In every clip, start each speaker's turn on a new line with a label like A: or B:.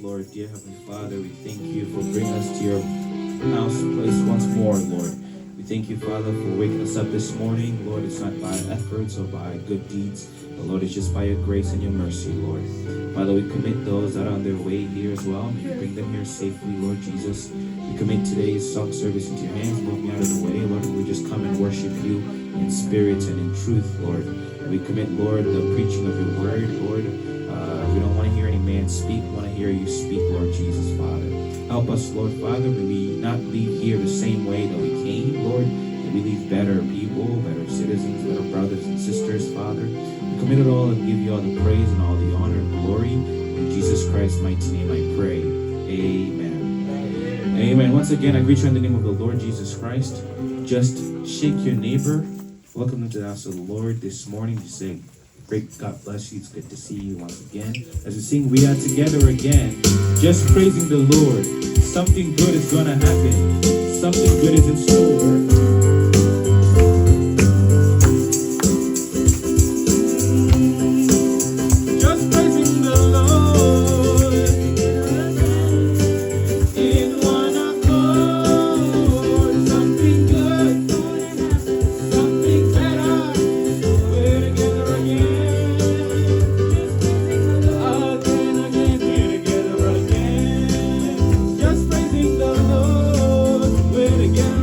A: Lord. Dear Heavenly Father, we thank you for bringing us to your house place once more, Lord. We thank you, Father, for waking us up this morning. Lord, it's not by efforts or by good deeds, but Lord, it's just by your grace and your mercy, Lord. Father, we commit those that are on their way here as well. May you bring them here safely, Lord Jesus. We commit today's song service into your hands. Move me out of the way, Lord. We just come and worship you in spirit and in truth, Lord. We commit, Lord, the preaching of your word, Lord. We don't want to hear any man speak. We want to hear you speak, Lord Jesus, Father. Help us, Lord, Father. May we not leave here the same way that we came, Lord. May we leave better people, better citizens, better brothers and sisters, Father. We commit it all and give you all the praise and all the honor and glory. In Jesus Christ's mighty name I pray. Amen. Amen. Once again, I greet you in the name of the Lord Jesus Christ. Just shake your neighbor. Welcome to the house of the Lord this morning. You say, great God bless you. It's good to see you once again. As we sing, we are together again, just praising the Lord. Something good is going to happen. Something good is in store. Again.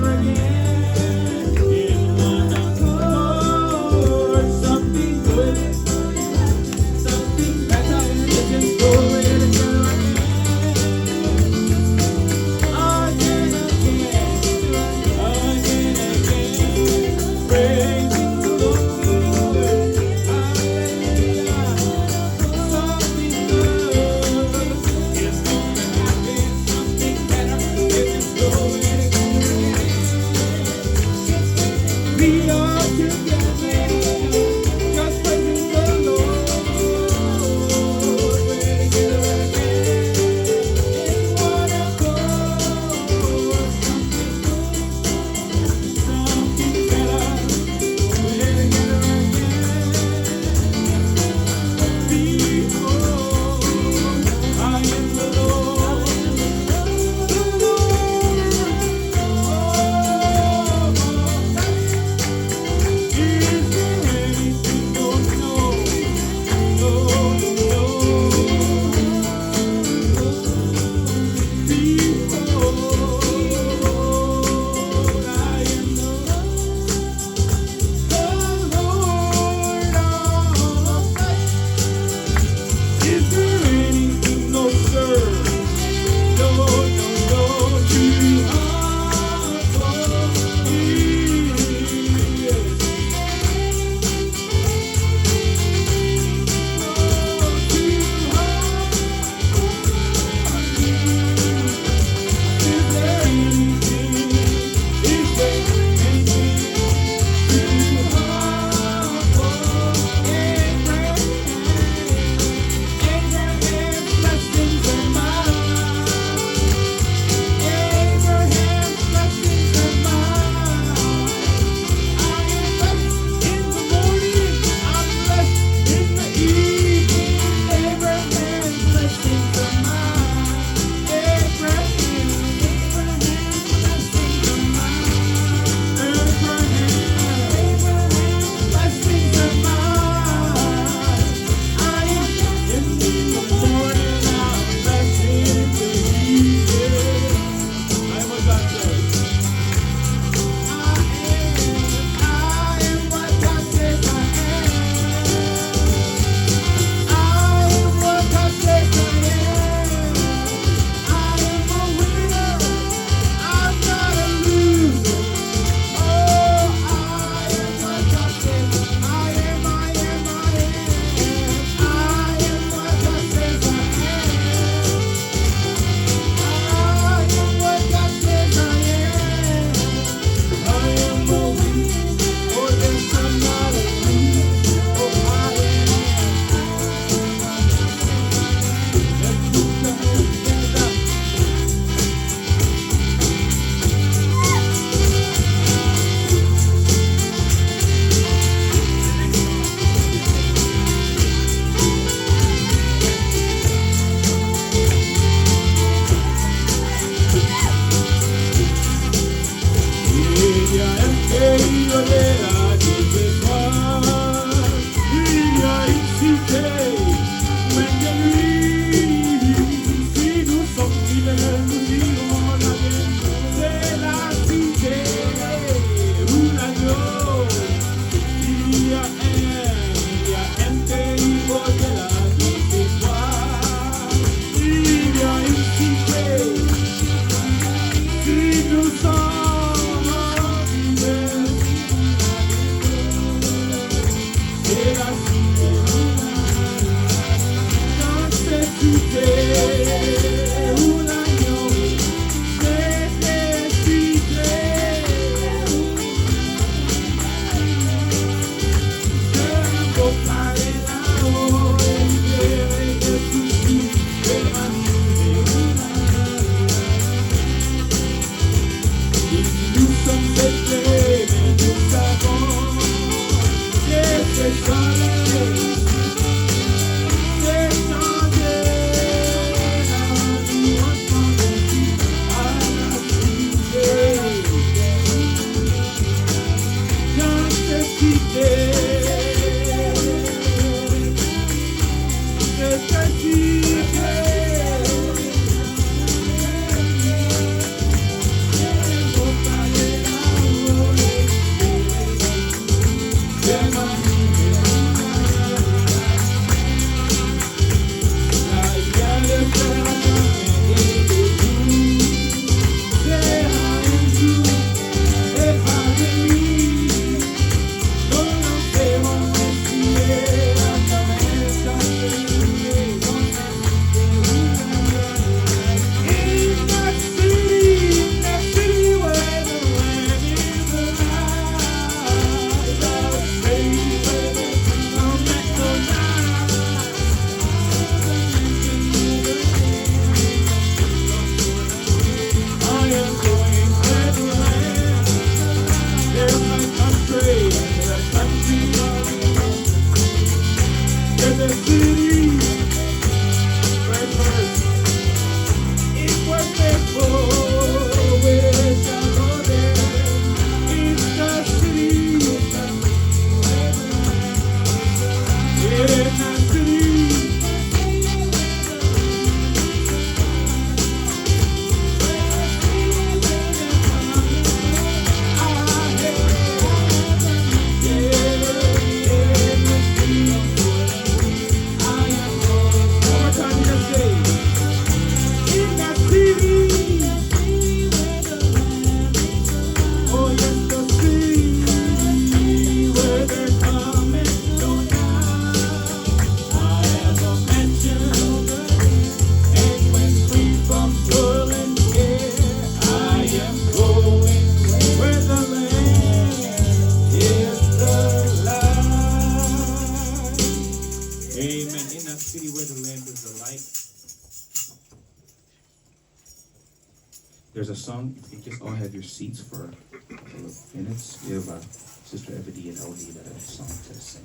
A: There's a song, if you just all have your seats for a couple of minutes. We have Sister Ebony and LD that have a song to sing.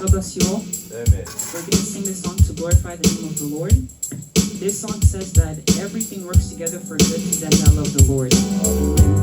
B: God bless you all.
C: Amen.
B: We're going to sing this song to glorify the name of the Lord. This song says that everything works together for good to them that love the Lord.
D: Tout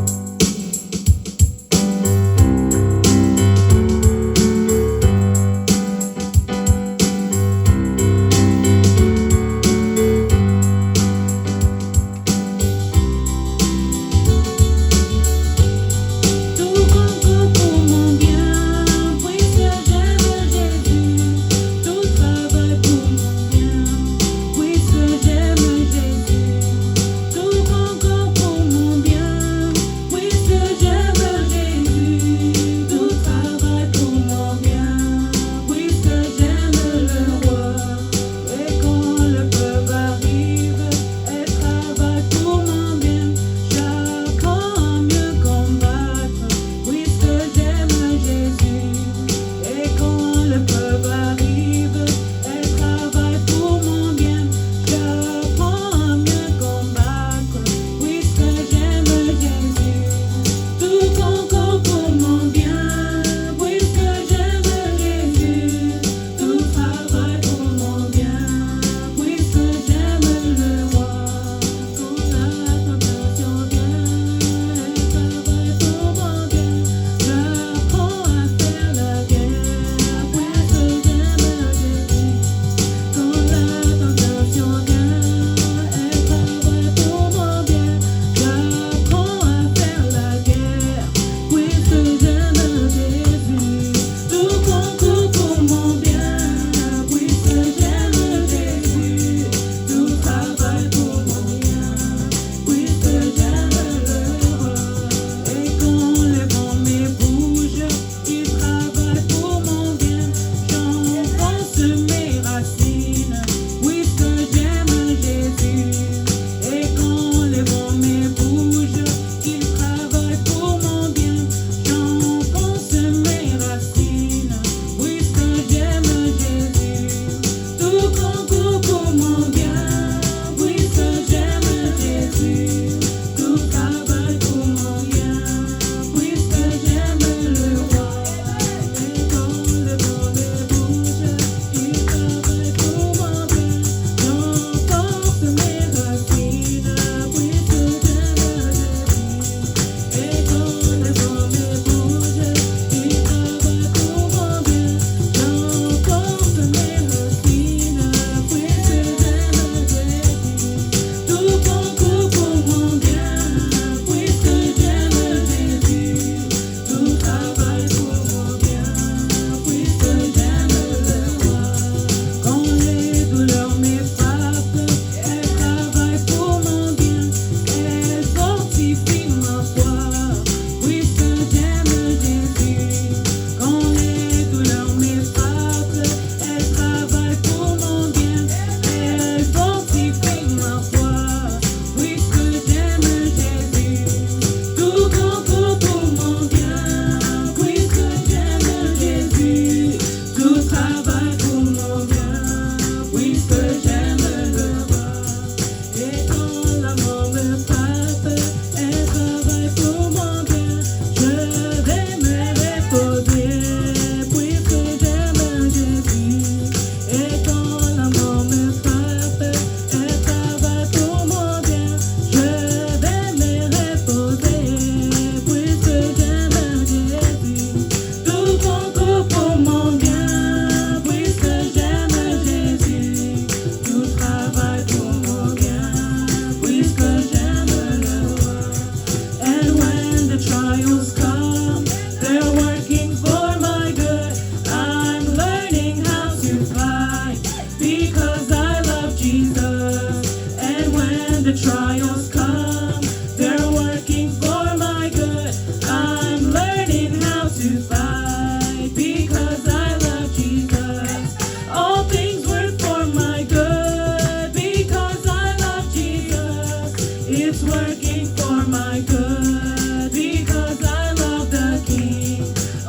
B: working for my good because I love the King.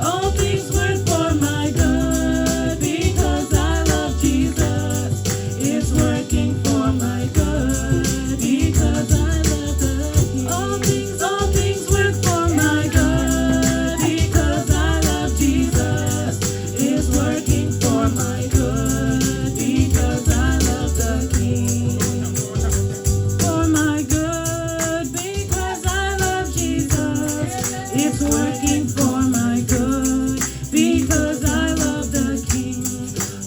B: All things work for my good because I love Jesus. It's working for my good because I love the King. All things work for my good because I love Jesus. It's working for my good because I love the King. For my good because I love Jesus. It's working for my good because I love the King.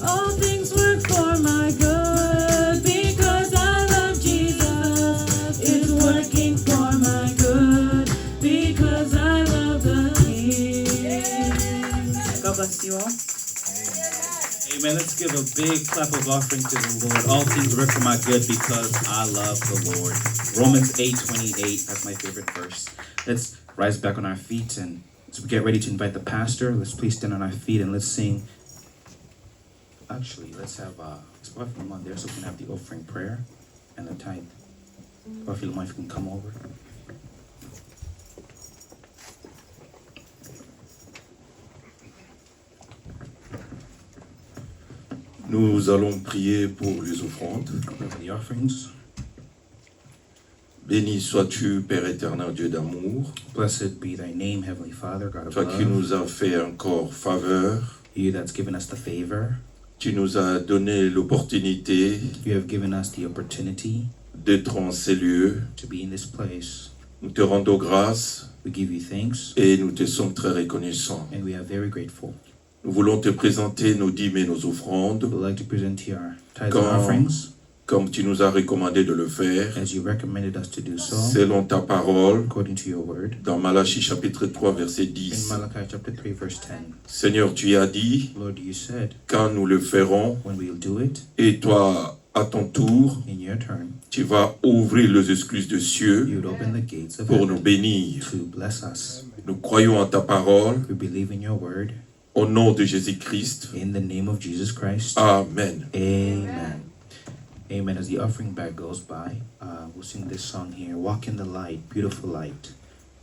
B: All things work for my good because I love Jesus. It's working for my good because I love the King. God bless you all.
A: Amen. Let's give a big clap of offering to the Lord. All things work for my good because I love the Lord. Romans 8:28. That's my favorite verse. Let's rise back on our feet, and as we get ready to invite the pastor, let's please stand on our feet and let's sing. Actually, let's have Prophet Lamont there so we can have the offering prayer and the tithe. Prophet Lamont, if you can come over.
C: Nous allons prier pour les offrandes.
A: Pray for the offerings.
C: Béni sois-tu, Père éternel, Dieu d'amour,
A: Blessed be thy name, Heavenly Father, God of
C: toi qui
A: love.
C: nous as fait encore faveur.
A: You that's given us the favor.
C: Tu nous as donné l'opportunité
A: You have given us the opportunity
C: d'être en ces lieux.
A: to be in this place.
C: Nous te rendons grâce
A: We give you thanks,
C: et nous te sommes très reconnaissants.
A: and we are very grateful.
C: Nous voulons te présenter nos dîmes et nos offrandes,
A: We'd like to present to you our tithes
C: Quand-
A: and offerings,
C: comme tu nous as recommandé de le faire,
A: as you recommended us to do so,
C: selon ta parole,
A: according to your word.
C: dans Malachie chapitre 3, verset
A: In
C: 10.
A: Malachi chapter 3, verse 10,
C: Seigneur, tu as dit,
A: Lord, you said,
C: quand nous le ferons,
A: when we'll do it,
C: et toi, à ton tour,
A: in your turn,
C: tu vas ouvrir les excuses de cieux
A: you would open the gates of
C: pour nous
A: heaven
C: bénir.
A: to bless us.
C: Nous croyons en ta parole,
A: We believe in your word,
C: au nom de Jésus-Christ.
A: in the name of Jesus Christ.
C: Amen.
A: Amen. Amen. As the offering bag goes by, we'll sing this song here. Walk in the light, beautiful light.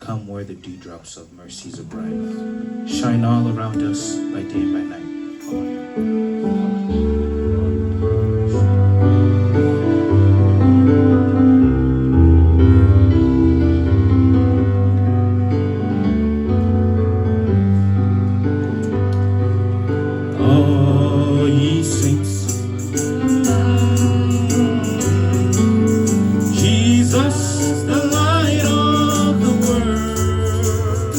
A: Come where the dewdrops of mercies are bright. Shine all around us by day and by night. All ye saints, Jesus, the light of the world,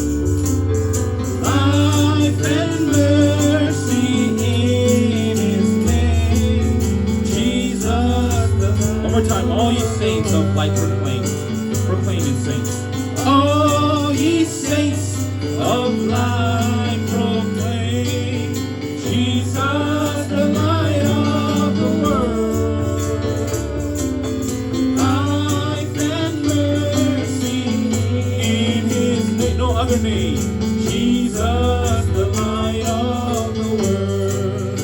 A: life and mercy in His name. Jesus, the one more time, all ye saints of light proclaim it, saints. All ye saints of light proclaim, Jesus, the light of the world. Life and mercy in His name, no other name. Jesus, the light of the world.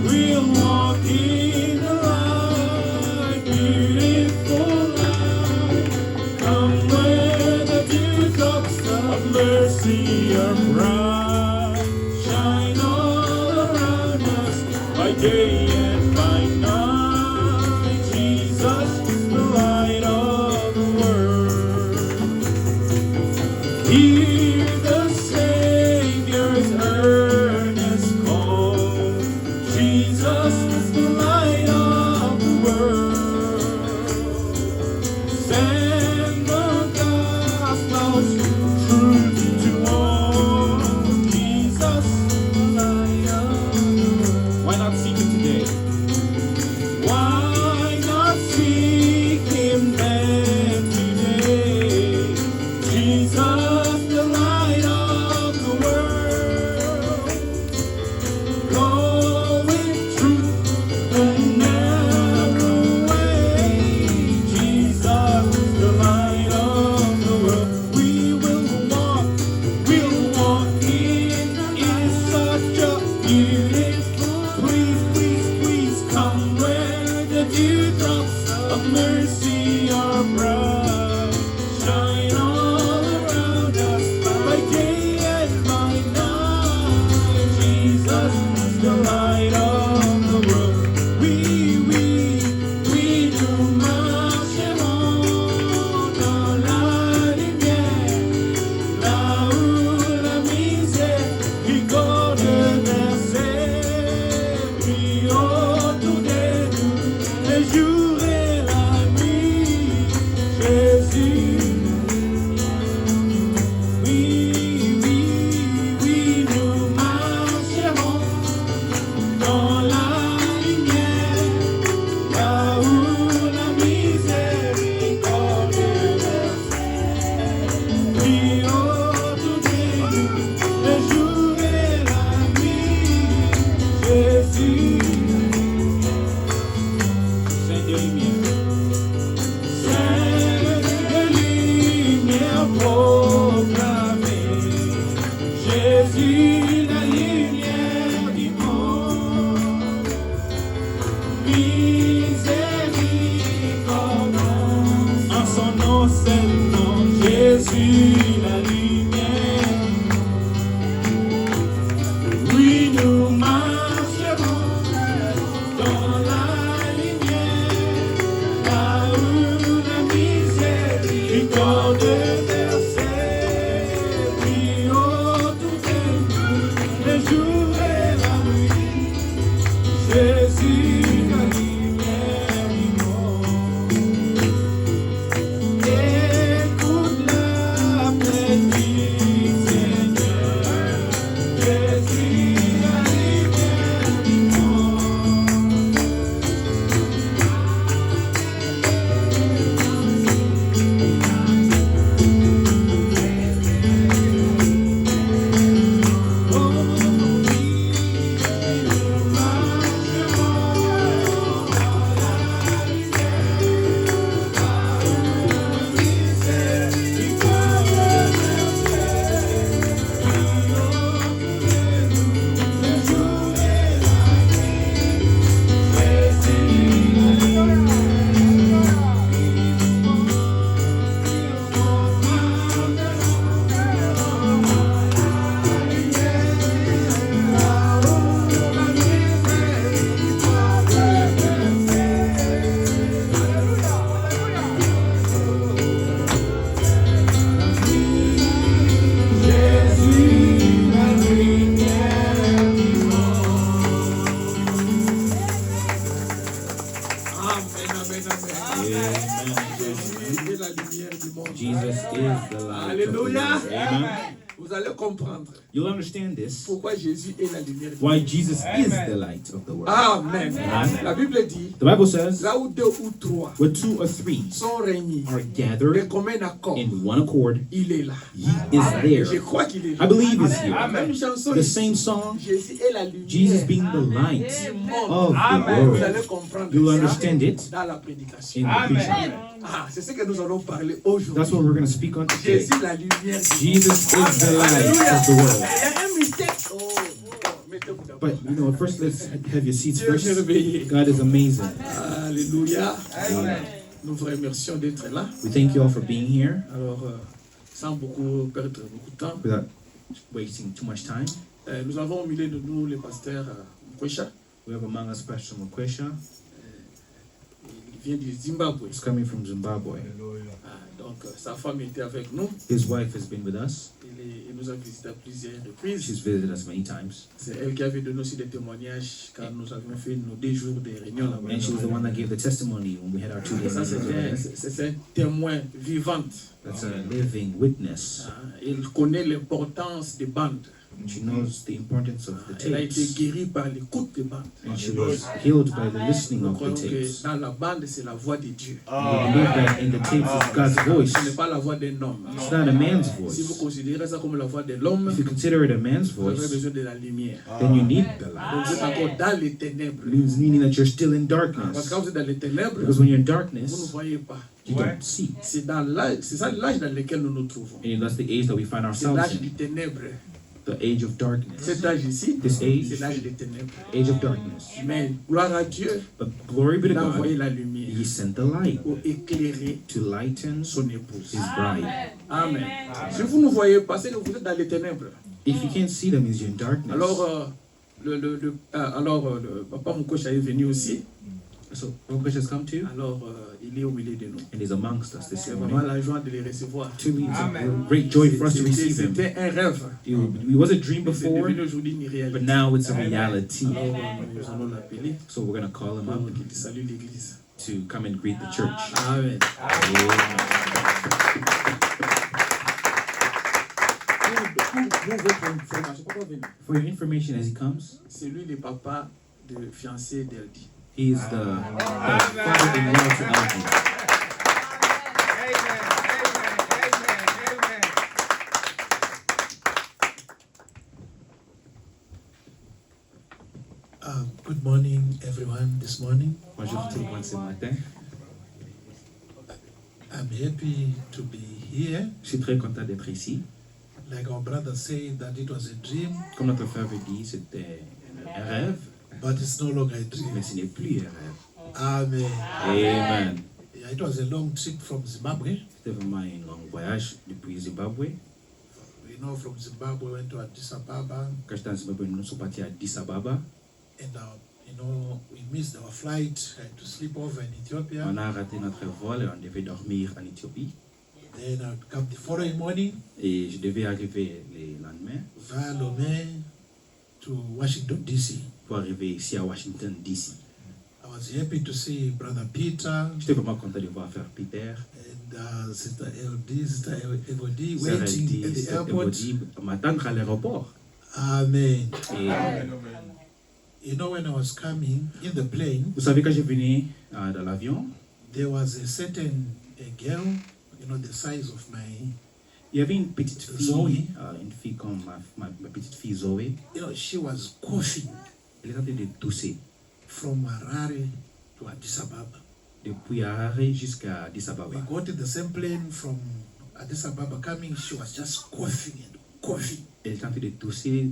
A: We'll walk in the light, beautiful light. Come where the dewdrops of mercy are bright. Shine all around us by day and by night. Jesus, the light of the world. Hear the Savior's earnest call. Jesus is the light of the world. Send the gospel's truth to all. Jesus, the light of the world. Why not seek Him today?
B: seulement Jésus la lumière. Oui, nous marcherons dans la lumière, là où la miséricorde versée brille autour de nous, le jour et la nuit. Jésus la lumière du monde. Écoute la petite Seigneur. Jésus la lumière du monde.
A: Jesus is the light
B: Alléluia.
A: of the world. Amen.
B: Vous allez comprendre
A: You'll understand this.
B: pourquoi Jésus est la lumière du monde.
A: Why Jesus is the light of the world.
B: Amen.
A: Amen.
B: La Bible dit,
A: The Bible says,
B: là où deux ou trois
A: where two or three
B: sont réunis
A: are
B: de
A: gathered
B: commun accord,
A: in one accord,
B: il est là.
A: He is
B: Je
A: there.
B: crois qu'il est
A: I
B: là.
A: believe He's
B: La
A: here.
B: même chanson,
A: The
B: ici,
A: same song,
B: Jésus est la lumière
A: Jesus being the light
B: du monde.
A: of the
B: Vous
A: world.
B: allez comprendre
A: You'll
B: ça
A: understand it
B: dans la
A: in
B: prédication.
A: the preaching.
B: Ah, c'est ce que nous allons parler aujourd'hui.
A: That's what we're going to speak on today.
B: Jésus la lumière du monde.
A: Jesus is the light of the world.
B: Il y a un mystère. Oh, mettez-vous d'abord.
A: But, you know, first let's have your seats
B: Dieu est
A: first.
B: merveilleux.
A: God is amazing.
B: Alléluia. Nous vous remercions d'être là.
A: We thank you all for being here
B: Alors, sans beaucoup perdre beaucoup de temps,
A: without wasting too much time.
B: nous avons au milieu de nous le pasteur Kwesha.
A: We have among us Pastor Mkwesha,
B: Il vient du Zimbabwe.
A: who's coming from Zimbabwe.
B: Donc, sa femme était avec nous.
A: His wife has been with us.
B: Il nous a visité à plusieurs reprises.
A: She's visited us many times.
B: C'est elle qui avait donné aussi des témoignages quand nous avions fait nos 2 jours de réunion là-bas.
A: And she was the one that gave the testimony when we had our 2 days
B: Ça,
A: meeting.
B: c'est un témoin vivant.
A: That's a living witness.
B: Il connaît l'importance des bandes.
A: She knows the importance of the
B: Elle a été
A: tapes.
B: guérie par l'écoute des bandes.
A: And she was healed by the listening
B: Nous
A: of the
B: croyons que
A: tapes.
B: dans la bande, c'est la voix de Dieu.
A: We believe that in the tapes is God's voice.
B: Ce n'est pas la voix d'un homme.
A: It's not a man's
B: Si vous
A: voice.
B: considérez ça comme la voix de l'homme,
A: If you consider it a man's
B: vous avez
A: voice,
B: besoin de la lumière.
A: then you need the
B: Donc
A: light.
B: vous êtes encore dans les ténèbres.
A: Meaning that you're still in
B: Parce que
A: darkness.
B: quand vous êtes dans les ténèbres,
A: Because when you're in
B: vous ne
A: darkness,
B: voyez pas.
A: you don't see.
B: C'est ça l'âge dans lequel nous nous trouvons.
A: And that's the age that we find
B: C'est
A: ourselves
B: l'âge du
A: in.
B: ténèbre.
A: The age of darkness.
B: Cet âge ici,
A: This age,
B: c'est l'âge des ténèbres.
A: age of darkness.
B: Mais gloire à Dieu,
A: But glory be to
B: il a envoyé
A: God,
B: la lumière
A: He sent the light
B: pour éclairer
A: to lighten
B: son épouse.
A: His bride.
B: Amen. Si vous ne voyez pas, c'est que vous êtes dans les ténèbres.
A: If you can't see them, means you're in darkness.
B: Alors, papa Moukocha est venu aussi.
A: So, Mokwesh has come too,
B: Alors, il est au milieu de nous.
A: and He's amongst us this
B: C'est
A: morning.
B: vraiment la joie de les recevoir.
A: To me, it's a great joy for us to receive Him.
B: C'était un rêve.
A: It was a dream
B: Mais c'est
A: before,
B: devenu aujourd'hui une
A: but
B: réalité.
A: now it's a reality.
B: Alors, nous allons l'appeler
A: So we're going to call Him up
B: pour qu'il salue l'église.
A: to come and greet the church.
B: Amen. Pour votre information, pourquoi venir?
A: For your information, as He comes,
B: C'est lui le papa de fiancé d'Eldi.
A: He is the father-in-law to Alvin.
D: Good morning, everyone, this morning.
A: Bonjour tout le monde ce matin.
D: I'm happy to be here.
A: Je suis très content d'être ici.
D: Like our brother said, that it was a dream,
A: Comme notre frère avait dit, c'était un rêve,
D: but it's no longer a dream.
A: mais ce n'est plus un rêve.
D: Amen.
A: Amen.
D: Yeah, It was a long trip from Zimbabwe.
A: C'était vraiment un long voyage depuis Zimbabwe.
D: You know, from Zimbabwe, we went to Addis Ababa,
A: Quand j'étais en Zimbabwe, nous sommes partis à Addis Ababa.
D: and you know, we missed our flight. I had to sleep over in Ethiopia.
A: On a raté notre vol et on devait dormir en Éthiopie.
D: Then I would come the following morning
A: Et je devais arriver le lendemain
D: via Lomé to Washington, D.C.
A: pour arriver ici à Washington, D.C.
D: I was happy to see Brother Peter
A: J'étais vraiment content de voir Frère Peter,
D: and Sister LD, Sister Evody
A: Sœur
D: waiting
A: Eldi,
D: at the
A: Sœur
D: airport.
A: Evody m'attendre à l'aéroport.
D: Amen.
A: Et
D: You know, when I was coming in the plane,
A: vous savez, quand je venais dans l'avion,
D: there was a certain girl, you know, the size of my,
A: il y avait une petite fille,
D: Zoé.
A: une fille comme ma petite fille Zoé.
D: you know, she was coughing
A: Elle est en train de tousser
D: from Harare to Addis Ababa.
A: depuis Harare jusqu'à Addis
D: We
A: Ababa.
D: got in the same plane from Addis Ababa coming, she was just coughing and coughing.
A: Elle est en train de tousser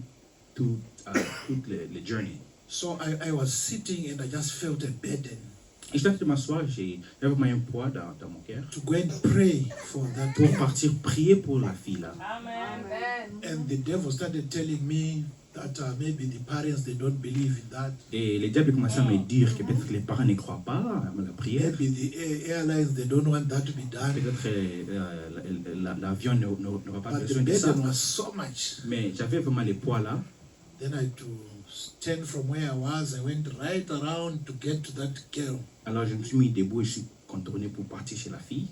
A: toute le journey.
D: So I was sitting and I just felt a burden
A: Et j'étais en train de m'asseoir, j'avais vraiment un poids dans mon cœur
D: to go and pray for that
A: pour
D: girl.
A: partir prier pour la fille là.
D: And the devil started telling me that maybe the parents, they don't believe in that.
A: Et le diable commençait à me dire que peut-être que les parents ne croient pas à la prière.
D: Maybe the airlines, they don't want that to be done.
A: Peut-être l'avion n'aura pas
D: But the
A: besoin de ça.
D: burden was so much.
A: Mais j'avais vraiment les poids là.
D: Then I had to stand from where I was. I went right around to get to that girl.
A: Alors je me suis mis debout et je suis contourné pour partir chez la fille.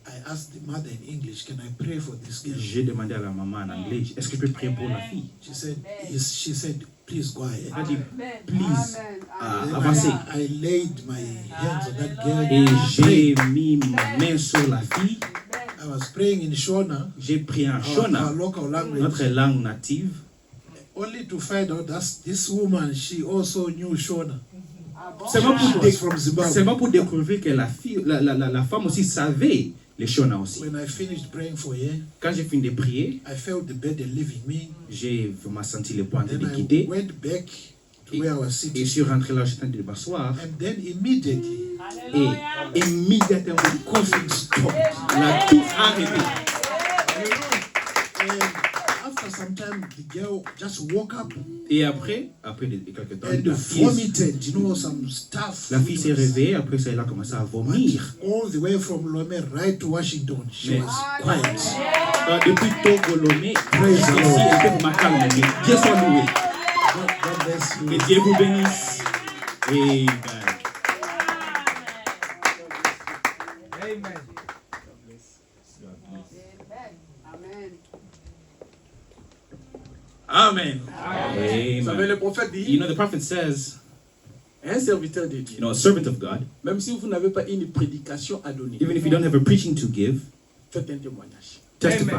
D: I asked the mother in English, can I pray for this girl?
A: J'ai demandé à la maman en anglais, est-ce que je peux prier pour la fille?
D: She said, yes. She said, please go ahead.
A: Elle a dit, please,
D: Then
A: avancez.
D: I laid my hands on that girl.
A: Et
D: I
A: j'ai
D: prayed.
A: mis ma main sur la fille.
D: I was praying in Shona,
A: J'ai prié en
D: our
A: Shona,
D: local language,
A: notre langue native.
D: only to find out that this woman, she also knew Shona.
A: Seulement
D: She
A: pour,
D: was from Zimbabwe.
A: seulement pour découvrir que la fille, la femme aussi savait les Shona aussi.
D: When I finished praying for her,
A: Quand j'ai fini de prier,
D: I felt the burden leaving me.
A: j'ai vraiment senti le poids en train
D: Then
A: de
D: I
A: quitter.
D: went back to where I was
A: Et
D: sitting.
A: je suis rentré là, j'étais en train de m'asseoir.
D: And then immediately,
A: Et immédiatement,
D: coughing stopped.
A: la tousse a arrêté.
D: And after some time, the girl just woke up
A: Et après quelques temps,
D: and
A: la fille,
D: vomited, you know, some stuff.
A: la fille s'est réveillée. Après ça, elle a commencé à vomir.
D: All the way from Lomé right to Washington, she
A: Mais-
D: was quiet.
A: Depuis Togo, Lomé,
D: Praise the
A: ici,
D: Lord.
A: elle était vraiment calme. Mais Dieu soit loué.
D: God bless you.
A: Que Dieu vous bénisse. Amen.
E: Amen. Vous savez,
A: Amen.
E: le prophète
A: You
E: dit,
A: know, the prophet says,
E: un serviteur de Dieu,
A: you know, a servant of God,
E: même si vous n'avez pas une prédication à donner,
A: even if you don't have a preaching to give,
E: faites un témoignage.
A: testify.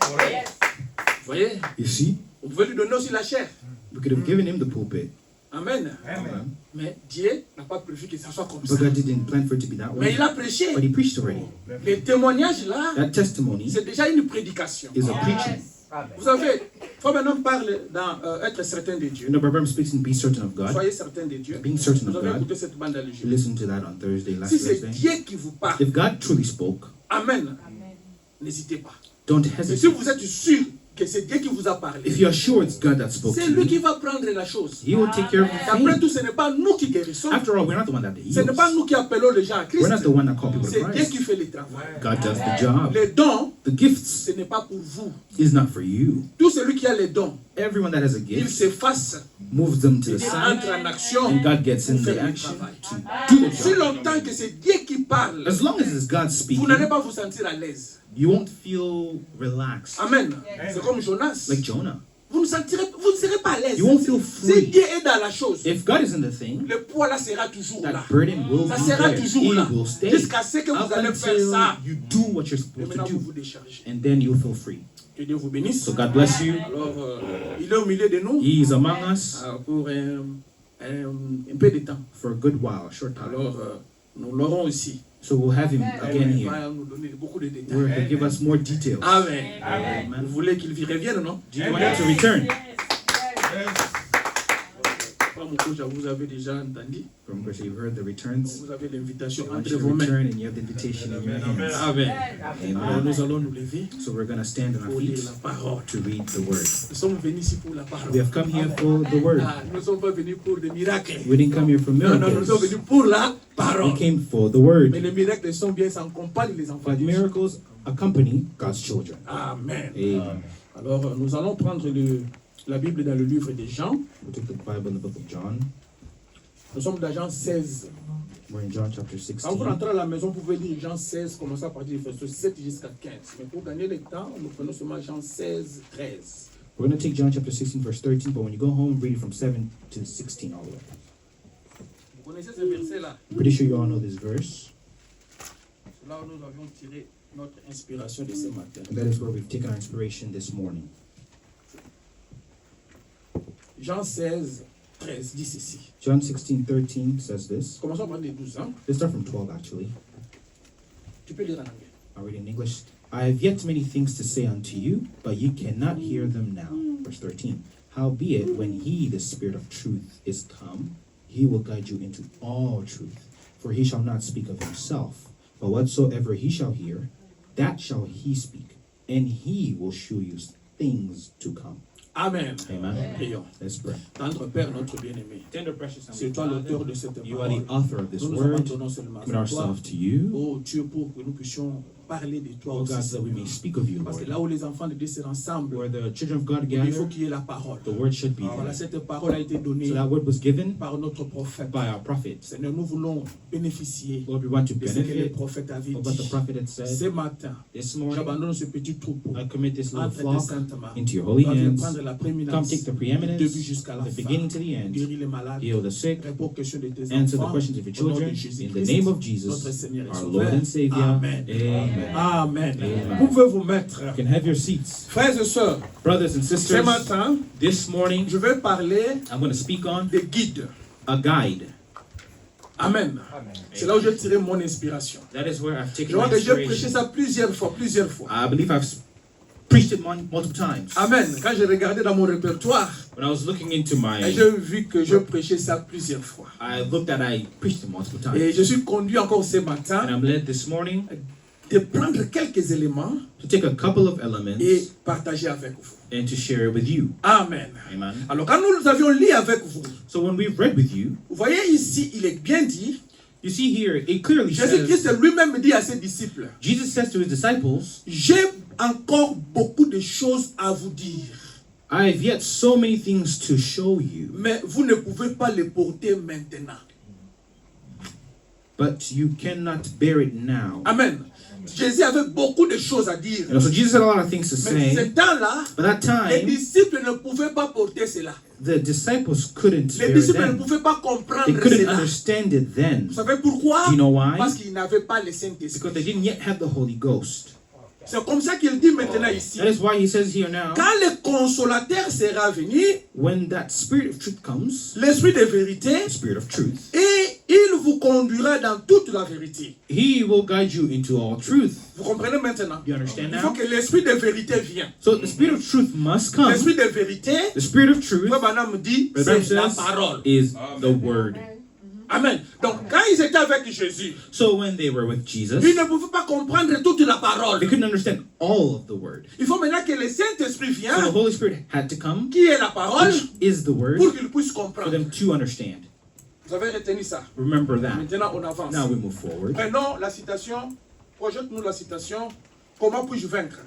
E: Vous voyez,
A: You see,
E: vous pouvez lui donner aussi la chair.
A: we could have given him the pulpit,
E: Amen.
A: Amen.
E: Mais Dieu n'a pas prévu que ça soit comme
A: but
E: ça.
A: God didn't plan for it to be that
E: Mais
A: way.
E: il a prêché.
A: But he preached already.
E: Le témoignage là,
A: That testimony
E: c'est déjà une prédication.
A: is a preaching.
E: Vous savez, quand maintenant parle dans être certain de Dieu,
A: You know, Proverbs speaks in be certain of God.
E: soyez certain de Dieu.
A: Being certain
E: Vous
A: of
E: avez
A: God.
E: écouté cette bande à
A: We
E: l'église.
A: listened to that on Thursday, last
E: Si c'est
A: Thursday.
E: Dieu qui vous parle,
A: If God truly spoke,
E: Amen. N'hésitez pas.
A: don't
E: Et si
A: hesitate.
E: vous êtes sûr que c'est Dieu qui vous a parlé,
A: If you are sure it's God that spoke
E: c'est
A: to
E: lui qui
A: you,
E: va prendre la chose.
A: He will take care of
E: Après
A: the
E: tout,
A: thing.
E: ce n'est pas nous qui guérissons.
A: After all, we're not the one that heals.
E: Ce n'est pas nous qui appelons les gens à Christ.
A: We're not the one that call people to
E: C'est Dieu qui
A: Christ.
E: fait le travail.
A: God does the job.
E: Les dons,
A: The gifts
E: ce n'est pas pour vous.
A: is not for you.
E: Tout celui qui a les dons,
A: Everyone that has a
E: il
A: gift
E: s'efface.
A: moves them to the
E: Il
A: side,
E: entre en action.
A: and God gets in
E: pour
A: the
E: faire le
A: action
E: travail.
A: to do the
E: Si
A: job.
E: longtemps que c'est Dieu qui parle,
A: As long as it's God
E: vous
A: speaking,
E: n'allez pas vous sentir à l'aise.
A: you won't feel relaxed
E: Amen. C'est comme Jonas.
A: like Jonah.
E: Vous ne serez pas à l'aise.
A: You won't feel
E: Si
A: free.
E: Dieu est dans la chose,
A: If God is in the thing,
E: le poids là sera toujours là.
A: that burden will
E: Ça
A: be
E: sera
A: there.
E: toujours là.
A: It will stay
E: Jusqu'à ce que vous
A: up
E: allez faire
A: until
E: ça.
A: you do what you're
E: Et
A: supposed
E: maintenant,
A: to
E: vous
A: do,
E: vous déchargez.
A: and then you'll feel free.
E: Que Dieu vous bénisse.
A: So God bless you.
E: Alors, il est au milieu de nous
A: He is among us
E: pour un peu de temps.
A: for a good while, a short time.
E: Alors, nous l'aurons aussi.
A: So we'll have him again
E: Il
A: here,
E: va nous donner beaucoup de détails.
A: where he'll give us more details.
E: Amen. Vous
A: Amen.
E: voulez qu'il revienne, non?
A: Do you want him to return?
E: From Mukuja, vous avez déjà entendu.
A: From course, you've heard the returns.
E: Vous avez l'invitation
A: You want
E: entre
A: you to
E: vos mains.
A: return and you have the invitation in your hands.
E: Amen. Alors
A: Amen.
E: nous allons nous lever
A: So we're going to stand on our
E: pour lire
A: feet
E: la parole.
A: to read the word.
E: Nous sommes venus ici pour la
A: We
E: parole.
A: have come here for the word.
E: Ah, nous ne sommes pas venus pour des miracles.
A: We didn't come here for
E: Non, nous sommes
A: miracles.
E: venus pour la parole.
A: We came for the
E: Mais
A: word.
E: les miracles sont bien, ça accompagne les enfants.
A: But
E: de Dieu.
A: miracles accompany God's children.
E: Amen.
A: Amen.
E: Alors nous allons prendre la Bible dans le livre de Jean.
A: We took the Bible in the book of John.
E: Nous sommes dans Jean 16.
A: We're in John chapter
E: Quand vous
A: 16.
E: rentrez à la maison, vous pouvez lire Jean 16, commençant à partir du verset 7 jusqu'à 15. Mais pour gagner le temps, nous prenons seulement Jean 16, 13.
A: We're going to take John chapter 16, verse 13, but when you go home, read it from 7 to 16 all the way.
E: Vous connaissez ce verset-là?
A: I'm pretty sure you all know this verse.
E: C'est là où nous avions tiré notre inspiration de ce matin.
A: And that is where we've taken our inspiration this morning.
E: Jean 16, 13 dit ceci.
A: John 16:13 says this.
E: Commençons par les 12 ans.
A: Let's start from 12 actually.
E: Tu peux lire en anglais.
A: I'll read in English. I have yet many things to say unto you, but you cannot hear them now. Verse 13. Howbeit, when he, the Spirit of truth, is come, he will guide you into all truth. For he shall not speak of himself, but whatsoever he shall hear, that shall he speak, and he will show you things to come.
E: Amen.
A: Amen.
E: Prions.
A: Let's pray.
E: Tendre Père, notre bien-aimé.
A: Tender, precious
E: C'est toi l'auteur de cette
A: you are the
E: parole.
A: author of this
E: Nous nous
A: word.
E: abandonnons seulement
A: Commit
E: à toi.
A: ourselves to you.
E: Oh Dieu, pour que nous puissions parler de toi
A: Oh
E: aussi,
A: God, so that we may
E: Seigneur.
A: speak of you,
E: Parce que
A: Lord.
E: là où les enfants de Dieu se rassemblent,
A: Where the children of God
E: il faut
A: gather,
E: qu'il y ait la parole.
A: the word should be
E: Voilà,
A: there.
E: cette parole a été donnée
A: So that word was given
E: par notre prophète.
A: by our prophets.
E: Seigneur, nous voulons bénéficier
A: Lord, we want to
E: de ce que le
A: benefit
E: prophète avait
A: of what the
E: dit.
A: prophet had
E: Ce
A: said.
E: matin,
A: This morning,
E: j'abandonne ce petit troupeau
A: I commit this little
E: entre tes
A: flock
E: saintes mains.
A: into your holy
E: Toi, viens
A: hands.
E: prendre la
A: Come
E: prééminence
A: take the
E: du
A: preeminence,
E: début jusqu'à la
A: the
E: fin.
A: beginning to the end.
E: Guéris les malades,
A: Heal the sick,
E: réponds aux questions de tes
A: answer the
E: enfants.
A: questions of your
E: Au nom de
A: children. In the
E: Jésus-Christ,
A: name of
E: notre
A: Jesus,
E: Seigneur et
A: our
E: Sauveur.
A: Lord and Savior.
E: Amen.
A: Amen.
E: Amen.
A: Amen.
E: Vous pouvez vous mettre.
A: You can have your seats.
E: Frères et sœurs,
A: Brothers and
E: ce
A: sisters,
E: matin,
A: this morning,
E: je vais parler
A: I'm going to speak on
E: des guides.
A: a guide.
E: Amen. C'est là où j'ai tiré mon inspiration.
A: That is where I've
E: Je
A: taken
E: vois
A: my
E: que j'ai prêché
A: inspiration.
E: ça plusieurs fois.
A: I believe I've preached it multiple times.
E: Amen. Quand j'ai regardé dans mon répertoire,
A: When I was looking into
E: et
A: my,
E: j'ai vu que je prêchais ça plusieurs fois.
A: I looked at, I preached it multiple times.
E: Et je suis conduit encore ce matin
A: And I'm led this morning
E: de prendre quelques éléments
A: to take a couple of elements
E: et partager avec vous.
A: and to share it with you.
E: Amen.
A: Amen.
E: Alors quand nous avions lu avec vous,
A: So when we've read with you,
E: vous voyez ici, il est bien dit,
A: you see here, it clearly
E: Jésus-Christ
A: says,
E: lui-même dit à ses disciples,
A: Jesus says to his disciples,
E: j'ai encore beaucoup de choses à vous dire,
A: I have yet so many things to show you,
E: mais vous ne pouvez pas les porter maintenant.
A: but you cannot bear it now.
E: Amen. Jésus avait beaucoup de choses à dire.
A: And so Jesus had a lot of things to
E: Mais ce
A: say,
E: temps-là,
A: but that
E: les
A: time,
E: disciples ne pouvaient pas porter cela.
A: the disciples couldn't
E: Les
A: bear it
E: disciples ne
A: then.
E: pouvaient pas
A: They
E: comprendre
A: couldn't
E: cela.
A: understand it then.
E: Vous savez pourquoi?
A: Do you know why?
E: Parce qu'ils n'avaient pas le
A: Because
E: Saint-Esprit.
A: they didn't yet have the Holy Ghost.
E: C'est comme ça qu'il dit maintenant ici.
A: That is why he says here now,
E: Quand le consolateur sera venu,
A: when that Spirit of truth comes,
E: l'Esprit de vérité,
A: the Spirit of truth,
E: et il vous conduira dans toute la vérité.
A: he will guide you into all truth.
E: Vous comprenez maintenant?
A: You understand
E: Il faut
A: now?
E: que l'Esprit de vérité vienne.
A: So the Spirit of truth must come.
E: L'Esprit de vérité,
A: The Spirit of truth,
E: Frère Branham dit,
A: Brother
E: c'est la
A: says,
E: parole.
A: is the Word.
E: Amen. Donc quand ils étaient avec Jésus,
A: So when they were with Jesus,
E: ils ne pouvaient pas comprendre toute la parole.
A: they couldn't understand all of the Word.
E: Il faut maintenant que le Saint-Esprit
A: So the
E: vienne,
A: Holy Spirit had to come,
E: qui est la parole,
A: which is the Word,
E: pour qu'ils puissent
A: for
E: comprendre.
A: them to understand.
E: Vous avez retenu ça.
A: Remember that.
E: Maintenant, on avance.
A: Now we move forward.
E: Prenons la citation, projette-nous la citation. Comment puis-je vaincre?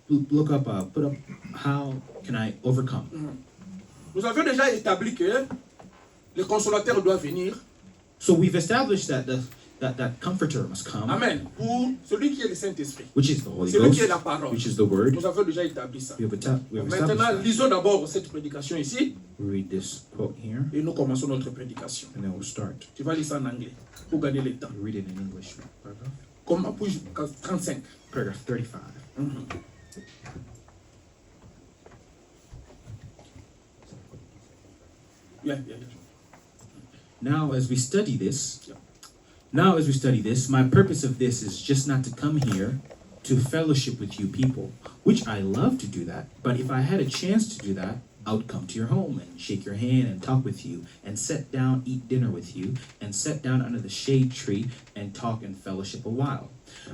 A: Look up, put up, how can I overcome?
E: Nous avions déjà établi que le consolateur doit venir.
A: So we've established that that Comforter must come,
E: Amen. Pour celui qui est le Saint-Esprit.
A: which is the Holy
E: Celui
A: Ghost,
E: qui est la parole.
A: which is the Word.
E: Nous avons déjà établi ça.
A: We have established
E: Maintenant,
A: that.
E: lisons d'abord cette prédication ici
A: We read this quote here,
E: et nous commençons notre prédication.
A: and then we'll start.
E: Tu vas lire ça en anglais pour gagner le temps.
A: We read it in English. Paragraph,
E: Comment puis-je 35.
A: paragraph 35.
E: Yeah.
A: Now, as we study this, my purpose of this is just not to come here to fellowship with you people, which I love to do that. But if I had a chance to do that, I would come to your home and shake your hand and talk with you and sit down, eat dinner with you, and sit down under the shade tree and talk and fellowship a while.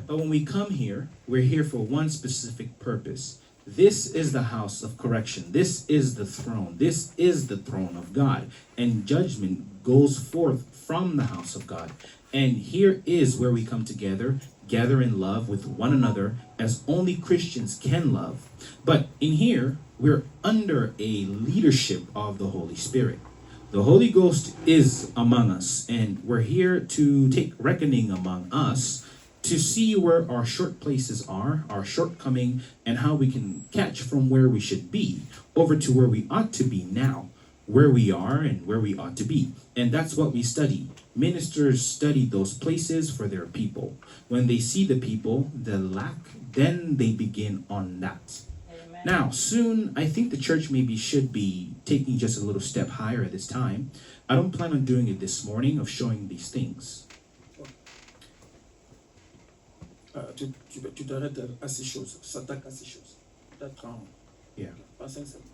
A: But when we come here, we're here for one specific purpose. This is the house of correction. This is the throne. This is the throne of God. And judgment goes forth from the house of God. And here is where we come together, gather in love with one another as only Christians can love. But in here, we're under a leadership of the Holy Spirit. The Holy Ghost is among us, and we're here to take reckoning among us to see where our short places are, our shortcoming, and how we can catch from where we should be over to where we ought to be now, where we are and where we ought to be. And that's what we study. Ministers study those places for their people. When they see the people, the lack, then they begin on that.
F: Amen.
A: Now, soon, I think the church maybe should be taking just a little step higher at this time. I don't plan on doing it this morning, of showing these things.
E: Tu t'arrêtes à ces choses, s'attaque à ces choses. Peut-être en
A: Yeah.
E: pas sincèrement.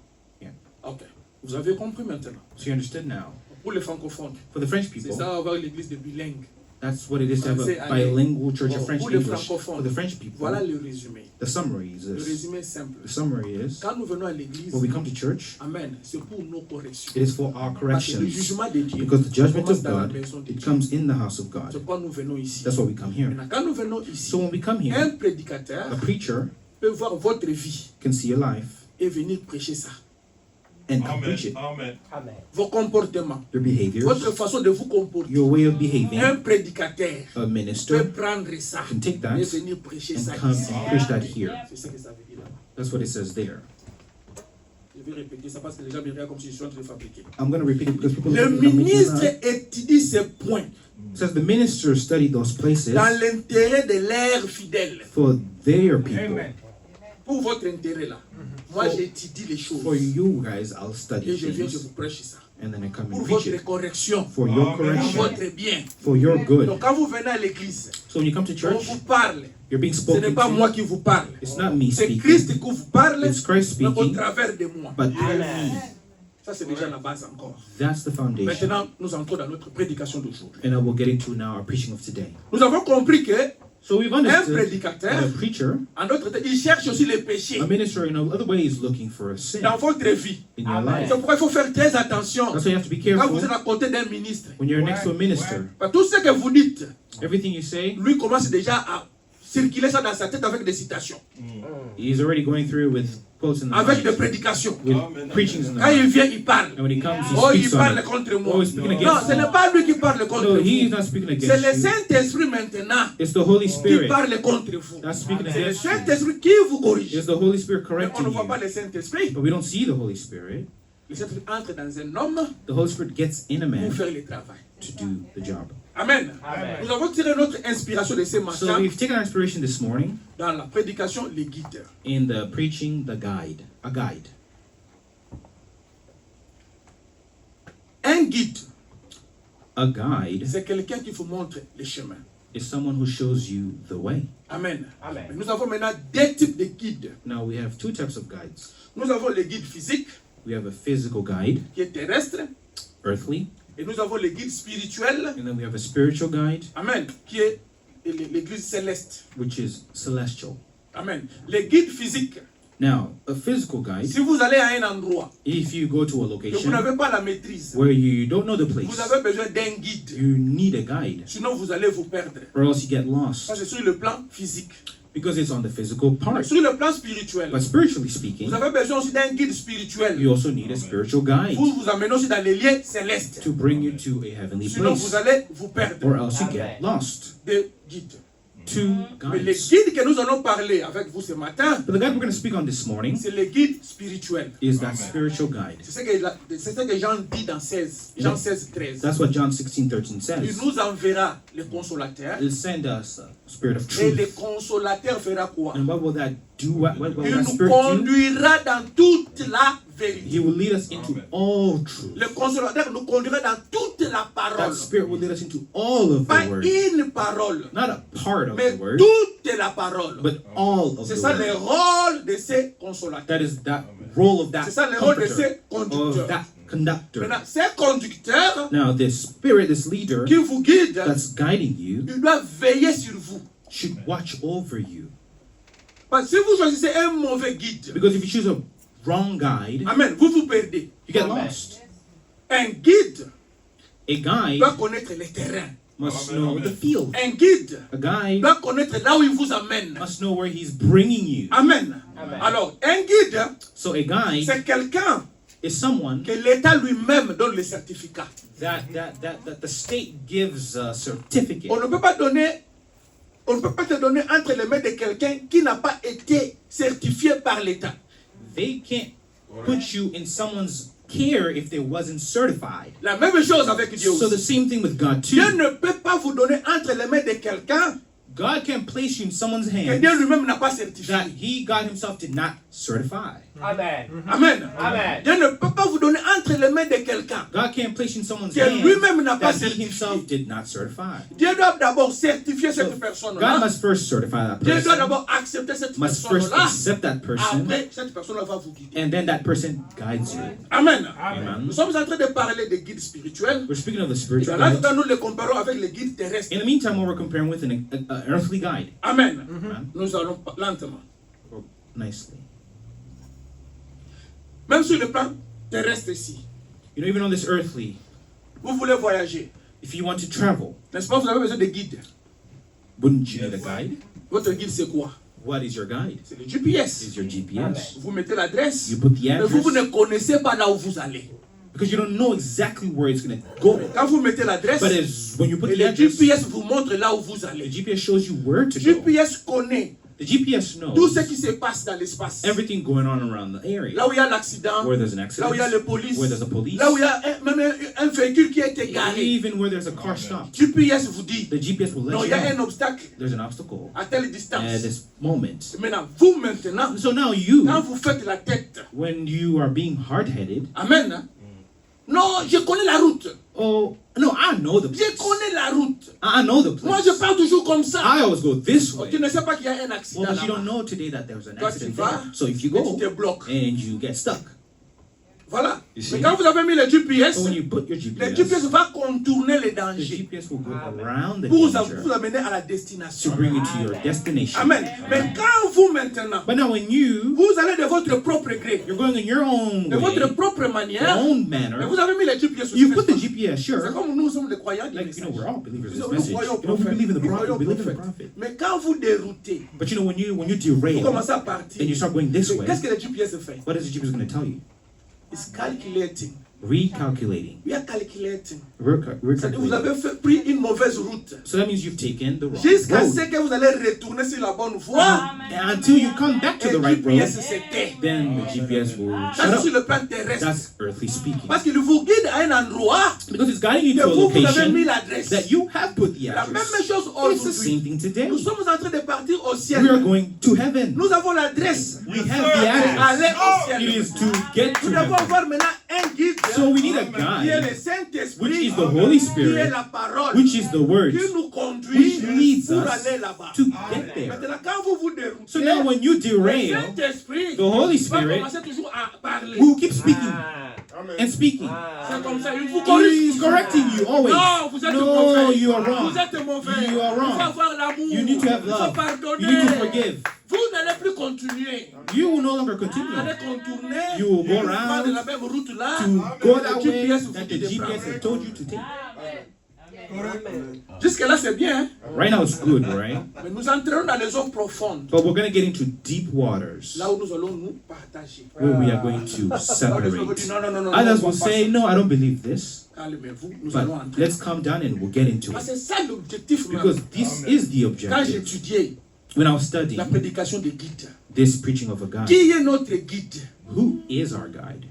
A: Yeah.
E: Ok. Vous avez compris maintenant.
A: So you understood now.
E: Pour les francophones,
A: For the French
E: c'est
A: people,
E: ça avoir l'église de bilingue.
A: that's what it is to have
E: Français,
A: a
E: anglais.
A: bilingual church of French
E: Pour les
A: English. For
E: francophones,
A: the French people,
E: voilà le résumé.
A: the summary is
E: Le
A: this.
E: résumé est simple.
A: The summary is,
E: Quand nous venons à l'église,
A: when we come to church,
E: Amen, c'est pour nos corrections.
A: it is for our
E: Parce que le
A: corrections.
E: jugement de Dieu
A: Because the judgment
E: commence
A: of
E: dans la
A: God,
E: maison de
A: it
E: Dieu.
A: comes in the house of
E: C'est
A: God.
E: pourquoi nous venons ici.
A: That's why we come here.
E: Maintenant, quand nous venons ici,
A: So when we come
E: un
A: here,
E: prédicateur
A: a preacher
E: peut voir votre vie
A: can see your life
E: et venir prêcher ça.
A: and come preach it.
C: Amen.
E: Vos comportements,
A: Your behaviors,
E: votre façon de vous comporter.
A: your way of
E: Un
A: behaving,
E: prédicateur
A: a
E: peut
A: minister
E: prendre ça
A: can take that
E: et venir prêcher
A: and
E: ça
A: come
E: ici.
A: and preach that here.
E: C'est ce que ça veut dire là.
A: That's what it says there.
E: Je vais répéter ça parce que les gens me regardent comme si je suis en train de fabriquer.
A: I'm going to repeat it because people
E: Le
A: think I'm making it
E: ministre
A: up.
E: étudie ces points
A: It says the ministers study those places
E: dans l'intérêt de leurs fidèles.
A: for their people.
E: Pour votre intérêt là. Moi j'étudie les choses.
A: For you guys, I'll study
E: Et je viens, je
A: things
E: vous prêche ça.
A: and then I come
E: Pour
A: and preach
E: votre
A: it
E: correction.
A: for your
E: Pour
A: correction,
E: votre bien.
A: for your good.
E: Donc quand vous venez à l'église,
A: So when you come to
E: on
A: church,
E: vous parle.
A: you're being
E: Ce n'est
A: spoken
E: pas moi
A: to.
E: qui vous parle.
A: It's not me
E: C'est
A: speaking,
E: Christ qui vous parle,
A: it's Christ
E: mais au
A: speaking,
E: travers de moi.
A: but through me.
E: Ça c'est déjà la base encore.
A: That's the foundation.
E: Maintenant, nous entrons dans notre prédication d'aujourd'hui.
A: And I will get into now our preaching of today.
E: Nous avons compris que
A: So we've
E: un
A: understood
E: prédicateur,
A: that a preacher,
E: en d'autres termes, il cherche aussi les péchés
A: a minister in other ways looking for a sin
E: dans votre vie.
A: in your life.
E: C'est pourquoi il faut faire très attention
A: That's why you have to be
E: quand
A: careful
E: vous êtes à côté d'un ministre.
A: when you're next to a minister.
E: Parce que tout ce que vous dites,
A: Everything you say,
E: lui commence déjà à circuler ça dans sa tête avec des citations,
A: he's already going through with quotes in the
E: avec des
A: mind,
E: prédications.
A: with preachings in the
E: Quand il
A: mind.
E: vient, il parle.
A: And when he comes, he
E: Oh, il
A: speaks on
E: parle
A: it.
E: contre moi.
A: Oh, he's speaking
E: Non,
A: against
E: ce n'est
A: you.
E: pas lui qui parle contre
A: No, he is
E: vous.
A: not speaking
E: C'est le
A: against you.
E: Saint-Esprit maintenant
A: It's the Holy
E: qui
A: Spirit
E: parle contre vous.
A: that's speaking
E: C'est le
A: against you.
E: Saint-Esprit qui vous corrige.
A: It's the Holy Spirit
E: Mais on
A: correcting
E: ne voit pas
A: you.
E: le Saint-Esprit.
A: But we don't see the Holy Spirit.
E: Le Saint-Esprit entre dans un homme
A: The Holy Spirit gets in a
E: pour
A: man
E: faire le travail.
A: to do the job.
E: Amen. Nous avons tiré notre inspiration de ce
A: So
E: matin
A: we've taken our inspiration this morning
E: dans la prédication, les guides.
A: in the preaching, the guide, a guide.
E: Un guide,
A: A guide
E: c'est quelqu'un qui vous montre les chemins.
A: is someone who shows you the way.
E: Amen. Mais nous avons maintenant deux types de guides.
A: Now we have two types of guides.
E: Nous avons le guide physique,
A: We have a physical guide,
E: qui est terrestre,
A: earthly,
E: et nous avons le guide spirituel,
A: and then we have a spiritual guide,
E: amen, qui est l'église céleste.
A: which is celestial.
E: Amen. Le guide physique,
A: Now, a physical guide,
E: si vous allez à un endroit
A: if you go to a
E: que vous
A: location
E: n'avez pas la maîtrise,
A: where you don't know the
E: vous
A: place,
E: avez besoin d'un guide.
A: you need a guide,
E: Sinon, vous allez vous perdre.
A: or else you get
E: Ça,
A: lost,
E: c'est sur le plan physique.
A: because it's on the physical part.
E: Sur le plan spirituel,
A: But spiritually speaking,
E: vous avez besoin aussi d'un guide spirituel.
A: you also need a spiritual guide
E: Pour vous amener aussi dans les lieux célestes.
A: to bring you to a heavenly
E: Sinon, vous
A: place,
E: allez vous perdre.
A: or else you get lost.
E: Des guides.
A: Two
E: Mais le
A: guides.
E: guide que nous allons parler avec vous ce matin,
A: But the guide we're going to speak on this morning
E: c'est le guide spirituel.
A: is that spiritual guide.
E: C'est ce que Jean dit dans 16, Jean 16, 13.
A: That's what John 16:13
E: Il
A: says.
E: nous enverra le consolateur.
A: He'll send us a spirit of
E: Et le
A: truth.
E: consolateur fera quoi?
A: And what will that do? What will
E: Il
A: that
E: nous
A: spirit do?
E: conduira dans toute la vérité.
A: He will lead us into all truth.
E: Le consolateur nous conduira dans toute la
A: That
E: parole.
A: spirit will lead us into all of
E: Pas
A: the word.
E: une parole,
A: Not a part of
E: mais
A: the word,
E: toute la parole.
A: but all of
E: C'est
A: the
E: ça le
A: word.
E: rôle de ces consolateurs.
A: That is role of that
E: C'est ça le rôle de ces
A: comforter,
E: conducteurs.
A: of that conductor.
E: Maintenant, ces conducteurs
A: Now, this spirit, this leader
E: qui vous guident,
A: that's guiding you
E: ils doivent veiller sur vous.
A: should watch over you.
E: Parce que si vous choisissez un mauvais guide,
A: Because if you choose a wrong guide,
E: amen, vous vous perdez.
A: you get lost.
E: Un guide
A: A guide
E: doit connaître les terrains.
A: must know the field.
E: Un guide
A: A guide
E: doit connaître là où il vous amène.
A: must know where he's bringing you.
E: Amen. Alors, un guide,
A: So a guide
E: c'est quelqu'un
A: is someone
E: que l'État lui-même donne le certificat.
A: that the state gives a certificate.
E: On ne peut pas te donner entre les mains de quelqu'un qui n'a pas été certifié par l'État.
A: They can't put you in someone's care if they wasn't certified.
E: La même chose avec Dieu
A: So the
E: aussi.
A: same thing with God
E: Dieu
A: too.
E: ne peut pas vous donner entre les mains de quelqu'un
A: God can place you in someone's
E: que
A: hands
E: Dieu lui-même n'a pas certifié.
A: that God himself did not certify.
F: Amen.
E: Amen.
F: Amen.
E: Dieu ne peut pas vous donner entre les mains de quelqu'un
A: God can't place you in someone's
E: que
A: hands
E: lui-même n'a pas
A: that he himself
E: certifié.
A: did not certify.
E: Dieu doit d'abord certifier
A: So
E: cette
A: God
E: personne-là.
A: must first certify that
E: Dieu doit
A: person,
E: d'abord accepter cette
A: must first
E: personne-là.
A: accept that person,
E: Après, cette personne-là va vous guider.
A: and then that person guides you.
E: Amen.
A: Amen.
E: Nous sommes en train de parler des guides spirituels.
A: We're speaking of the
E: Et
A: spiritual
E: dans là,
A: guide.
E: nous les comparons avec les guides terrestres.
A: In the meantime, what we're comparing with an earthly guide.
E: Amen.
A: Amen.
E: Nous allons lentement.
A: Nicely.
E: Même sur le plan terrestre ici,
A: You know, even on this earthly,
E: vous voulez voyager,
A: if you want to travel,
E: n'est-ce pas? Vous avez besoin de guides.
A: wouldn't you need a guide?
E: Votre guide, c'est quoi?
A: What is your guide?
E: C'est le GPS.
A: Is your GPS.
E: Vous mettez l'adresse,
A: You put the
E: mais vous ne
A: address
E: connaissez pas là où vous allez.
A: because you don't know exactly where it's going to go.
E: Quand vous mettez l'adresse,
A: But as when you put
E: et
A: the
E: le
A: address,
E: GPS vous montre là où vous
A: the
E: allez.
A: GPS shows you where to
E: Le
A: go.
E: GPS connaît
A: The GPS
E: tout ce
A: knows
E: qui se passe dans l'espace.
A: everything going on around the area.
E: Là où il y a l'accident,
A: Where there's an
E: là
A: accident,
E: où il y a la police,
A: where there's a police,
E: là où il y a même un véhicule qui a été garé.
A: even where there's a car stop.
E: GPS vous dit,
A: The GPS will
E: non,
A: let
E: il
A: you
E: y a un
A: know
E: obstacle
A: there's an obstacle
E: à telle
A: at
E: distance.
A: this moment.
E: Maintenant, vous maintenant,
A: So now you,
E: quand vous faites la tête,
A: when you are being hard-headed,
E: amen. Non, je connais la route.
A: oh no, I know the
E: Je
A: place.
E: connais la route.
A: I know the
E: Moi,
A: place.
E: je pars toujours comme ça.
A: I always go this
E: Oh,
A: way.
E: tu ne sais pas qu'il y a un
A: Well,
E: accident
A: but you
E: là-bas.
A: don't know today that there's an
E: Toi, tu
A: accident
E: vas,
A: there. So if you
E: et tu
A: go
E: te bloques.
A: and you get stuck,
E: Voilà.
C: You see?
E: Mais quand vous avez mis le GPS,
A: but when you put your
E: le
A: GPS,
E: GPS va contourner les
A: the
E: dangers
A: GPS will go around the
E: pour vous
A: danger
E: amener à la
A: to
E: destination.
A: bring you to your destination.
E: Amen. Mais quand vous maintenant,
A: But now when you
E: vous allez de votre propre gré,
A: you're going in your own
E: de votre
A: way,
E: propre
A: your
E: manière,
A: own
E: mais
A: manner,
E: vous avez mis le GPS aussi.
A: you put the
E: n'est-ce pas?
A: GPS,
E: C'est
A: sure.
E: comme nous sommes les croyants du
A: Like, you know,
E: message.
A: we're all believers in this
E: Nous
A: message.
E: croyons au
A: You know, we
E: prophète.
A: believe in the
E: Nous
A: prophet,
E: croyons
A: we
E: au
A: believe in the
E: prophète.
A: prophet.
E: Mais quand vous déroutez,
A: But you know, when you
E: vous
A: derail
E: commencez à partir.
A: and you start going this
E: Mais
A: way,
E: qu'est-ce que le GPS fait?
A: what is the GPS going to tell you?
E: It's calculating.
A: Recalculating.
E: We are calculating. C'est-à-dire vous
A: Recalculating.
E: avez pris une mauvaise route.
A: So that means you've taken the wrong
E: Jusqu'à
A: road.
E: ce que vous allez retourner sur la bonne voie.
A: And until you come back to
E: Et
A: the
E: le
A: right road,
E: GPS se tait.
A: then the GPS will
E: Ça,
A: shut
E: c'est
A: up.
E: sur le plan terrestre.
A: That's earthly speaking.
E: Parce qu'il vous guide à un endroit
A: Because it's guiding you
E: que
A: to a
E: vous avez mis
A: location
E: l'adresse.
A: that you have put the
E: La même
A: address.
E: chose
A: It's the same
E: aujourd'hui.
A: thing today.
E: Nous sommes en train de partir au
A: We are
E: ciel.
A: going to heaven.
E: Nous avons l'adresse.
A: We have the
E: Aller
A: address.
E: au ciel.
A: It is to get
E: Nous
A: to
E: devons
A: heaven.
E: avoir maintenant un guide
A: So we need a
E: qui est le
A: guide,
E: Saint-Esprit,
A: which is the Holy
E: qui est
A: Spirit,
E: la parole,
A: which is the word,
E: qui nous conduit
A: which leads
E: pour
A: us
E: aller là-bas.
A: to get there.
E: Maintenant, quand vous vous déroutez,
A: So now when you
E: le
A: derail,
E: Saint-Esprit
A: the Holy
E: va
A: Spirit
E: commencer toujours à parler.
A: who keeps speaking and speaking,
E: C'est comme ça, il vous
A: He
E: corrige.
A: is correcting you always.
E: Non, vous êtes
A: No,
E: mauvais.
A: you are wrong.
E: Vous êtes mauvais.
A: You are wrong.
E: Il faut avoir l'amour.
A: You need to have
E: Il faut
A: love.
E: pardonner.
A: You need to forgive.
E: Vous n'allez plus continuer.
A: You will no longer
E: Vous
A: continue
E: allez contourner.
A: You will go
E: Pas
A: around
E: de la même route là.
A: to go
E: Le
A: that way
E: GPS vous
A: that
E: dit
A: the
E: de
A: GPS
E: prendre.
A: has told you to take.
E: Jusque-là, c'est bien. Hein?
A: Right now it's good, right?
E: Mais nous entrerons dans les eaux profondes.
A: But we're going to get into deep waters
E: Là où nous allons nous partager.
A: where we are going to
E: Là où les autres vont dire,
A: separate.
E: non, non, non, non,
A: Others
E: non,
A: will
E: on va
A: say,
E: pas
A: no, I don't believe this.
E: ça. Calmez-vous, nous
A: But
E: allons entrer.
A: let's calm down and we'll get into
E: Parce
A: it.
E: que c'est ça l'objectif. même.
A: Because this is the
E: Quand
A: objective.
E: j'étudiais
A: When I was studying
E: la prédication des guides,
A: this preaching of a guide,
E: qui est notre guide?
A: who is our guide?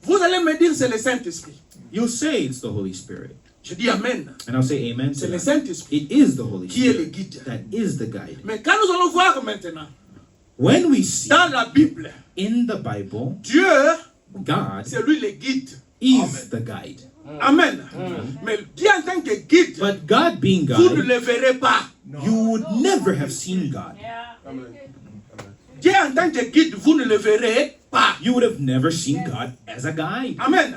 E: Vous allez me dire c'est le Saint-Esprit.
A: You'll say it's the Holy Spirit.
E: Je dis Amen.
A: And I'll say amen to
E: C'est le
A: that.
E: Saint-Esprit
A: It is the Holy
E: qui est le
A: Spirit
E: guide.
A: that is the guide.
E: Mais quand nous allons voir maintenant,
A: When we see
E: dans la Bible,
A: in the Bible,
E: Dieu,
A: God
E: c'est lui le guide.
A: is the guide.
E: Amen. Mais Dieu en tant que guide,
A: But God being
E: vous ne
A: God,
E: le verrez pas.
A: you would never have seen God.
E: Dieu en tant que guide, vous ne le verrez pas.
A: You would have never seen God as a guide.
E: Amen.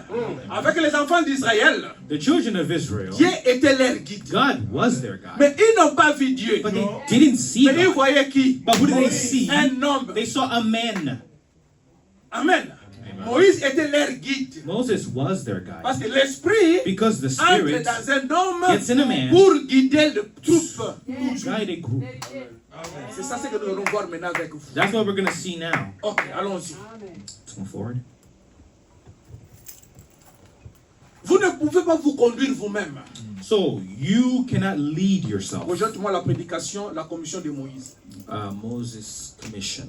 E: Avec les enfants d'Israël,
A: The children of Israel,
E: Dieu était leur guide.
A: God was their guide.
E: Mais ils n'ont pas vu Dieu.
A: But they didn't see
E: Mais ils
A: God.
E: voyaient qui?
A: But who did they see?
E: Un homme.
A: They saw a man.
E: Amen. Moïse était leur guide.
A: Moses was their
E: Parce
A: guide.
E: que l'esprit
A: Because the
E: entre
A: Spirit
E: dans un homme
A: gets in a man
E: pour guider le troupe.
A: to guide a group.
E: C'est ça ce que nous allons voir maintenant avec vous.
A: That's what we're going to see now.
E: Ok, allons-y.
A: Let's move forward.
E: Vous ne pouvez pas vous conduire vous-même.
A: So, you cannot lead yourself.
E: Rejoins-moi la prédication, la commission de Moïse.
A: Moses' Commission,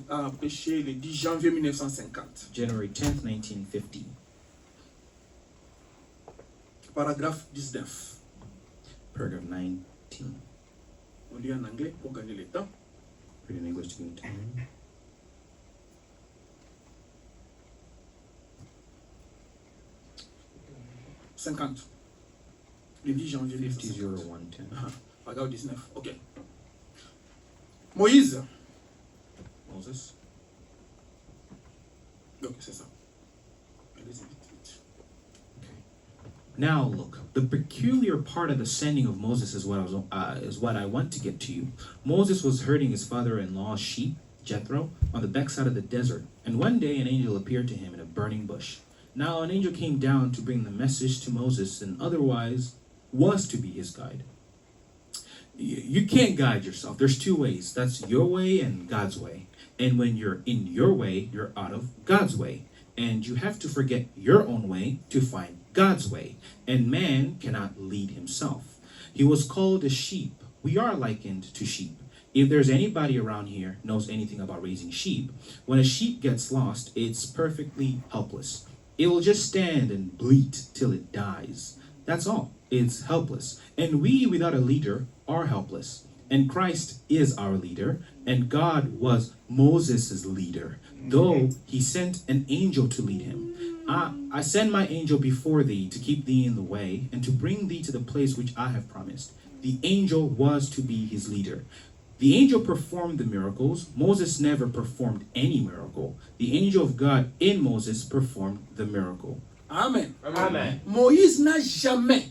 E: A prêché le 10 janvier 1950.
A: January 10th, 1950.
E: Paragraphe 19.
A: Paragraph 19.
E: On lit en anglais pour gagner le temps.
A: Read in English to gain time.
E: « 50. Le 10 janvier 1950.
A: 50-01-10.
E: Paragraphe 19. Ok. Moïse.
A: Moses.
E: Ok, c'est ça. Allez-y vite, vite.
A: Now look, the peculiar part of the sending of Moses is what I want to get to you. Moses was herding his father-in-law's sheep, Jethro, on the backside of the desert, and one day an angel appeared to him in a burning bush. Now an angel came down to bring the message to Moses, and otherwise was to be his guide. You can't guide yourself. There's two ways. That's your way and God's way. And when you're in your way, you're out of God's way. And you have to forget your own way to find God's way. And man cannot lead himself. He was called a sheep. We are likened to sheep. If there's anybody around here knows anything about raising sheep, when a sheep gets lost, it's perfectly helpless. It will just stand and bleat till it dies. That's all. It's helpless. And we, without a leader, are helpless. And Christ is our leader, and God was Moses' leader, though he sent an angel to lead him. I send my angel before thee to keep thee in the way, and to bring thee to the place which I have promised. The angel was to be his leader. The angel performed the miracles. Moses never performed any miracle. The angel of God in Moses performed the miracle.
E: Amen.
F: Amen.
E: Moïse n'a jamais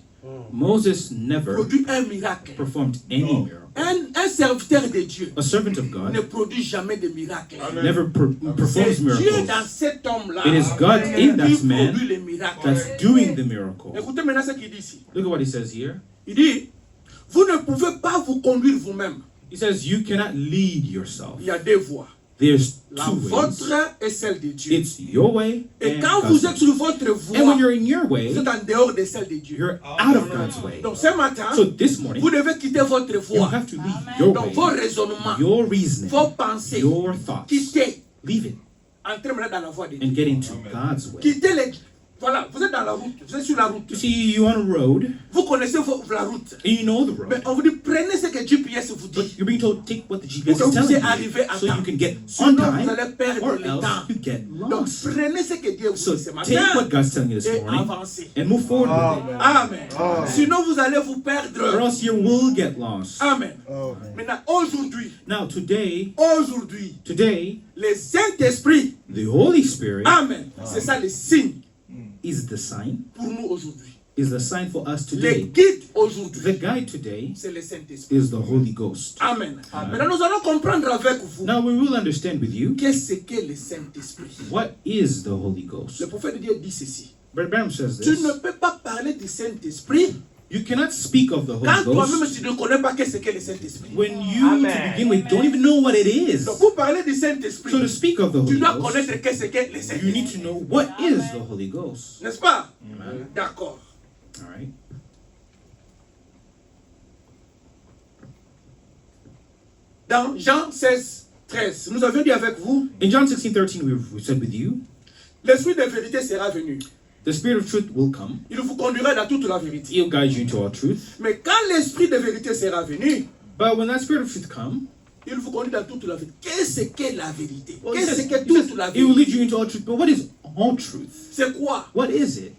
A: Moses never
E: produit un miracle.
A: performed any miracle.
E: Un serviteur de Dieu
A: A servant of
E: ne
A: God
E: produit jamais de miracles.
A: never
E: C'est
A: performs
E: Dieu
A: miracles.
E: dans cet homme-là
A: It is God in that
E: qui
A: man
E: produit les miracles.
A: that's doing the miracle.
E: Écoutez maintenant ce qu'il dit ici.
A: Look at what he says here.
E: Il dit, vous ne pouvez pas vous conduire vous-même.
A: He says you cannot lead yourself.
E: Il y a deux voies.
A: There's
E: La
A: two ways.
E: vôtre et celle de Dieu.
A: It's your way
E: Et
A: and
E: quand
A: God's
E: vous
A: way.
E: êtes sur votre
A: And when
E: voie,
A: you're in your
E: vous
A: way,
E: êtes en dehors de celle de Dieu.
A: you're out of God's way.
E: Donc ce matin,
A: So this morning,
E: vous devez quitter votre
A: you
E: voie.
A: have to leave your
E: Donc vos
A: way,
E: raisonnements,
A: your reasoning,
E: vos pensées,
A: your thoughts.
E: quittez.
A: Leave it
E: Entrez maintenant dans la voie de Dieu.
A: and get into God's way.
E: Quittez les... Voilà, vous êtes dans la route, vous êtes sur la route.
A: You see, you're on a road
E: Vous connaissez la route.
A: and you know the
E: Mais
A: road,
E: on vous dit, prenez ce que GPS vous
A: but
E: dit.
A: you're being told take what the
E: Pour
A: GPS
E: que
A: is
E: vous
A: telling
E: puissiez
A: you
E: arriver à
A: so
E: temps.
A: you can get on
E: Sinon,
A: time,
E: vous allez perdre
A: or
E: le
A: else
E: temps.
A: you get
E: Donc
A: lost.
E: prenez ce que Dieu vous
A: So
E: dit ce
A: take what
E: matin
A: God's telling you this
E: et
A: morning
E: avancez.
A: and move forward with it,
E: Amen. Sinon vous allez vous
A: or
E: perdre.
A: else you will get lost.
E: Amen. Maintenant, aujourd'hui,
A: Now today,
E: le Saint-Esprit,
A: the Holy Spirit
E: Amen, c'est ça le signe
A: is the sign,
E: pour nous aujourd'hui.
A: is the sign for us
E: Le
A: today.
E: guide
A: The
E: aujourd'hui,
A: guide today
E: c'est le Saint-Esprit.
A: is the Holy Ghost.
E: Amen. Maintenant, nous allons comprendre avec vous
A: Now we will understand with you
E: qu'est-ce que le Saint-Esprit.
A: what is the Holy
E: Le
A: Ghost.
E: prophète de Dieu dit ceci.
A: Brother Branham says
E: Tu
A: this.
E: ne peux pas parler du Saint-Esprit
A: You cannot speak of the
E: quand
A: Holy
E: toi-même
A: Ghost
E: tu ne connais pas qu'est-ce que le Saint-Esprit.
A: when you, to
F: Amen.
A: begin with, don't even know what it is.
E: Donc pour parler du
A: So to
E: Saint-Esprit,
A: speak of the
E: tu
A: Holy
E: dois
A: Ghost,
E: connaître qu'est-ce que le
A: you need
E: Saint-Esprit.
A: to know what is the Holy Ghost.
E: N'est-ce pas?
A: Amen.
E: D'accord.
A: All right.
E: Dans Jean 16, 13, nous avions dit avec vous,
A: In John 16:13, we said with you,
E: l'Esprit de vérité sera venu.
A: the Spirit of truth will come.
E: Il vous conduira dans toute la vérité.
A: He'll guide you into all truth.
E: Mais quand l'Esprit de vérité sera venu,
A: But when that Spirit of truth comes,
E: il vous conduit dans toute la vérité. Qu'est-ce que la vérité?
A: well, he
E: Qu'est-ce
A: says,
E: que
A: he
E: toute
A: says
E: la
A: it will lead
E: vérité?
A: you into all truth. But what is all truth?
E: C'est quoi?
A: What is it?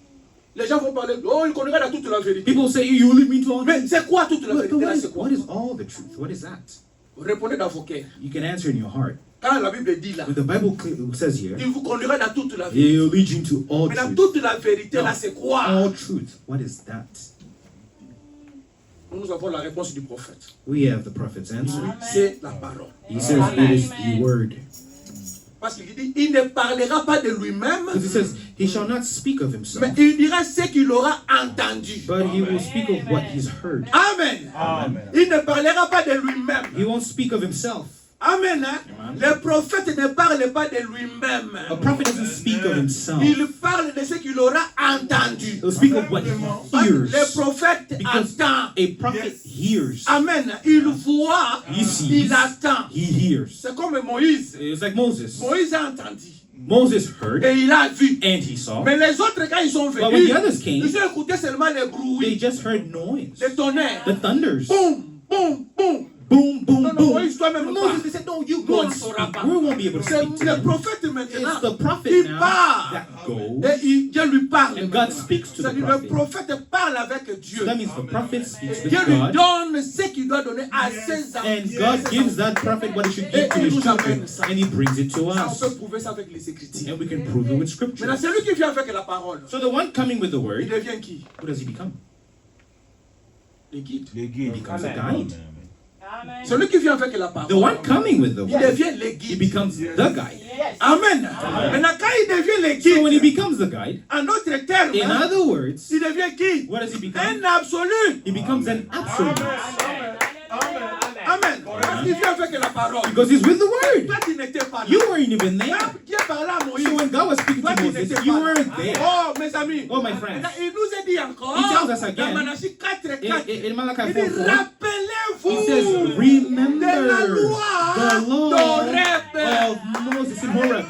E: Les gens vont parler, oh, il conduira dans toute la vérité.
A: People say you will lead me into all
E: Mais
A: truth.
E: c'est quoi toute la
A: But
E: vérité? Là,
A: what
E: c'est quoi?
A: is all the truth? What is that?
E: Répondez dans vos cœurs.
A: You can answer in your heart.
E: Quand la Bible dit là,
A: What the Bible says here,
E: il vous conduira dans toute la vie.
A: He'll lead you into all
E: Mais dans
A: truth.
E: toute la vérité, là, c'est quoi?
A: All truth. What is that?
E: Nous avons la réponse du prophète.
A: We have the prophet's answer.
E: C'est la parole.
A: He says it is the word.
E: Parce qu'il dit, il ne parlera pas de lui-même,
A: Because he says he shall not speak of himself,
E: mais il dira ce qu'il aura entendu.
A: but he will speak of what he's heard.
E: Amen. Il ne parlera pas de lui-même.
A: He won't speak of himself.
E: Amen. Hein? Le prophète ne parle pas de lui-même.
A: A prophet doesn't speak of himself.
E: Il parle de ce qu'il aura entendu.
A: He'll speak of what he hears.
E: Le prophète
A: Because
E: attend.
A: a prophet hears.
E: Amen. Il voit,
A: He sees.
E: il attend.
A: He hears.
E: C'est comme Moïse.
A: It's like Moses.
E: Moïse a entendu.
A: Moses heard
E: Et il a vu.
A: and he saw.
E: Mais les autres, quand ils sont
A: But when
E: venus,
A: the others came,
E: ils ont écouté seulement les
A: they
E: bruits,
A: just heard noise.
E: les tonnerres.
A: The thunders.
E: Boum, boum, boum.
A: Boom, boom,
E: Non, non,
A: boom.
E: Moïse, toi-même,
A: And
E: pas.
A: Moses, they said, no, you
E: Nous,
A: go
E: on
A: and
E: ne
A: speak.
E: saura pas.
A: We won't be able to
E: C'est
A: speak to
E: le
A: him.
E: prophète maintenant.
A: It's the prophet
E: Il
A: now
E: part.
A: that goes.
E: Et Dieu lui parle.
A: And God speaks to the
E: C'est-à-dire, le
A: prophet.
E: prophète parle avec Dieu.
A: So that means the prophet speaks with
E: Dieu lui
A: God.
E: donne ce qu'il doit donner à ses
A: And
E: enfants.
A: God gives that prophet what he should give to his children. And he brings it to
E: Ça, on
A: us.
E: peut prouver ça avec les Écritures.
A: And we can prove it with scripture.
E: Maintenant, celui qui vient avec la parole,
A: So the one coming with the
E: il
A: word,
E: devient qui?
A: who does he become?
E: Le guide.
A: He becomes a guide.
E: Celui qui vient avec la
A: The
E: parole,
A: one coming with the
E: il
A: word,
E: devient le
A: he
E: guide.
A: becomes the guide.
E: Amen. Maintenant, quand il devient le
A: So when he
E: guide,
A: becomes the guide,
E: en d'autres termes,
A: in other words,
E: il devient qui?
A: what does he become?
E: Un absolu.
A: He becomes an absolute.
E: Amen. Parce qu'il vient avec la parole.
A: Because he's with the word.
E: Toi, tu n'étais pas là.
A: You weren't even there.
E: Quand Dieu parlait à Moïse,
A: So when God was speaking
E: toi,
A: to
E: tu
A: Moses,
E: n'étais
A: you
E: pas là.
A: weren't there.
E: Oh, mes amis.
A: Oh, my friends.
E: Maintenant, il nous a dit encore,
A: He tells us again,
E: dans Malachie 4:4,
A: In Malachi
E: il dit,
A: 4:4,
E: rappelez-vous
A: he says,
E: de la
A: remember
E: loi
A: the law
E: d'Horeb.
A: of Moses in Horeb.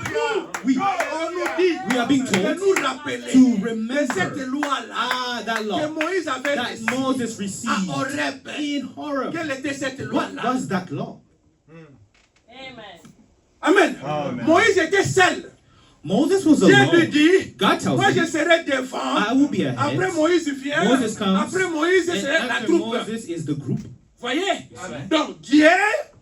A: We
E: On nous dit
A: We are being
E: de
A: told
E: nous rappeler
A: to
E: de cette
A: remember
E: loi-là
A: that
E: que
A: law
E: Moïse avait
A: that
E: reçue
A: Moses
E: à
A: received
E: Horeb.
A: in Horeb.
E: Quelle était cette
A: What
E: loi-là?
A: was that law?
E: Amen. Moïse était seul.
A: Moses was
E: Dieu lui
A: alone.
E: dit,
A: God tells
E: moi je
A: him,
E: serai devant.
A: I will be
E: Après
A: ahead.
E: Moïse vient.
A: Moses comes.
E: Après Moïse,
A: And
E: c'est la
A: after
E: troupe.
A: Moses is the group.
E: Voyez? Donc Dieu,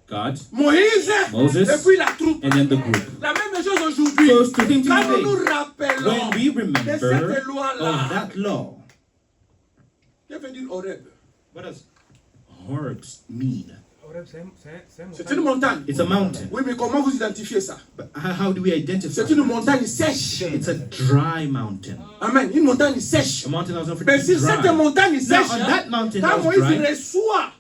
A: God,
E: Moïse,
A: Moses,
E: et puis la troupe.
A: and then the group.
E: La même chose aujourd'hui.
A: So it's the same thing
E: Quand nous
A: today.
E: nous rappelons
A: When we
E: de
A: remember
E: cette
A: of
E: loi-là,
A: that law,
E: que veut dire Horeb?
A: what does Horeb mean?
E: C'est une montagne.
A: It's a mountain.
E: Oui, mais comment vous identifiez ça?
A: But how do we identify?
E: C'est une
A: that?
E: montagne sèche.
A: It's a dry mountain.
E: Amen. Une montagne sèche.
A: A mountain that was
E: Mais
A: not
E: sur cette
A: dry.
E: montagne
A: Now
E: sèche,
A: on that mountain
E: quand
A: that was
E: Moïse
A: dry,
E: reçoit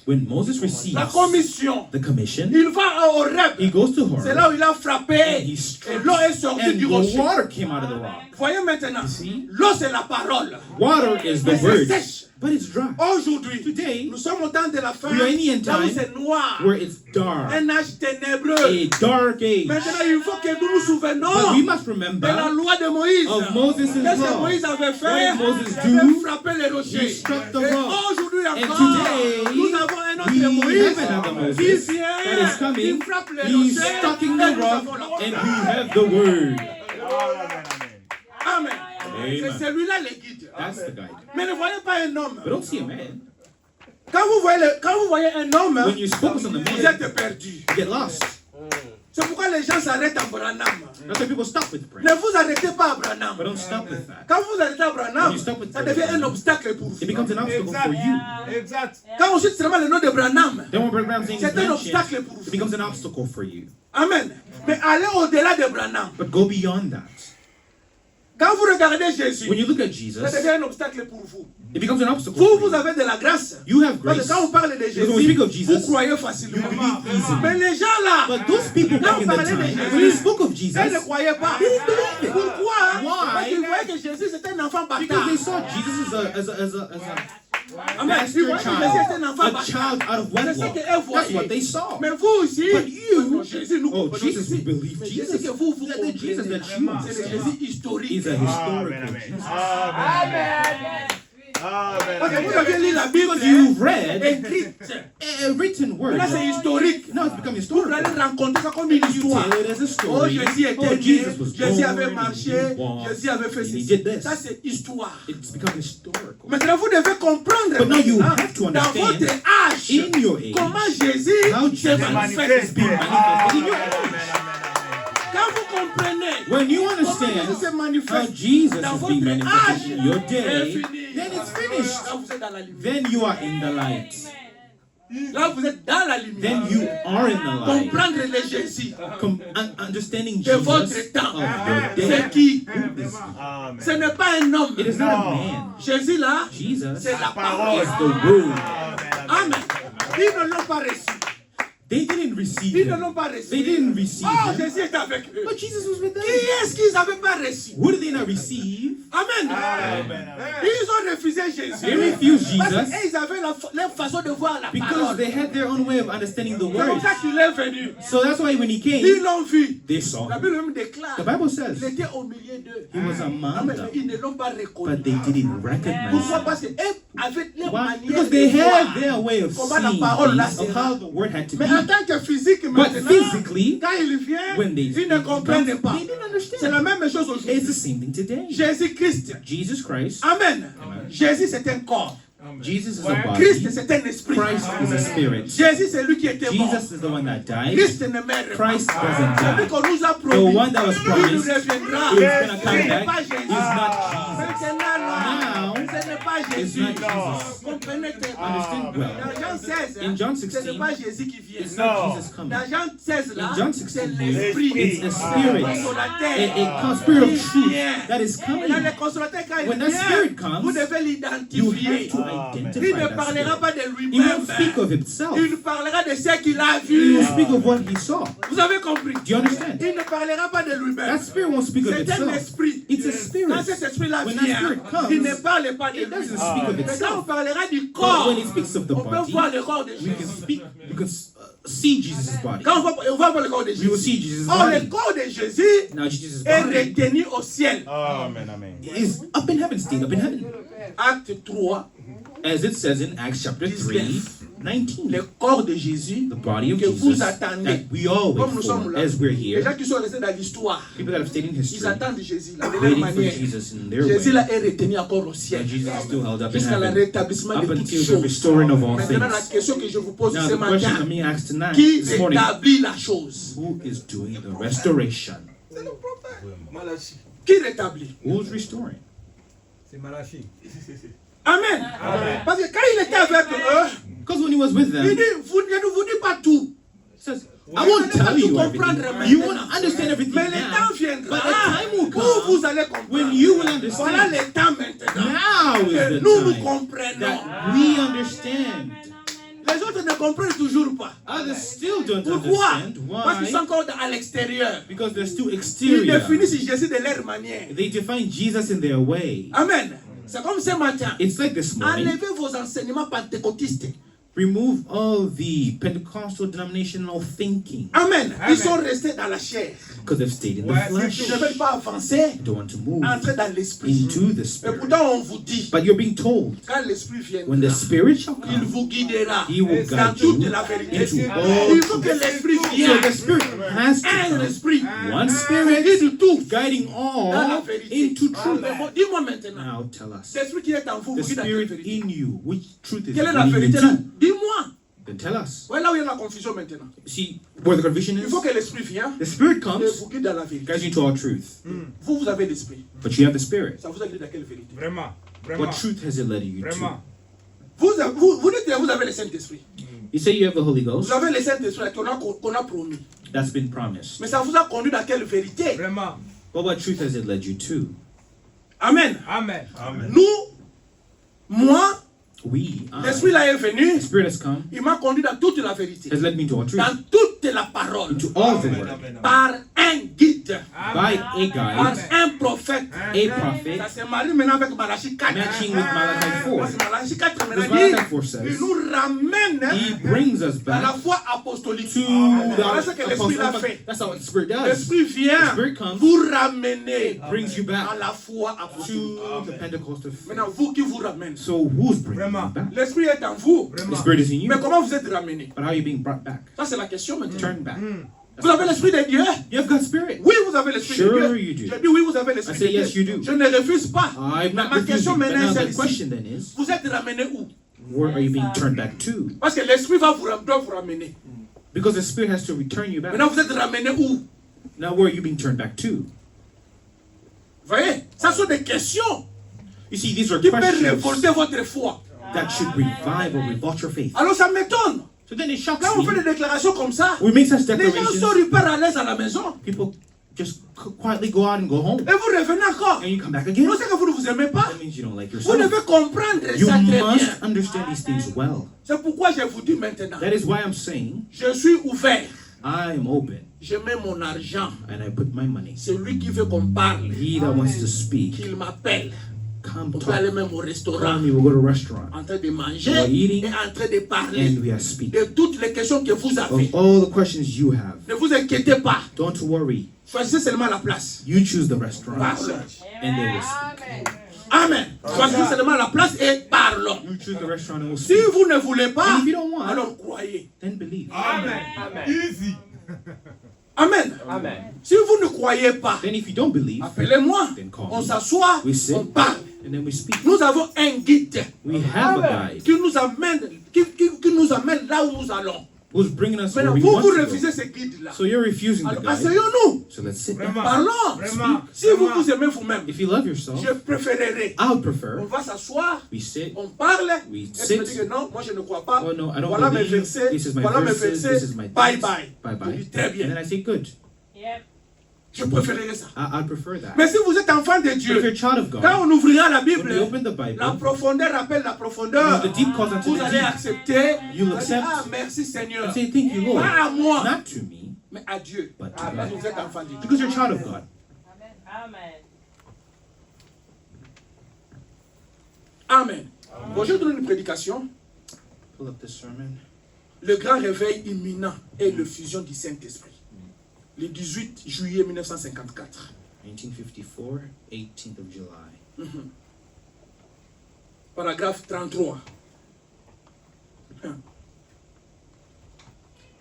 A: when Moses receives
E: la commission,
A: the commission,
E: il va à Horeb.
A: he goes to
E: C'est là
A: Horeb
E: où il a frappé.
A: and he
E: Et
A: struck,
E: l'eau est sortie
A: and
E: du
A: the
E: rocher.
A: water came out of the rock.
E: Voyez maintenant.
A: see?
E: L'eau, c'est la parole.
A: Water is
E: Mais
A: the
E: c'est
A: word,
E: sèche.
A: but it's dry.
E: Aujourd'hui,
A: Today,
E: nous sommes au temps de la fin.
A: we are in the end
E: Là où
A: time
E: c'est noir.
A: where it's dark,
E: Un âge ténébreux.
A: a dark age.
E: Maintenant, il faut que nous nous
A: But
E: souvenons
A: we must
E: de la
A: remember
E: loi de Moïse.
A: of Moses'
E: Qu'est-ce que
A: law.
E: Moïse avait fait?
A: What did Moses
E: Il avait
A: do?
E: frappé les rochers.
A: He struck the
E: Et
A: rock.
E: aujourd'hui
A: And
E: encore,
A: today,
E: nous avons un autre
A: we
E: Moïse
A: have another Moses
E: qui
A: that is
E: vient,
A: coming.
E: qui frappe les
A: He's
E: rochers.
A: striking
E: Et
A: the
E: nous
A: rock,
E: avons la
A: and
E: parole.
A: we have the word.
E: Amen.
A: Amen.
E: C'est celui-là le guide.
A: That's the guide.
E: Mais ne voyez pas un homme.
A: But don't see a man.
E: Quand vous voyez un homme,
A: When you focus on the
E: vous
A: man,
E: êtes perdu.
A: you get lost.
E: C'est pourquoi les gens s'arrêtent à Branham.
A: That's why people stop with prayer.
E: Ne vous arrêtez pas à Branham.
A: But don't stop with that.
E: Quand vous arrêtez à Branham,
A: When you stop with
E: ça
A: prayer,
E: devient un obstacle pour vous.
A: It becomes an obstacle for you.
E: Quand on cite seulement le nom de Branham,
A: Then when Brother Branham's name is
E: c'est un
A: mentioned,
E: obstacle pour
A: it
E: vous.
A: becomes an obstacle for you.
E: Amen. Mais allez au-delà de Branham.
A: But go beyond that.
E: Quand vous regardez Jésus,
A: When you look at
E: ça
A: Jesus,
E: devient un obstacle pour vous.
A: it becomes an obstacle
E: Vous,
A: for
E: vous
A: you.
E: avez de la grâce.
A: You have
E: Parce
A: grace.
E: que quand on parle de
A: Because when we speak of
E: Jésus,
A: Jesus,
E: vous croyez facilement.
A: you believe easily.
E: Mais les gens là,
A: But those people back in the time, when they spoke of Jesus,
E: ils ne croyaient pas. Pourquoi?
A: Why?
E: Parce qu'ils voyaient que Jésus c'était un enfant
A: because
E: bâtard.
A: they saw Jesus as
E: Amen. Ils voyaient que Jésus était un enfant
A: a
E: bâtard.
A: child out of
E: C'est ce
A: wedlock.
E: qu'eux
A: That's what
E: voyaient.
A: they saw.
E: Mais vous aussi,
A: But you,
E: non, Jésus, nous
A: oh,
E: comprenons
A: Jesus,
E: ceci.
A: we believe
E: Mais
A: Jesus.
E: Jésus que vous
A: The Jesus that you
E: c'est le Jésus historique.
A: is a historical Jesus.
E: Parce que vous avez lu la Bible
A: Because you've read
E: écrite.
A: a written word.
E: Là, c'est historique.
A: Now it's become
E: Vous
A: historical.
E: allez rencontrer ça comme une
A: You
E: histoire.
A: tell it as a
E: Oh,
A: story.
E: Jésus était
A: Oh,
E: né,
A: Jesus was
E: Jésus
A: born,
E: avait
A: and
E: marché,
A: he walked,
E: Jésus avait fait
A: and he
E: ceci.
A: did this.
E: Ça, c'est histoire.
A: It's become historical.
E: Maintenant, vous devez comprendre
A: But now you
E: maintenant,
A: have to
E: dans
A: understand,
E: votre âge,
A: in your age,
E: comment Jésus
A: how
E: se
A: Jesus
E: manifeste.
A: being manifested in your age.
E: Quand vous comprenez
A: When you
E: comment Jésus
A: understand
E: se
A: how
E: manifeste
A: Jesus
E: dans
A: is
E: votre
A: being manifested
E: âge,
A: in your
E: c'est
A: day,
E: fini.
A: then it's finished.
E: Là, vous êtes dans la lumière.
A: Then you are in the light.
E: Là, vous êtes dans la lumière.
A: Then you are in the light.
E: Comprendre le Jésus
A: Understanding
E: de
A: Jesus
E: votre temps.
A: of your
E: C'est
A: day.
E: qui?
A: Who is he?
E: Ce n'est pas un homme.
A: It is not a man.
E: Jésus là,
A: Jesus
E: c'est la parole.
A: is the word.
E: Amen. Ils ne l'ont pas reçu.
A: They didn't receive
E: Ils ne
A: him.
E: l'ont pas reçu.
A: They didn't receive
E: Oh,
A: him.
E: Jésus est avec eux.
A: But Jesus was with them.
E: Qui est-ce qu'ils n'avaient pas reçu?
A: Who did they not receive?
E: Amen. Ils ont refusé Jésus.
A: They refused
E: Parce
A: Jesus
E: qu'ils avaient leur façon de voir la
A: because
E: parole.
A: they had their own way of understanding the
E: C'est comme
A: word.
E: ça qu'il est venu.
A: So that's why when he
E: Ils
A: came,
E: l'ont vu.
A: they saw
E: La
A: him.
E: Bible même déclare.
A: The Bible says
E: Il était au milieu d'eux.
A: he was among
E: Amen.
A: them,
E: Ils ne l'ont pas reconnu.
A: but they didn't recognize
E: Pourquoi?
A: him.
E: Parce qu'eux avaient leur
A: Why?
E: manière
A: Because
E: de
A: they had
E: voir
A: their way of
E: comment la
A: seeing
E: parole là
A: things, of
E: sera.
A: how the word had to be.
E: Mais en tant que physique
A: But
E: maintenant,
A: physically,
E: quand il vient,
A: when they
E: ils ne comprennent pas.
A: they didn't
E: C'est la
A: understand.
E: même chose aujourd'hui.
A: It's the same thing today.
E: Jésus-Christ.
A: Jesus Christ,
E: Amen. Jésus c'est un corps.
A: Jesus is a
E: Christ
A: body.
E: c'est un esprit.
A: Christ is a spirit.
E: Jésus c'est lui qui était mort.
A: Jesus is the one that died.
E: Christ ne meurt pas.
A: Christ doesn't
E: Celui
A: die.
E: qu'on nous a
A: The
E: promis,
A: one that was
E: il nous
A: promised
E: reviendra.
A: is going to
E: Ce
A: come
E: n'est
A: back
E: pas
A: is
E: Jésus.
A: not Jesus.
E: Maintenant, là,
A: Now,
E: ce n'est pas
A: It's
E: Jésus.
A: not Jesus.
E: Comprenez très bien.
A: Understand well.
E: Dans Jean 16,
A: In John
E: ce
A: 16,
E: n'est pas Jésus qui vient.
A: it's not Jesus coming.
E: Dans Jean 16, là,
A: In John
E: c'est
A: 16,
E: l'esprit.
A: it's a spirit,
E: consolateur.
A: a spirit of
E: Il
A: truth
E: vient.
A: that is coming.
E: Maintenant, le consolateur, quand il
A: When that
E: vient,
A: spirit comes,
E: vous devez
A: You have
E: l'identifier.
A: to
E: Il
A: identify
E: ne
A: that
E: parlera
A: spirit.
E: pas de
A: He
E: lui-même.
A: won't speak of himself.
E: Il parlera de ce qu'il a
A: He will
E: vu.
A: speak of what he saw.
E: Vous avez compris?
A: Do you understand?
E: Il ne parlera pas de lui-même.
A: That spirit won't speak of
E: C'est un
A: itself.
E: esprit.
A: It's a spirit.
E: Quand cet esprit-là
A: When that
E: vient,
A: spirit comes,
E: il ne parle pas de
A: It
E: lui.
A: doesn't speak of
E: Mais quand on
A: itself.
E: parlera du
A: But
E: corps,
A: when it speaks of the
E: on peut
A: body,
E: voir le corps de
A: we can
E: Jésus.
A: speak, we can see Jesus' body.
E: Quand on va voir le corps de
A: We will
E: Jésus.
A: see Jesus'
E: Or, le
A: body.
E: corps de Jésus
A: Now Jesus'
E: est
A: body
E: retenu au ciel.
A: is up in heaven, stayed up in heaven.
E: Acte 3,
A: As it says in Acts chapter 3, 19.
E: le corps de Jésus
A: The body of
E: que vous
A: Jesus
E: attendez.
A: that we all
E: Comme nous
A: wait
E: sommes
A: for
E: là.
A: as we're
E: Les
A: here.
E: gens qui sont restés dans l'histoire,
A: People that have stayed in
E: ils
A: history,
E: attendent Jésus là, de leur
A: waiting for
E: manière.
A: Jesus in their
E: Jésus
A: way.
E: là est retenu encore au ciel.
A: And Jesus is still held up in
E: Jusqu'à le
A: heaven.
E: rétablissement
A: Up
E: de toutes
A: until the
E: choses.
A: restoring of all
E: Maintenant, la
A: things.
E: question que je vous pose
A: Now
E: ce
A: the question
E: matin,
A: that me asked tonight,
E: qui
A: this morning,
E: rétablit la chose?
A: who is doing the restoration?
E: C'est le problème. Qui rétablit?
A: Who's restoring?
F: C'est Malachi.
E: Amen. Parce que quand il était avec eux,
A: Because when he was with
E: il
A: them,
E: dit, je ne vous dis pas tout.
A: he says, I won't tell you
E: comprendre
A: everything. You won't
E: maintenant.
A: understand everything
E: Mais le
A: now.
E: temps viendra
A: But the time will
E: où
A: come
E: vous allez comprendre.
A: when you will
E: Voilà
A: understand.
E: le temps maintenant.
A: Now
E: Que
A: is the
E: nous nous
A: time
E: comprenons.
A: that we understand.
E: Les autres ne comprennent toujours pas.
A: Others still don't
E: Pourquoi?
A: understand.
E: Parce qu'ils sont
A: Why?
E: encore à l'extérieur.
A: Because they're still
E: Ils
A: exterior.
E: définissent Jésus de leur manière.
A: They define Jesus in their way.
E: Amen. C'est comme ce matin.
A: It's like this morning.
E: Enlevez vos enseignements pentecôtistes.
A: Remove all the Pentecostal denominational thinking
E: Amen. Ils sont restés dans la chair.
A: because they've stayed in the
E: Ils
A: flesh.
E: ne veulent pas avancer,
A: They don't want to move
E: entrer dans l'esprit.
A: into the
E: Et
A: Spirit.
E: pourtant, on vous dit,
A: But you're being told
E: quand l'esprit
A: when the
E: viendra,
A: Spirit shall
E: il
A: come,
E: vous guidera
A: He will
E: dans
A: guide you
E: toute la vérité.
A: into all
E: Il faut que
A: truth.
E: l'esprit
A: So
E: vienne.
A: the Spirit has to
E: Un
A: come.
E: esprit.
A: One
E: Qui
A: Spirit
E: guide tout
A: guiding
E: dans la
A: all
E: vérité.
A: into truth.
E: Dis-moi maintenant,
A: Now tell us,
E: l'esprit qui est en vous,
A: the
E: vous guide dans quelle
A: Spirit
E: vérité?
A: in you, which truth is
E: Quelle est la
A: leading you
E: vérité là?
A: to?
E: Dis-moi.
A: Then tell us.
E: Voilà où il y a la confusion maintenant.
A: See where the confusion
E: Il
A: is?
E: faut que l'esprit vienne
A: The Spirit
E: et
A: comes,
E: vous guide dans la vérité.
A: guides you into all truth.
E: Vous, vous avez l'esprit.
A: But you have the Spirit.
E: Ça vous a guidé dans quelle vérité?
F: Vraiment.
A: What
F: Vraiment.
A: truth has it led you to?
F: Vraiment.
E: Vous dites que vous avez le Saint-Esprit.
A: You say you have the Holy Ghost.
E: Vous avez le Saint-Esprit qu'on a promis.
A: That's been promised.
E: Mais ça vous a conduit dans quelle vérité?
F: Vraiment.
A: But what truth has it led you to?
E: Amen.
F: Amen.
E: Nous, moi,
A: We,
E: l'Esprit là est
A: the
E: venu,
A: Spirit has come,
E: il m'a conduit dans toute la vérité.
A: has led me to all truth,
E: Dans toute la parole.
A: into all the word.
E: Par un un guide,
A: by a
E: par
A: guide,
E: un prophète.
A: a prophet,
E: Ça se marie maintenant avec Malachi 4.
A: matching with Malachi 4.
E: Parce que Malachi 4
A: Because
E: maintenant
A: Malachi
E: dit,
A: 4 says,
E: il nous ramène
A: he brings us
E: à la
A: back
E: foi apostolique.
A: to
E: Voilà ce que
A: the
E: l'Esprit l'a
A: apostle.
E: fait.
A: That's how the Spirit does.
E: L'Esprit
A: The
E: vient
A: Spirit comes,
E: vous ramener
A: brings you
E: à
A: back
E: la foi apostolique.
A: to the Pentecostal faith.
E: Maintenant, vous qui vous ramène.
A: So who's bringing you
F: Vraiment.
A: back?
E: L'Esprit est en vous.
A: The Spirit is in you.
E: Mais comment vous êtes ramené?
A: But how are you being brought back?
E: Ça, c'est la question maintenant.
A: Turn back.
E: Vous avez l'Esprit de Dieu?
A: You have God's Spirit.
E: Oui, vous avez l'Esprit
A: Sure
E: de
A: you
E: Dieu.
A: do.
E: J'ai dit oui, vous avez
A: I
E: l'Esprit
A: say
E: de
A: yes, you
E: Dieu.
A: do.
E: Je ne refuse pas.
A: I'm
E: Mais
A: not
E: ma question
A: refusing. But
E: maintenant
A: now
E: est
A: the
E: celle-ci.
A: question then is,
E: Vous êtes ramené où?
A: where are you being turned back to?
E: Parce que l'Esprit doit vous ramener.
A: Because the Spirit has to return you back.
E: Maintenant, vous êtes ramené où?
A: Now where are you being turned back to?
E: Vous voyez? Ça sont des questions
A: You see, these are
E: qui peuvent
A: questions
E: révolter votre foi.
A: that should revive or revolt your faith.
E: Alors, ça m'étonne.
A: So then it shocks
E: Quand vous faites
A: me.
E: des déclarations comme ça,
A: We make such
E: les gens
A: declarations.
E: sont hyper à l'aise à la maison.
A: People just quietly go out and go home.
E: Et vous revenez encore.
A: And you come back again.
E: Non, c'est que vous ne vous aimez pas.
A: That means you don't like
E: Vous
A: yourself.
E: devez comprendre
A: You
E: ça très
A: must
E: bien.
A: understand these things well.
E: C'est pourquoi je vous dis maintenant.
A: That is why I'm saying
E: Je suis ouvert.
A: I am open
E: Je mets mon argent.
A: and I put my money.
E: Celui qui veut qu'on parle,
A: He that wants to speak,
E: qu'il m'appelle.
A: come
E: On peut aller
A: talk.
E: même au restaurant,
A: Come, we will go to a restaurant
E: en train de manger
A: We're eating
E: et en train de parler
A: and we are speaking.
E: de toutes les questions que vous avez.
A: Of all the questions you have,
E: Ne vous inquiétez pas.
A: don't worry.
E: Choisissez seulement la place.
A: You choose the restaurant
E: Parlons.
A: and they will speak.
E: Amen. Choisissez seulement la place et parlons.
A: You choose the restaurant and will
E: Si
A: speak.
E: vous ne voulez pas,
A: And if you don't want,
E: alors croyez.
A: then believe.
F: Easy.
E: Amen. Si vous ne croyez pas,
A: Then if you don't believe,
E: appelez-moi.
A: Then call
E: On
A: me.
E: s'assoit,
A: we sit
E: on parle.
A: and then we speak.
E: Nous avons un guide
A: We have a guide
E: qui nous amène, qui nous amène là où nous allons.
A: who's bringing us where
E: Maintenant,
A: we
E: vous,
A: want
E: vous
A: to
E: refusez
A: go.
E: ce guide-là.
A: So you're refusing the
E: Alors,
A: guide.
E: asseyons-nous.
A: So let's sit down.
F: Vraiment.
E: Parlons.
F: Vraiment.
E: Si vous vous aimez vous-même,
A: If you love yourself,
E: je préférerais.
A: I would
E: On
A: prefer
E: va s'asseoir,
A: we sit.
E: on parle,
A: We
E: et tu me dis
A: sit.
E: que non, moi je ne crois pas.
A: Oh no, I don't
E: Voilà mes
A: believe.
E: versets,
A: This is my
E: voilà mes
A: verses.
E: versets.
A: This is my
E: Bye
A: text.
E: bye.
A: Bye
E: Je
A: bye.
E: dis très
A: And
E: bien.
A: then I say good.
E: Je préférerais ça.
A: I'd prefer that.
E: Mais si vous êtes enfant de
A: But if you're a
E: Dieu,
A: child of
E: quand
A: God,
E: on ouvrira la
A: when
E: Bible,
A: we open the
E: la
A: Bible,
E: profondeur appelle la profondeur.
A: the deep calls unto
E: Vous
A: the
E: allez
A: deep.
E: accepter.
A: You'll
E: Vous allez dire,
A: accept.
E: ah, merci Seigneur.
A: And say thank you, Lord.
E: Pas à moi,
A: Not to me,
E: mais à Dieu.
A: but to
E: Parce que
A: God.
E: vous êtes enfant de Dieu.
A: Because you're a child of God.
E: Amen. Bon, je donne une prédication.
A: Pull up the sermon.
E: Le grand réveil imminent et l'effusion du Saint-Esprit. Le 18 juillet 1954.
A: 1954, 18th of July.
E: Paragraphe 33.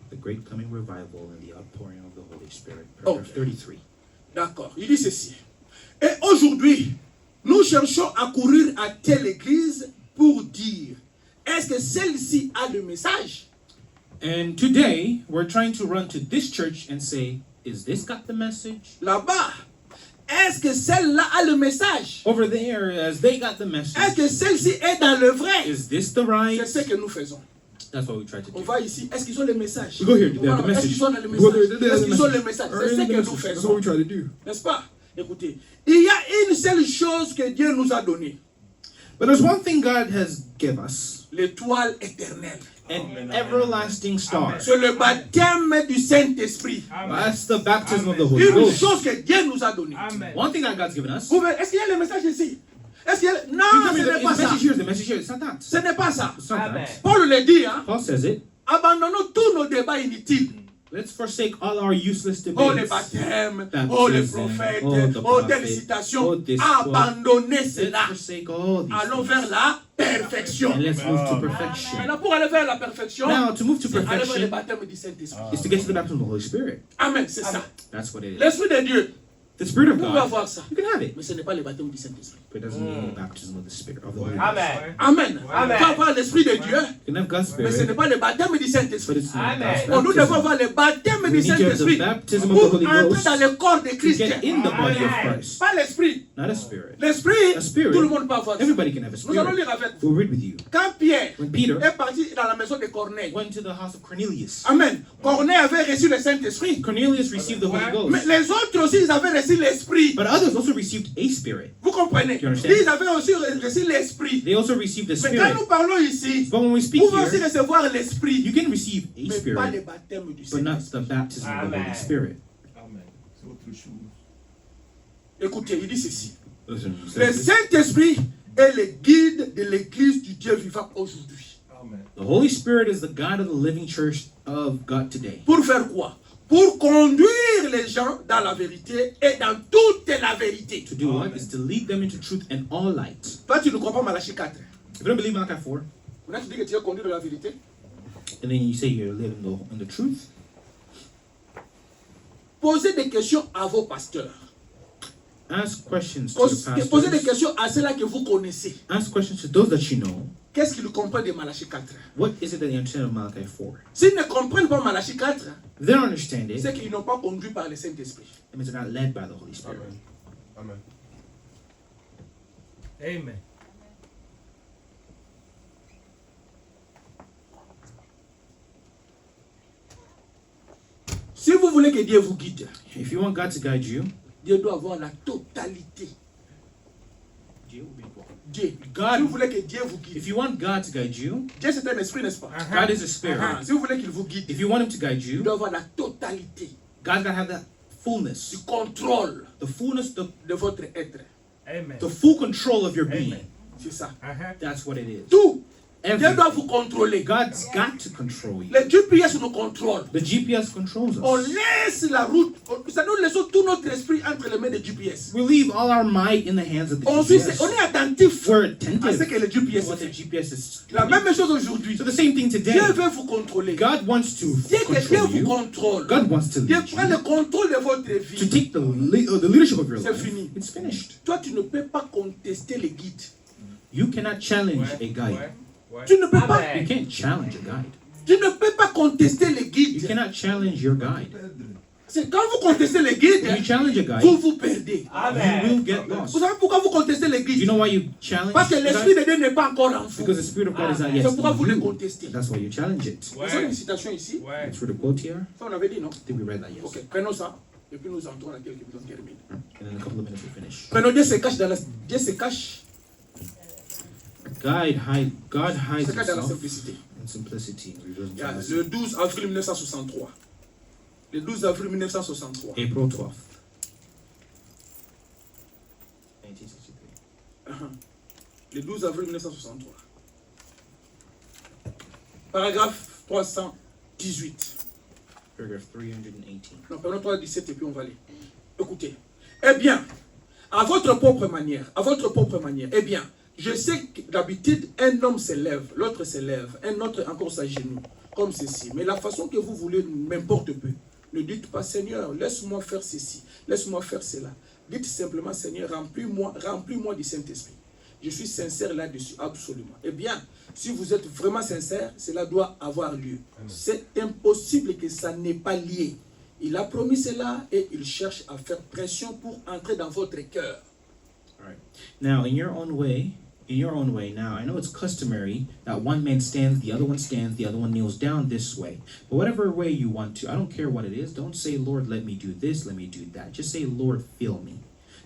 A: The great coming revival and the outpouring of the Holy Spirit.
E: Okay.
A: Paragraph 33.
E: D'accord. Il dit ceci. Et aujourd'hui, nous cherchons à courir à telle église pour dire, est-ce que celle-ci a le message?
A: And today, we're trying to run to this church and say, is this got the message?
E: Là-bas, est-ce que celle-là a le message?
A: Over there, as they got the
E: Est-ce
A: message,
E: que celle-ci est dans le vrai?
A: is this the right?
E: C'est ce que nous faisons.
A: That's what we try to
E: On
A: do.
E: va ici. Est-ce qu'ils ont le message?
A: We go here, they
E: On
A: have
E: va
A: the
E: là-bas. Est-ce
A: message.
E: qu'ils ont le
A: We go there,
E: message?
A: they have
E: Est-ce
A: the
E: qu'ils ont le
A: message.
E: message?
A: Or
E: C'est ce
A: in the
E: que nous
A: message. That's
E: faisons.
A: what we try to do.
E: N'est-ce pas? Écoutez, il y a une seule chose que Dieu nous a donnée.
A: But there's one thing God has given us,
E: L'étoile éternelle.
A: an everlasting star.
E: C'est le baptême du Saint-Esprit.
A: That's the baptism of the Holy
E: Une
A: Ghost.
E: chose que Dieu nous a donnée.
A: One thing that God's given us.
E: Vous verrez, est-ce qu'il y a le message ici? Est-ce qu'il y a...
A: You
E: Non,
A: tell me
E: ce
A: the
E: n'est pas ça.
A: message here, the message here. It's not that.
E: Ce n'est pas ça.
A: It's not that.
E: Paul le dit, hein.
A: Paul says it.
E: Abandonnons tous nos débats inutiles.
A: Let's forsake all our useless
E: Oh, les
A: debates.
E: baptêmes.
A: Baptism,
E: Oh, les prophètes.
A: oh, the
E: Oh, telle
A: prophet,
E: citation.
A: oh, this
E: Abandonnez
A: Let's
E: cela.
A: forsake all these
E: Allons
A: things.
E: vers la perfection.
A: And let's move to perfection.
E: Maintenant, pour aller vers la perfection,
A: Now, to move to
E: c'est aller vers le
A: perfection
E: baptême du Saint-Esprit.
A: is to get to the baptism of the Holy Spirit.
E: Amen, c'est ça.
A: That's what it is.
E: L'Esprit de Dieu,
A: The Spirit of
E: vous pouvez
A: God,
E: avoir ça.
A: you can have it,
E: Mais ce n'est pas le baptême du Saint-Esprit.
A: but it doesn't mean the baptism of the Spirit of the Holy Ghost.
F: Amen.
E: Amen. On peut avoir l'Esprit de Dieu,
A: You can have God's
E: mais ce n'est
A: Spirit,
E: pas le baptême du
A: but
E: Saint-Esprit.
A: it's not God's
E: Oh, nous devons
A: baptism.
E: avoir le baptême
A: We
E: du
A: need to have the
E: Saint-Esprit
A: baptism of the
E: pour
A: Holy
E: entrer
A: Ghost
E: dans le corps de
A: to
E: Christ.
A: get in the body of Christ,
E: Pas l'Esprit.
A: not a spirit.
E: L'Esprit,
A: A spirit.
E: tout le monde peut avoir ça.
A: Everybody can have a
E: Nous allons
A: spirit.
E: lire avec vous.
A: We'll read with you.
E: Quand Pierre
A: When Peter
E: est parti dans la maison de Corneille,
A: went to the house of Cornelius,
E: Amen. Corneille avait reçu le Saint-Esprit.
A: Cornelius received the Holy
E: Mais
A: Ghost,
E: les autres aussi, ils avaient reçu l'Esprit.
A: but others also received a spirit.
E: Vous comprenez?
A: You understand?
E: Ils avaient aussi reçu l'Esprit.
A: They also received the
E: Mais quand
A: Spirit.
E: nous parlons ici,
A: But when we speak
E: vous pouvez aussi
A: here,
E: recevoir
A: you
E: l'Esprit,
A: can receive a
E: mais pas le
A: spirit,
E: baptême du
A: but not
E: Saint-Esprit.
A: the baptism of the Holy Spirit.
E: Écoutez, il dit ceci.
A: Listen,
E: Le Saint-Esprit est le guide de l'église du Dieu vivant aujourd'hui.
A: the Holy Spirit is the God of the living church of God today.
E: Pour faire quoi? Pour conduire les gens dans la vérité et dans toute la vérité.
A: To do what? Is to lead them into truth and all light.
E: Toi, tu ne crois pas Malachie 4.
A: If you don't believe Malachi 4,
E: Maintenant, tu dis que tu es conduit dans la vérité.
A: and then you say you live in the truth,
E: Posez des questions à vos pasteurs.
A: ask questions to your
E: Posez des
A: pastors.
E: questions à ceux-là que vous connaissez.
A: Ask questions to those that you know.
E: Qu'est-ce qu'ils comprennent de Malachie 4?
A: What is it that they understand of Malachi 4?
E: S'ils ne comprennent pas Malachie 4,
A: If they don't understand it,
E: c'est qu'ils n'ont pas conduit par le Saint-Esprit.
A: it means they're not led by the Holy Spirit.
F: Amen. Amen.
E: Si vous voulez que Dieu vous guide,
A: If you want God to guide you,
E: Dieu doit avoir la totalité. Dieu. Si vous voulez que Dieu vous guide,
A: if you want God to guide you,
E: Dieu c'est un esprit, n'est-ce pas?
A: God is a spirit.
E: Si vous voulez qu'il vous guide,
A: If you want Him to guide
E: il
A: you,
E: doit avoir la totalité
A: God's got to have that
E: du
A: fullness,
E: contrôle
A: the fullness,
E: de votre être.
F: Amen.
A: the full control of your being.
F: Amen.
E: C'est ça.
A: That's what it is.
E: Tout. Dieu
A: Everything.
E: doit vous contrôler.
A: God's got to control you.
E: Le GPS nous contrôle.
A: The GPS controls
E: On
A: us.
E: laisse la route. Ça nous laisse tout notre esprit entre les mains du GPS.
A: We leave all our might in the hands of the
E: Ensuite,
A: GPS.
E: on est attentif
A: We're
E: à ce
A: attentive
E: que le
A: to
E: GPS
A: what the
E: fait.
A: GPS is.
E: La même chose aujourd'hui.
A: So the same thing today.
E: Dieu veut vous contrôler.
A: God wants to
E: Dès que Dieu
A: control
E: vous
A: you.
E: contrôle,
A: God wants to
E: Dieu
A: lead
E: prend le
A: you.
E: contrôle de votre
A: To
E: vie.
A: take the leadership of your
E: C'est
A: life.
E: fini.
A: It's finished.
E: Toi, tu ne peux pas contester les guides.
A: You cannot challenge a guide.
E: Tu ne peux pas.
A: You can't challenge a guide.
E: Tu ne peux pas contester les
A: You
E: guides.
A: cannot challenge your guide.
E: C'est quand vous contestez les
A: When
E: guides,
A: you challenge a guide,
E: vous vous perdez.
A: you will get
E: Vous
A: lost.
E: savez pourquoi vous contestez les
A: You
E: guides?
A: know why you challenge
E: Parce que
A: the
E: l'esprit
A: guide?
E: de Dieu n'est pas encore en vous.
A: Because the Spirit of God is not yet
E: C'est pourquoi vous
A: in
E: le
A: you.
E: contestez.
A: That's why you challenge it.
E: Vous avez une citation ici.
A: It's for the quote here.
E: Ça, on avait dit, non?
A: I think we read that
E: Ok,
A: yesterday.
E: prenons ça. Et puis nous entrons dans quelques minutes, on termine.
A: And in a couple of minutes we'll finish.
E: Prenons Dieu se cache dans la... Dieu se cache
A: God hides
E: dans la
A: himself
E: simplicité.
A: in simplicity. Reveals
E: Yeah,
A: himself.
E: le 12 avril 1963. Le 12 avril 1963.
A: April 12th, 1963.
E: Le 12 avril 1963. Paragraphe 318.
A: Paragraph 318.
E: Non, prenons 317 et puis on va aller. Écoutez. Eh bien, à votre propre manière, eh bien, je sais que d'habitude, un homme se lève, l'autre se lève, un autre encore s'agenouille, comme ceci. Mais la façon que vous voulez m'importe peu. Ne dites pas, Seigneur, laisse-moi faire ceci, laisse-moi faire cela. Dites simplement, Seigneur, remplis-moi du Saint-Esprit. Je suis sincère là-dessus, absolument. Eh bien, si vous êtes vraiment sincère, cela doit avoir lieu. C'est impossible que ça n'ait pas lié. Il a promis cela et il cherche à faire pression pour entrer dans votre cœur.
A: All right. Now, in your own way, now, I know it's customary that one man stands, the other one stands, the other one kneels down this way. But whatever way you want to, I don't care what it is. Don't say, Lord, let me do this, let me do that. Just say, Lord, fill me.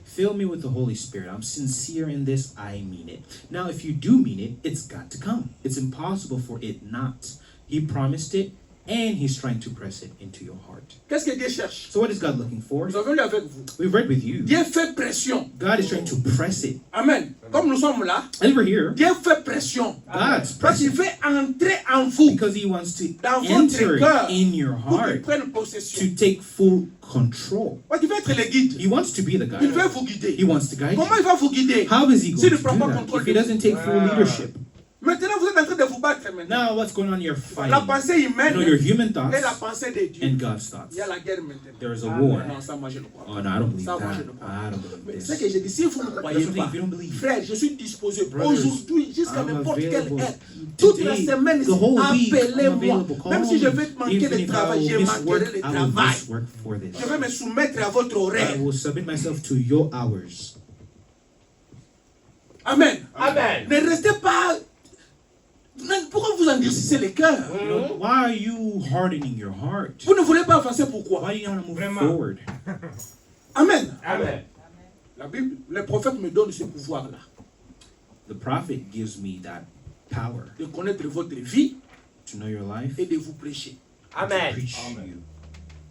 A: Fill me with the Holy Spirit. I'm sincere in this. I mean it. Now, if you do mean it, it's got to come. It's impossible for it not. He promised it, and He's trying to press it into your heart.
E: Qu'est-ce que Dieu cherche?
A: So what is God looking for?
E: Nous avons lu avec vous.
A: We've read with you.
E: Dieu fait pression.
A: God is trying to press it.
E: Amen. Comme nous sommes là,
A: And we're here.
E: Dieu fait pression.
A: God's
E: Parce qu'il
A: pressing.
E: veut entrer en vous
A: Because He wants to
E: dans votre
A: enter
E: cœur
A: in your
E: pour qu'il
A: heart
E: prenne possession.
A: to take full control.
E: Parce qu'il veut être le guide.
A: He wants to be the
E: Il veut
A: guide.
E: vous guider.
A: He wants to guide
E: Comment il
A: you.
E: va vous guider?
A: How is He going
E: S'il
A: to
E: ne
A: do
E: prend pas
A: that
E: contrôle
A: if He
E: de
A: doesn't take full leadership?
E: Maintenant, vous êtes en train de vous battre maintenant.
A: Now what's going on? You're
E: La
A: fighting.
E: pensée humaine
A: You know your human
E: et la
A: thoughts
E: pensée de Dieu.
A: and God's thoughts.
E: Il y a la guerre maintenant.
A: There is a war.
E: Non, ça, moi, je ne crois pas.
A: Oh no, I don't believe
E: Ça, moi,
A: that.
E: je ne crois
A: I
E: pas.
A: don't believe
E: Mais
A: this.
E: c'est ce que j'ai dit. Si vous ne croyez
A: That's the thing,
E: pas,
A: if you don't believe.
E: frère, je suis disposé
A: Brothers,
E: aujourd'hui jusqu'à
A: I'm
E: n'importe quelle
A: available
E: heure. Toute la
A: today,
E: semaine,
A: the whole week, I'm
E: appelez-moi.
A: available. Call
E: Même si je
A: me.
E: vais manquer
A: Even
E: le
A: if I
E: travail, je
A: will miss
E: manquerai
A: work,
E: le
A: I will
E: travail.
A: miss work for this.
E: Je vais me soumettre à votre
A: I
E: horaire.
A: will submit myself to your hours.
E: Amen.
F: Amen.
E: Ne restez pas. Pourquoi vous endurcissez les cœurs?
A: You know, why are you hardening your heart?
E: Vous ne voulez pas avancer, pourquoi?
A: Why do you want to move
F: Vraiment.
A: forward?
E: Amen.
F: Amen.
E: La Bible, le prophète me donne ce pouvoir-là
A: The prophet gives me that power
E: de connaître votre vie
A: to know your life,
E: et de vous prêcher.
A: to
F: Amen.
A: preach you.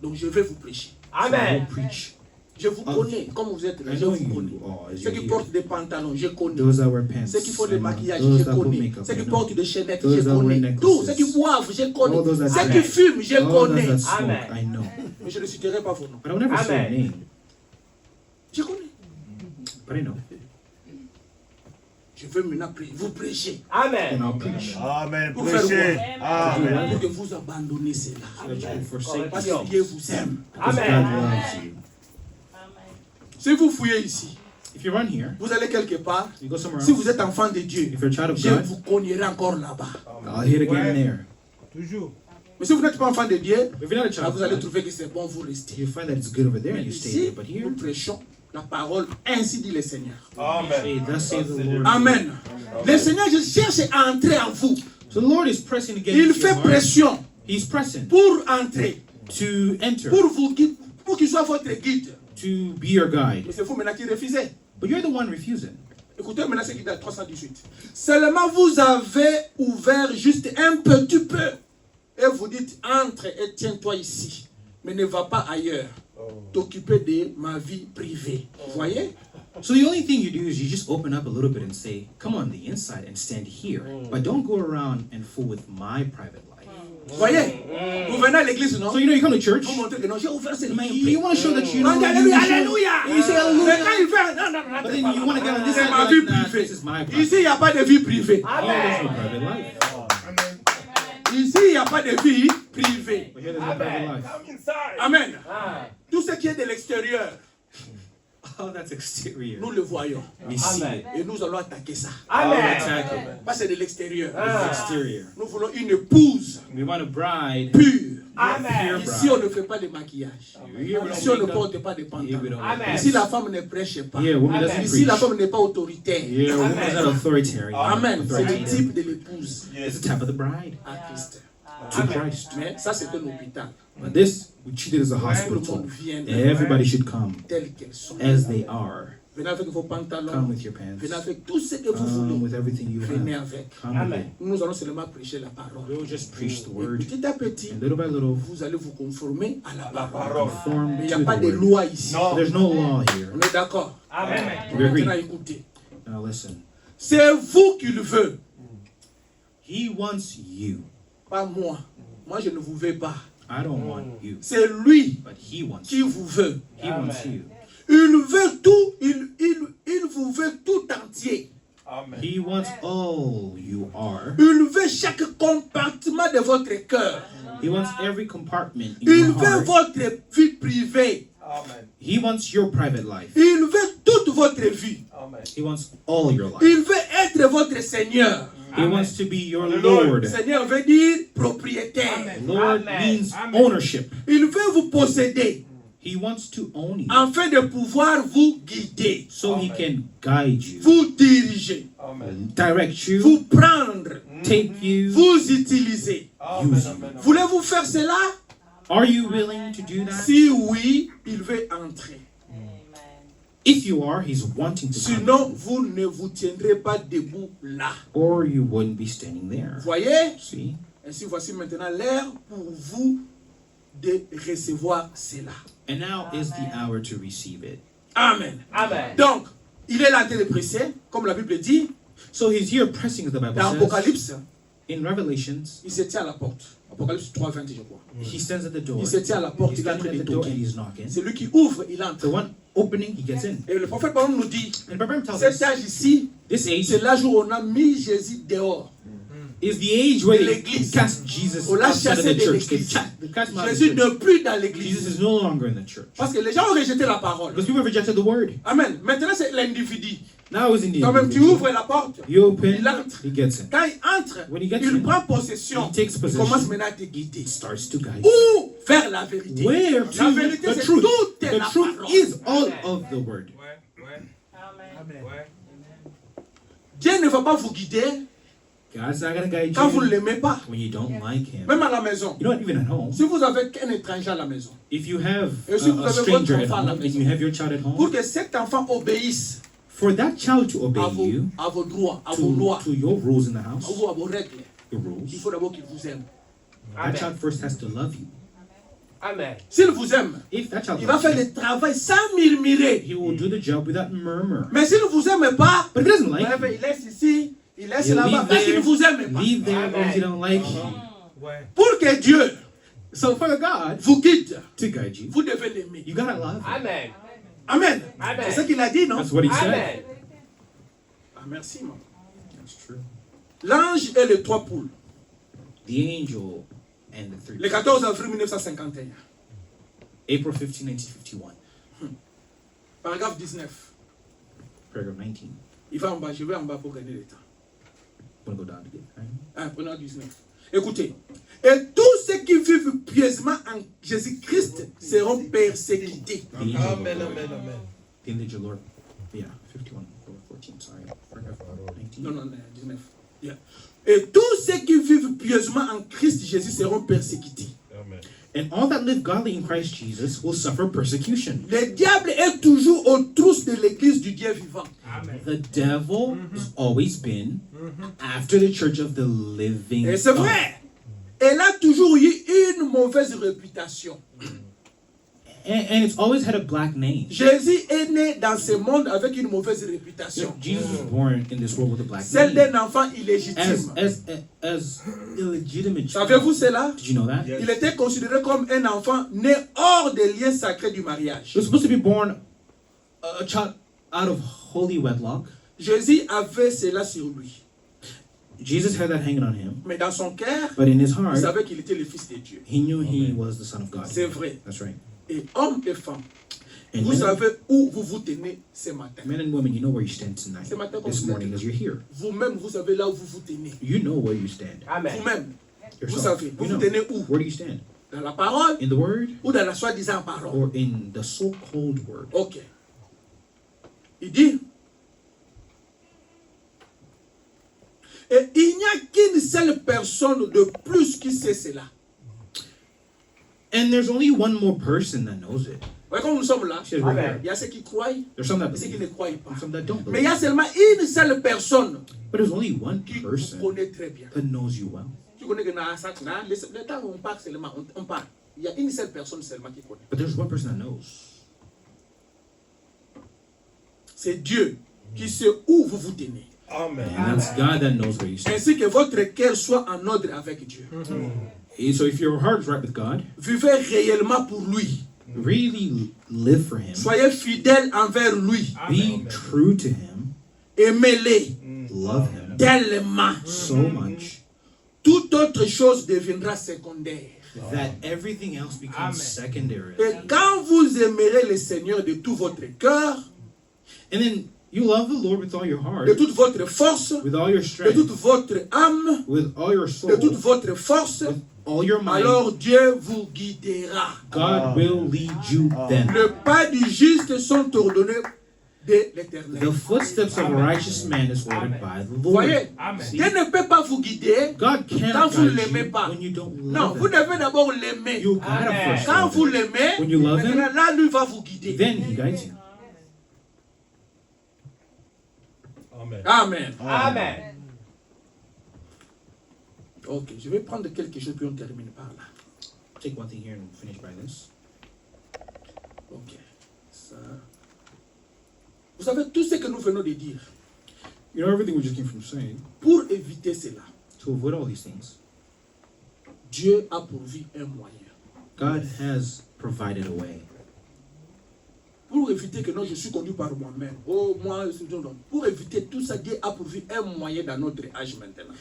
E: Donc je vais vous prêcher.
A: So I will
F: Amen.
A: preach
E: Je vous connais, comme vous êtes là,
A: I
E: je
A: know
E: vous connais.
A: you all as
E: Ceux
A: you're
E: qui
A: here.
E: portent des pantalons, je connais.
A: Those that wear pants,
E: Ceux qui font
A: I
E: des
A: know.
E: maquillages,
A: Those
E: je
A: that put
E: connais.
A: makeup,
E: Ceux
A: I
E: qui
A: know.
E: portent des chaînettes,
A: Those
E: je
A: that wear
E: connais.
A: necklaces.
E: Tous ceux qui boivent, je
A: All
E: connais.
A: those that
E: Ceux
A: smoke.
E: qui fument, je
A: All those
E: connais.
A: that smoke,
B: Amen.
A: I know.
E: Mais je ne citerai pas vos noms.
A: But I will never say a
B: Amen.
A: name.
E: Je connais.
A: But I know.
E: Je veux maintenant vous prêcher.
A: And
B: Amen.
A: I'll preach.
F: Amen.
E: Pour faire
F: Prêchez.
E: quoi?
F: Amen.
E: Pour que vous abandonnez cela.
A: So that you can forsake
E: Parce
A: these
E: que
A: things.
E: Dieu vous aime.
A: Because God
B: Amen.
A: loves you.
E: Si vous fouillez ici,
A: If you run here,
E: vous allez quelque part.
A: you go somewhere
E: Si
A: else,
E: vous êtes enfant de Dieu,
A: if you're a child of
E: je
A: God,
E: vous cognerai encore là-bas.
A: I'll hit again there.
F: Toujours.
E: Mais si vous n'êtes pas enfant de Dieu,
A: If you're not a
E: là,
A: child of
E: vous allez
A: God,
E: trouver que c'est bon, vous restez.
A: you find that it's good over there and
E: Mais
A: you stay
E: ici,
A: there. But here,
E: nous prêchons la parole, ainsi dit le Seigneur.
A: hey, thus saith the Lord.
E: Amen. Le Seigneur je cherche à entrer en vous.
A: So the Lord is pressing to get
E: Il
A: into your
E: fait
A: heart.
E: pression
A: He's pressing
E: pour entrer,
A: to enter,
E: pour vous guider, pour qu'il soit votre guide.
A: to be your guide.
E: Mais c'est vous maintenant qui refusez.
A: But you're the one refusing.
E: Écoutez maintenant ce qui est dans 318. Seulement vous avez ouvert juste un petit peu. Et vous dites, entre et tiens-toi ici. Mais ne va pas ailleurs. T'occuper de ma vie privée. Vous voyez?
A: So the only thing you do is you just open up a little bit and say, come on the inside and stand here. But don't go around and fool with my private life.
E: Vous voyez? Vous venez à l'église, non?
A: So you know you come to church,
E: Vous montrez que non, j'ai ouvert seulement un peu.
A: you want to show that you know
E: On dit
A: you
E: alléluia,
A: show-
E: alléluia.
A: and you say hallelujah.
E: Mais quand il fait, non, non, non,
A: But then you want to get on this
E: c'est
A: side,
E: ma
A: you're
E: vie
A: like, nah,
E: privée.
A: this is my
E: Ici,
A: private.
E: il n'y a pas de vie privée.
A: Oh, there's no
B: Amen.
A: private life.
E: Ici, il n'y a pas de vie privée.
A: But here there's no private life.
E: Amen.
B: Ah.
E: Tout ce qui est de l'extérieur,
A: Oh, that's exterior.
E: nous le voyons.
A: We see
B: Amen.
A: it.
E: Et nous allons attaquer ça.
B: Amen.
A: Attack it.
E: Pas c'est de l'extérieur.
B: Ah.
A: Exterior.
E: Nous voulons une épouse
A: We want a bride.
E: pure.
B: Amen.
E: Ici, on ne fait pas de maquillage.
A: Here we
E: Ici, on ne
A: don't make
E: porte
A: up.
E: pas de
A: Here we
E: pantalon.
A: don't
B: Amen.
E: Ici, la femme ne prêche pas.
A: Yeah, woman
B: Amen.
A: doesn't
E: Ici, la
A: preach.
E: femme n'est pas autoritaire.
A: Yeah, woman
B: Amen.
A: is not authoritarian.
E: Amen. C'est le
A: Authoritative.
E: type de l'épouse
A: It's the type of the bride
E: à Christ.
A: to
B: Amen.
A: Christ.
E: Mais ça, c'est un hôpital.
A: But this, we treat it as a
E: Tout le
A: hospital.
E: monde vient
A: Everybody should come
E: telles qu'elles sont.
A: as they are.
E: Venez avec vos
A: Come
E: pantalons.
A: with your pants.
E: Venez avec tout ce que vous
A: Come
E: voulez.
A: with everything you
E: Venez
A: have.
E: avec.
A: Come with
B: Amen.
A: it.
E: Nous allons seulement prêcher la parole.
A: We'll just preach the
E: Et
A: word.
E: petit à petit,
A: And little by little,
E: vous allez vous conformer à la parole.
A: conform
E: Mais il n'y
A: to
E: a pas
A: the
E: de
A: word.
E: loi ici.
A: There's no law here.
E: On est d'accord?
B: Amen.
A: We agree.
E: Maintenant, écoutez.
A: Now listen.
E: C'est vous qu'il veut,
A: He wants you.
E: pas moi. Moi, je ne vous veux pas.
A: I don't want you.
E: C'est lui
A: But he wants
E: qui
A: you.
E: vous veut.
A: He wants you.
E: Il veut tout, il vous veut tout entier.
A: He wants all you are.
E: Il veut chaque compartiment de votre cœur.
A: He wants every compartment in
E: Il
A: your
E: veut
A: heart.
E: votre vie privée.
A: He wants your private life.
E: Il veut toute votre vie.
A: He wants all your life.
E: Il veut être votre Seigneur.
A: He wants to be your Lord.
E: Seigneur veut dire propriétaire.
A: Lord
B: Amen.
A: means
B: Amen.
A: ownership.
E: Il veut vous posséder
A: He wants to own you
E: afin de pouvoir vous guider,
A: so he can guide you,
E: vous diriger,
A: direct you,
E: vous prendre,
A: take you,
E: vous utiliser.
A: use you.
E: Voulez-vous faire cela?
A: Are you willing to do that?
E: Si oui, il veut entrer.
A: If you are, he's wanting to come.
E: Sinon, vous ne vous tiendrez pas debout là.
A: Or you wouldn't be standing there.
E: Voyez?
A: See?
E: Ainsi, voici maintenant l'heure pour vous de recevoir cela.
A: And now is the hour to receive it.
E: Amen.
B: Amen.
E: Donc, il est là en train de presser, comme la Bible dit,
A: So he's here pressing, as the Bible
E: dans
A: says.
E: Apocalypse,
A: In Revelations,
E: il se tient à la porte. Apocalypse 3, 20, je crois.
A: he stands at the door.
E: Il se tient à la porte,
A: He's
E: il est en
A: standing
E: train
A: at
E: de
A: the door and
E: toquer.
A: he's knocking.
E: C'est lui qui ouvre, il entre.
A: The one opening, he gets in.
E: Et le prophète Paul nous dit,
A: And Abraham tells
E: cet
A: us,
E: âge ici,
A: this age
E: c'est l'âge où on a mis Jésus dehors.
A: is the age where
E: De
A: they
E: l'église.
A: cast Jesus
E: On l'a
A: outside of
E: chassé
A: the
E: de
A: church. They
E: l'église.
A: cast him out of the
E: Jésus
A: church.
E: n'est plus dans
A: Jesus
E: l'église.
A: is no longer in the church.
E: Parce que les gens ont rejeté la parole.
A: Because people rejected the word.
E: Amen. Maintenant, c'est l'individu.
A: Now is in the
E: Quand même, tu
A: individual.
E: ouvres la porte.
A: You open,
E: Il entre.
A: he gets in.
E: Quand il entre,
A: When he gets
E: il
A: in,
E: prend possession.
A: he takes
E: Il
A: possession.
E: commence maintenant à te guider.
A: He starts to guide.
E: Ou vers la vérité.
A: Where
E: La
A: to
E: vérité,
A: the
E: c'est
A: truth.
E: toute
A: The
E: la
A: truth
E: parole.
A: is all of the word.
E: Dieu ne va pas vous guider
A: God's not going to guide
E: quand vous ne
A: you
E: l'aimez pas.
A: when you don't like him.
E: Même à la maison.
A: You know what, even at home,
E: Si vous avez un étranger à la maison,
A: if you have
E: Et si vous
A: a
E: avez
A: stranger
E: votre
A: at
E: enfant à la
A: home and
E: maison,
A: you have your child at
E: pour
A: home,
E: que cet enfant obéisse
A: for that child to obey you,
E: à vos droits, à vos lois,
A: to your rules in the
E: à
A: house,
E: vos règles,
A: your
E: il
A: rules,
E: faut d'abord qu'il vous aime.
A: that child first has to love you.
G: Amen.
E: S'il vous aime,
A: If that child
E: il va
A: loves
E: faire
A: you,
E: le travail sans murmurer.
A: he will do the job without murmur.
E: Mais s'il ne vous aime pas,
A: But if he doesn't like you,
E: il laisse ici, il laisse
A: you
E: là-bas,
A: leave
E: parce qu'il ne
A: there,
E: vous aime pas.
A: leave there because he don't like you.
F: Ouais.
E: Pour que Dieu
A: So for the God
E: vous guide,
A: to guide you,
E: vous devez l'aimer.
A: you gotta love him.
G: Amen.
E: Amen.
G: Amen.
E: C'est ce qu'il a dit, non?
A: That's what he said.
G: Amen.
E: Ah, merci, maman.
A: That's true.
E: L'ange et les trois poules.
A: The angel and the three.
E: Le 14 avril 1951.
A: April 15, 1951.
E: Paragraphe 19.
A: Paragraph 19.
E: Il va en bas, je vais en bas pour gagner le temps.
A: Want to go down again? Right?
E: Ah, prenons 19. Écoutez. Et tous ceux qui vivent pieusement en Jésus-Christ seront persécutés.
A: The angel of the
F: Amen,
A: Lord.
F: amen, amen.
A: The angel of the Lord. Yeah, 51, 14, sorry. Paragraph 19.
E: Non, 19. Yeah. Et tous ceux qui vivent pieusement en Christ Jésus seront persécutés.
F: Amen.
A: And all that live godly in Christ Jesus will suffer persecution.
E: Le diable est toujours aux trousses de l'église du Dieu vivant.
A: The devil has always been after the church of the living
E: Et c'est
A: God.
E: vrai. Elle a toujours eu une mauvaise réputation.
A: And it's always had a black name.
E: Jésus est né dans ce monde avec une mauvaise réputation.
A: Jesus was born in this world with a black
E: Celle
A: name.
E: d'un enfant illégitime.
A: As illegitimate.
E: Savez-vous cela?
A: Did you know that?
E: Il était considéré comme un enfant né hors des liens sacrés du mariage.
A: He was supposed to be born a child out of holy wedlock.
E: Jésus avait cela sur lui.
A: Jesus had that hanging on him.
E: Mais dans son cœur,
A: But in his
E: il
A: heart,
E: savait qu'il était le fils de Dieu.
A: he knew he was the son of God.
E: C'est vrai.
A: That's right.
E: Et hommes et femmes,
A: And
E: vous savez où vous vous tenez ce matin.
A: men and women, you know where you stand tonight.
E: Ce matin,
A: This
E: comme
A: morning,
E: vous
A: as you're here.
E: Vous-même, vous savez là où vous vous tenez.
A: You know where you stand.
G: Amen.
E: Vous-même, vous
A: Yourself.
E: savez, vous
A: You
E: vous
A: know.
E: tenez où?
A: Where do you stand?
E: Dans la parole
A: In the word
E: ou dans la soi-disant parole?
A: or in the so-called word?
E: Ok. Il dit, et il n'y a qu'une seule personne de plus qui sait cela.
A: And there's only one more person that knows it.
E: Vous voyez, comme nous sommes là,
A: She says right
G: Amen.
A: here.
E: il y a ceux qui croient et
A: There's some that
E: ceux qui ne
A: believe,
E: croient pas.
A: and some that don't
E: Mais il y
A: believe.
E: a seulement une seule personne
A: But there's only one
E: qui vous
A: person
E: connaît très bien.
A: that knows you well.
E: Tu connais que dans le temps où on parle seulement, on parle. Il y a une seule personne seulement qui connaît.
A: But there's one person that knows.
E: C'est Dieu qui sait où vous vous tenez.
F: Amen.
A: And that's God that knows where you stand.
E: Ainsi que votre cœur soit en ordre avec Dieu.
A: And so if your heart's right with God,
E: Vivez réellement pour lui.
A: really live for Him.
E: Soyez fidèles envers lui.
A: Be true to Him.
E: Aimez-les
A: Love Him
E: tellement.
A: so much
E: Toute autre chose deviendra secondaire.
A: that everything else becomes secondary.
E: Et quand vous aimerez le Seigneur de tout votre cœur,
A: And then you love the Lord with all your heart,
E: de toute votre force,
A: with all your
E: de
A: strength,
E: toute votre âme,
A: with all your
E: de
A: soul,
E: toute votre force,
A: with all your mind,
E: alors Dieu vous guidera.
A: God will lead you then.
E: Les pas du juste sont ordonnés de
A: The
E: l'Éternel.
A: footsteps of a righteous man is ordered by the
E: Vous
A: Lord.
E: voyez,
F: Amen.
E: Dieu ne peut pas vous guider
A: God
E: quand
A: cannot
E: vous ne
A: guide
E: l'aimez
A: you
E: pas.
A: when you don't
E: Non,
A: love
E: vous
A: Him.
E: devez d'abord l'aimer.
A: You gotta
G: Amen.
A: first
E: Quand
A: love
E: vous
A: Him.
E: l'aimez,
A: When you love Him,
E: maintenant, là, lui va vous guider.
A: then He guides you.
F: Amen.
E: Amen.
G: Amen.
E: Ok, je vais prendre quelque chose puis on termine par là.
A: Take one thing here and finish by this.
E: Ok. Ça. Vous savez tout ce que nous venons de dire.
A: You know everything we just came from saying.
E: Pour éviter cela,
A: To avoid all these things,
E: Dieu a pourvu un moyen.
A: God has provided a way.
E: Pour éviter que non, je suis conduit par moi-même. Oh, moi, non. Pour éviter tout ça, Dieu a pourvu un moyen dans notre âge maintenant.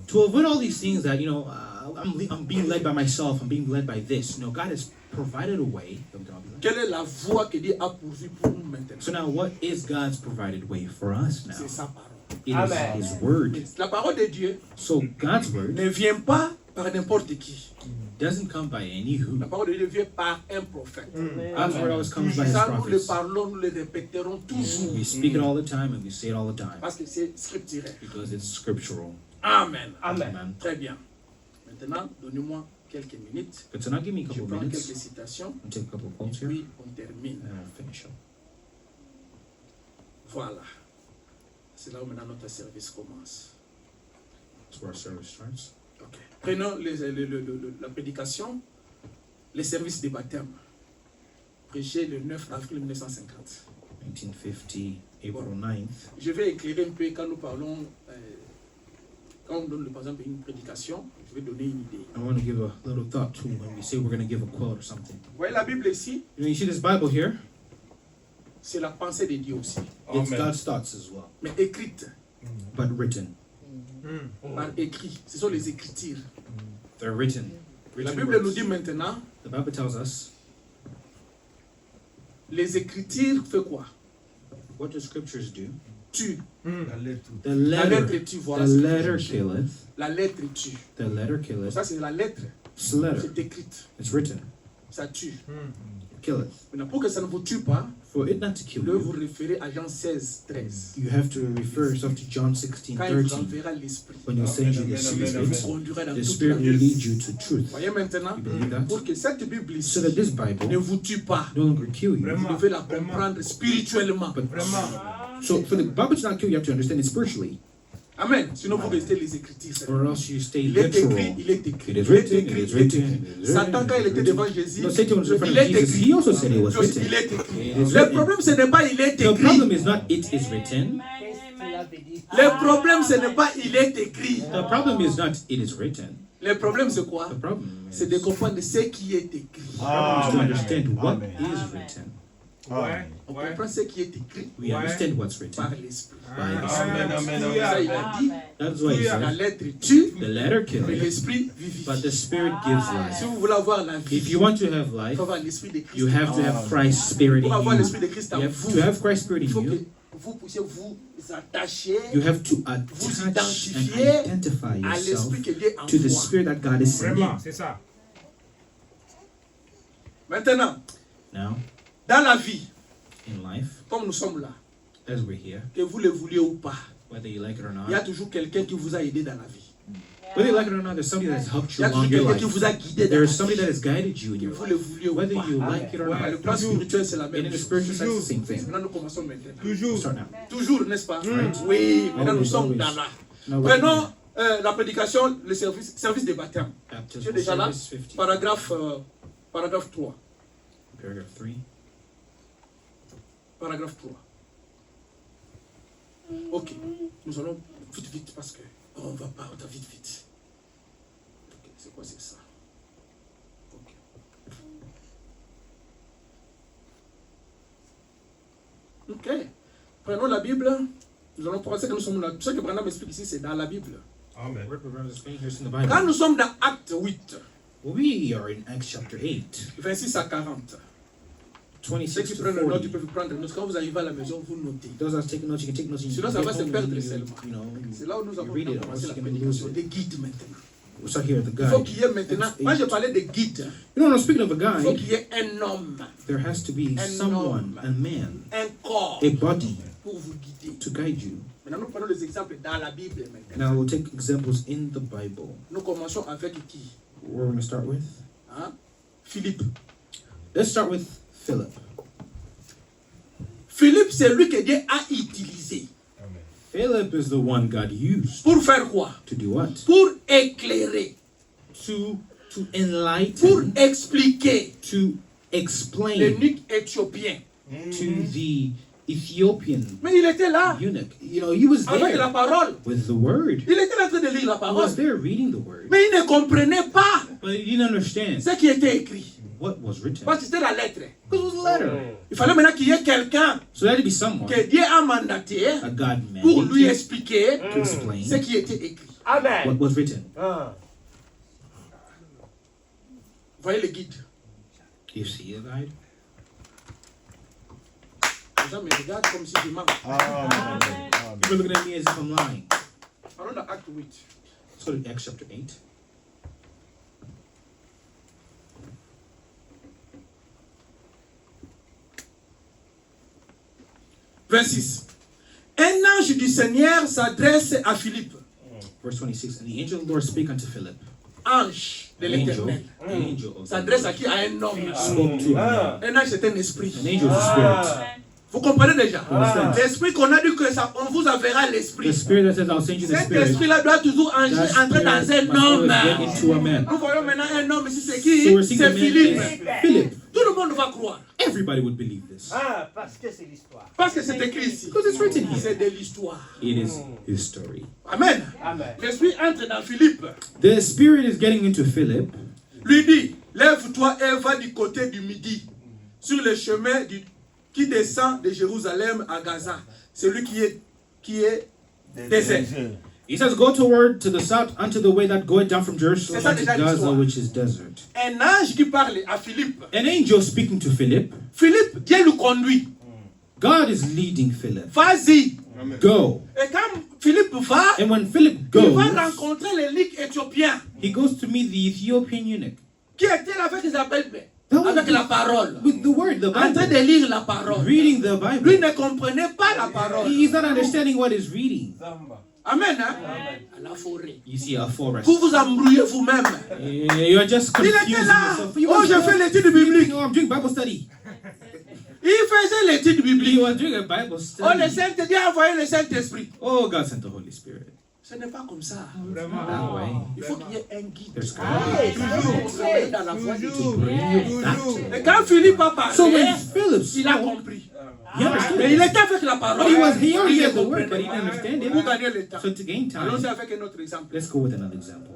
A: To avoid all these things that, I'm being led by myself, I'm being led by this. No, God has provided a way that we can all be led.
E: Quelle est la voie que Dieu a pourvue pour nous maintenant?
A: So now, what is God's provided way for us now?
E: C'est sa parole.
A: It
G: Amen.
A: is His word.
E: La parole de Dieu
A: So God's word
E: ne vient pas par n'importe qui.
A: doesn't come by any who.
E: La parole de Dieu vient par un prophète.
A: God's word always comes by His
E: Ça, nous le
A: prophets.
E: parlons, nous le répéterons toujours.
A: We speak it all the time and we say it all the time
E: Parce que c'est scripturaire.
A: because it's scriptural.
E: Amen.
G: Amen.
A: Amen.
E: Très bien. Maintenant, donnez-moi quelques minutes.
A: But so now give me a
E: Je
A: couple of
E: prends
A: minutes
E: quelques citations.
A: and take a couple of
E: Et
A: quotes here
E: puis, on termine.
A: and I'll finish up.
E: Voilà. C'est là où maintenant notre service commence.
A: That's where our service starts.
E: Ok. Prenons la prédication les services de baptême. Prêché le 9 avril 1950.
A: 1950, April 9th.
E: Je vais éclairer un peu quand nous parlons, quand on donne par exemple une prédication, je vais donner une idée.
A: I want to give a little thought too when we say we're going to give a quote or something.
E: Vous voyez la Bible ici,
A: You see this Bible here?
E: c'est la pensée de Dieu aussi,
A: It's
F: Amen.
A: God's thoughts as well,
E: mais écrite,
A: but written.
E: par écrit. Ce sont les écritures.
A: They're written.
E: La
A: Written
E: Bible nous
A: words.
E: dit maintenant,
A: The Bible tells us,
E: les écritures font quoi?
A: what do scriptures do?
E: Tue.
A: The
E: La lettre
A: letter,
E: tue, voilà.
A: the
E: ce que
A: letter
E: je cherche.
A: killeth.
E: La lettre tue.
A: The letter killeth.
E: Ça c'est la lettre,
A: It's the letter.
E: c'est écrite,
A: It's written.
E: ça tue.
A: Killeth.
E: Maintenant pour que ça ne vous tue pas,
A: For it not to kill
E: vous devez vous
A: you,
E: référer à Jean 16, 13.
A: you have to refer yourself to John 16,
E: Quand il vous
A: 13.
E: enverra l'esprit,
A: When you send you the
E: il vous
A: Spirit,
E: conduira dans
A: the
E: toute la
A: Spirit will lead
E: vérité.
A: you to truth.
E: Voyez maintenant,
A: You believe that?
E: pour que cette Bible ici
A: So that this
E: ne
A: Bible
E: vous tue pas,
A: no longer kill you.
E: vous devez la comprendre spirituellement.
A: But so for the Bible to not kill you, you have to understand it spiritually,
E: Amen. Sinon vous restez les écritures.
A: or else you stay
E: Il est écrit,
A: literal.
E: il est écrit.
A: It is
E: Il est
A: written, it
E: écrit,
A: is
E: il est
A: written,
E: écrit.
A: it is
E: Satan, quand il était
A: written.
E: devant Jésus,
A: No, Satan was in front
E: il
A: of
E: est
A: Jesus.
E: écrit.
A: He also said it was
E: Il
A: written.
E: est écrit.
A: It is
E: Le
A: written.
E: problème, ce n'est pas il est
A: The
E: écrit.
A: problem is not it is written.
E: Le problème, ce n'est pas il est écrit.
A: The problem is not it is written.
E: Le problème, c'est quoi?
A: The problem
E: C'est
A: is
E: de comprendre ce qui est écrit.
A: to understand what is written.
E: On comprend ce qui est écrit
A: We understand what's
E: par
A: written
E: l'esprit.
A: by the
F: Amen,
A: Spirit.
F: amen,
E: Ça,
F: amen.
E: il a dit,
A: That's why he
E: la
A: said,
E: lettre tue,
A: the letter
E: mais
A: kills,
E: l'esprit
A: but
E: vivifie.
A: the Spirit gives
E: Si
A: life.
E: vous voulez avoir la vie,
A: If you want to have
E: il
A: life,
E: faut avoir l'esprit de Christ.
A: you have to have Christ's Spirit
E: Pour
A: in
E: avoir
A: you.
E: l'esprit de Christ en
A: You have
E: vous,
A: to have Christ's Spirit
E: il faut
A: in
E: que
A: you.
E: vous puissiez vous attacher
A: You have to
E: vous
A: attach and
E: identifier
A: identify
E: à
A: yourself
E: l'esprit que Dieu
A: to the
E: envoie.
A: Spirit that God is sending.
F: Vraiment, c'est ça.
E: Maintenant,
A: Now,
E: dans la vie,
A: in life,
E: comme nous sommes là,
A: as we're here,
E: que vous le vouliez ou pas,
A: whether you like it or
E: il y a
A: not,
E: toujours quelqu'un qui vous a aidé dans la vie.
A: whether you like it or not, there's somebody that's helped
E: Il
A: you
E: y a
A: along
E: toujours
A: your
E: quelqu'un qui
A: life.
E: vous a guidé dans la
A: There's
E: vie.
A: somebody that has guided you in
E: Que
A: your
E: vous le
A: life.
E: vouliez ou
A: Whether
E: pas.
A: you like it or
E: Ouais, le
A: not.
E: plan spirituel, c'est la
A: In
E: même
A: the
E: chose.
A: spiritual side, it's the same thing.
E: Maintenant, nous commençons maintenant.
A: We'll
F: Toujours.
A: start now.
E: Toujours, n'est-ce pas? Oui, maintenant nous
A: Always,
E: sommes
A: always.
E: dans là.
A: Now we're
E: Prenons la prédication, le service de baptême. Tu es
A: baptismal
E: déjà là?
A: service 50,
E: Paragraphe 3.
A: paragraph 3.
E: Paragraphe 3. Ok, nous allons vite parce que on va pas vite. Ok, c'est quoi c'est ça? Ok. Ok, prenons la Bible. Nous allons penser que nous sommes là. Tout ce que Branham explique ici, c'est dans la Bible.
F: Amen.
A: What we're explaining here is in the
E: Quand
A: Bible.
E: nous sommes dans Acte 8,
A: We are in Acts chapter 8,
E: 26 à 40. Ceux
A: 26
E: qui
A: to
E: prennent le note,
A: 40.
E: ils peuvent prendre le note. Quand vous arrivez à la maison, vous notez.
A: Those that take notes, you can take notes. You
E: Sinon,
A: can
E: ça
A: get
E: va se
A: home
E: perdre
A: and you
E: seulement.
A: know,
E: C'est là où nous avons
A: read it,
E: commencé
A: or
E: la
A: you can
E: prédication
A: lose
E: des
A: it.
E: guides maintenant.
A: We'll start here at the
E: Il faut
A: guide.
E: qu'il y ait maintenant, moi je parlais de guide,
A: You know, when I'm speaking of a
E: il faut
A: guide,
E: qu'il y ait un homme,
A: there has to be
E: Un
A: someone,
E: homme.
A: a man,
E: un corps
A: a body
E: pour vous guider.
A: to guide you.
E: Maintenant nous prenons les exemples dans la Bible maintenant.
A: Now we'll take examples in the Bible.
E: Nous commençons avec qui?
A: We're going to start with.
E: Hein? Philippe.
A: Let's start with Philip.
E: Philippe, c'est lui que Dieu a utilisé.
F: Amen.
A: Philip is the one God used
E: Pour faire quoi?
A: to do what?
E: Pour éclairer,
A: To
E: pour
A: enlighten,
E: expliquer
A: to explain
E: l'eunuque éthiopien.
A: to the Ethiopian
E: Mais il était là,
A: eunuch. You know, he was
E: avec la
A: there
E: parole.
A: with the word.
E: Il était en train de lire la
A: He
E: parole.
A: was there reading the word,
E: Mais il ne comprenait pas
A: but he didn't understand
E: ce qui était écrit.
A: what was written.
E: Parce que c'était la lettre.
A: It was a letter.
E: Il fallait maintenant qu'il y ait quelqu'un
A: So that had to be someone,
E: que Dieu a mandaté
A: a God
E: pour lui
A: man,
E: expliquer
A: to explain
E: ce qui était écrit.
A: what was written.
E: Voyez le guide.
A: You see a guide?
E: Les gens me regardent comme si je mens.
A: You're looking at me as if I'm lying.
E: Parlons dans Acte 8.
A: Let's go to Acts chapter 8.
E: « 26. Un ange du Seigneur s'adresse à Philippe.
A: Verse 26. And the angel of the Lord spake unto Philip.
E: Ange de
A: An angel,
E: l'Éternel.
A: an angel of the
E: S'adresse à
A: Lord
E: qui? À un homme.
A: spoke to a man.
E: Un ange, c'est un esprit.
A: An angel is a spirit.
E: Vous comprenez déjà?
A: Understand?
E: L'esprit qu'on a dit que ça, on vous enverra l'esprit.
A: The spirit that says, I'll send you the
E: Cet
A: spirit.
E: esprit-là doit toujours
A: That
E: entrer dans
A: spirit
E: un
A: must
E: homme.
A: always get into a man.
E: Nous voyons maintenant un homme ici, c'est
A: So
E: qui?
A: we're seeing the
E: C'est
A: man
E: Philippe.
A: is Philip.
E: Tout le monde va croire.
A: Everybody would believe this.
G: Ah, parce que c'est l'histoire.
E: Parce que c'est écrit ici.
A: Because it's written here.
E: C'est de l'histoire.
A: It is history.
E: Amen.
G: Amen.
E: L'esprit entre dans Philippe.
A: The spirit is getting into Philip.
E: Lui dit, lève-toi et va du côté du midi, sur le chemin qui descend de Jérusalem à Gaza. Celui qui est désert.
A: He says, go toward to the south unto the way that goeth down from Jerusalem
E: C'est ça
A: unto
E: déjà
A: Gaza,
E: l'histoire.
A: which is desert.
E: Un ange qui parle à Philippe.
A: An angel speaking to Philip.
E: Philippe, Dieu le conduit.
A: God is leading Philip.
E: Vas-y.
A: Go.
E: Et quand Philippe va,
A: And when Philip
E: il
A: goes,
E: va rencontrer l'eunuque éthiopien
A: he goes to meet the Ethiopian eunuch.
E: qui était là avec les appels,
A: That was
E: avec la parole.
A: with the word, the
E: En train
A: Bible.
E: de lire la parole.
A: Reading the
E: Lui
A: Bible.
E: ne comprenait pas la parole.
A: He's not understanding what he's reading.
E: Amen. Hein? À la forêt.
A: You see a forest.
E: Vous vous embrouillez vous-même.
A: You're just
E: Il
A: confusing
E: était là.
A: yourself. He
E: Oh,
A: was
E: je fais l'étude biblique.
A: No, I'm doing Bible study.
E: Il faisait l'étude
A: He
E: biblique.
A: was doing a Bible
E: Oh, le
A: study.
E: Saint-Dieu a envoyé le Saint-Esprit.
A: Oh, God sent the Holy Spirit.
E: Ce n'est pas comme ça.
A: That way.
E: Il faut qu'il y ait un guide.
A: There's God.
E: Pour travailler dans la foi de Dieu.
A: Bring you back to
E: Et
A: it.
E: quand Philippe a
A: So when
E: parlé,
A: Philip
E: il a
A: spoke,
E: compris.
A: he understood.
E: Mais il était avec la parole.
A: But he already
E: Il
A: had the
E: ne
A: word, but he
E: comprenait
A: didn't
E: pas.
A: understand
E: Pour
A: it.
E: gagner le temps.
A: So to gain
E: Allons-y
A: time,
E: avec un autre exemple.
A: let's go with another example.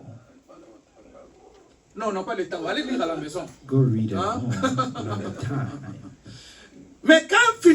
E: Non, on n'a pas le temps. Allez lire à la maison.
A: Go read it at
E: Huh?
A: home. We don't have time.
E: Mais quand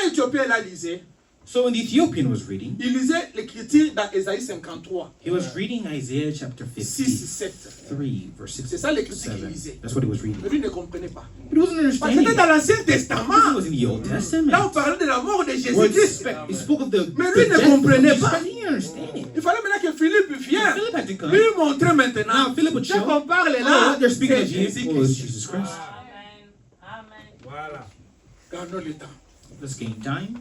E: Éthiopien la lisait,
A: So when the Ethiopian was reading,
E: il lisait l'écriture dans Ésaïe 53,
A: he was reading Isaiah chapter
E: 6, 7.
A: 53, verse 6
E: C'est ça l'écriture qu'il
A: 7.
E: lisait.
A: That's what he was reading.
E: Mais lui ne comprenait pas.
A: But he wasn't
E: Parce que
A: understanding
E: c'était dans
A: it.
E: l'Ancien
A: This
E: Testament.
A: was in the Old
E: Là, on
A: Testament.
E: parlait de la mort de
A: Where he
E: Jésus-Christ.
A: spoke of the
E: Mais lui ne
A: death of
E: comprenait
A: Jesus,
E: pas.
A: but he didn't understand it.
E: Il fallait maintenant que Philippe vienne.
A: Philip had to come.
E: Lui montrer maintenant.
A: Now Philip would
E: Ce
A: show,
E: qu'on parle
A: oh,
E: là,
A: what they're speaking
E: c'est
A: of Jesus was
E: Jésus-Christ.
A: Jesus Christ.
F: Voilà.
E: Gardons le temps.
A: Let's gain time.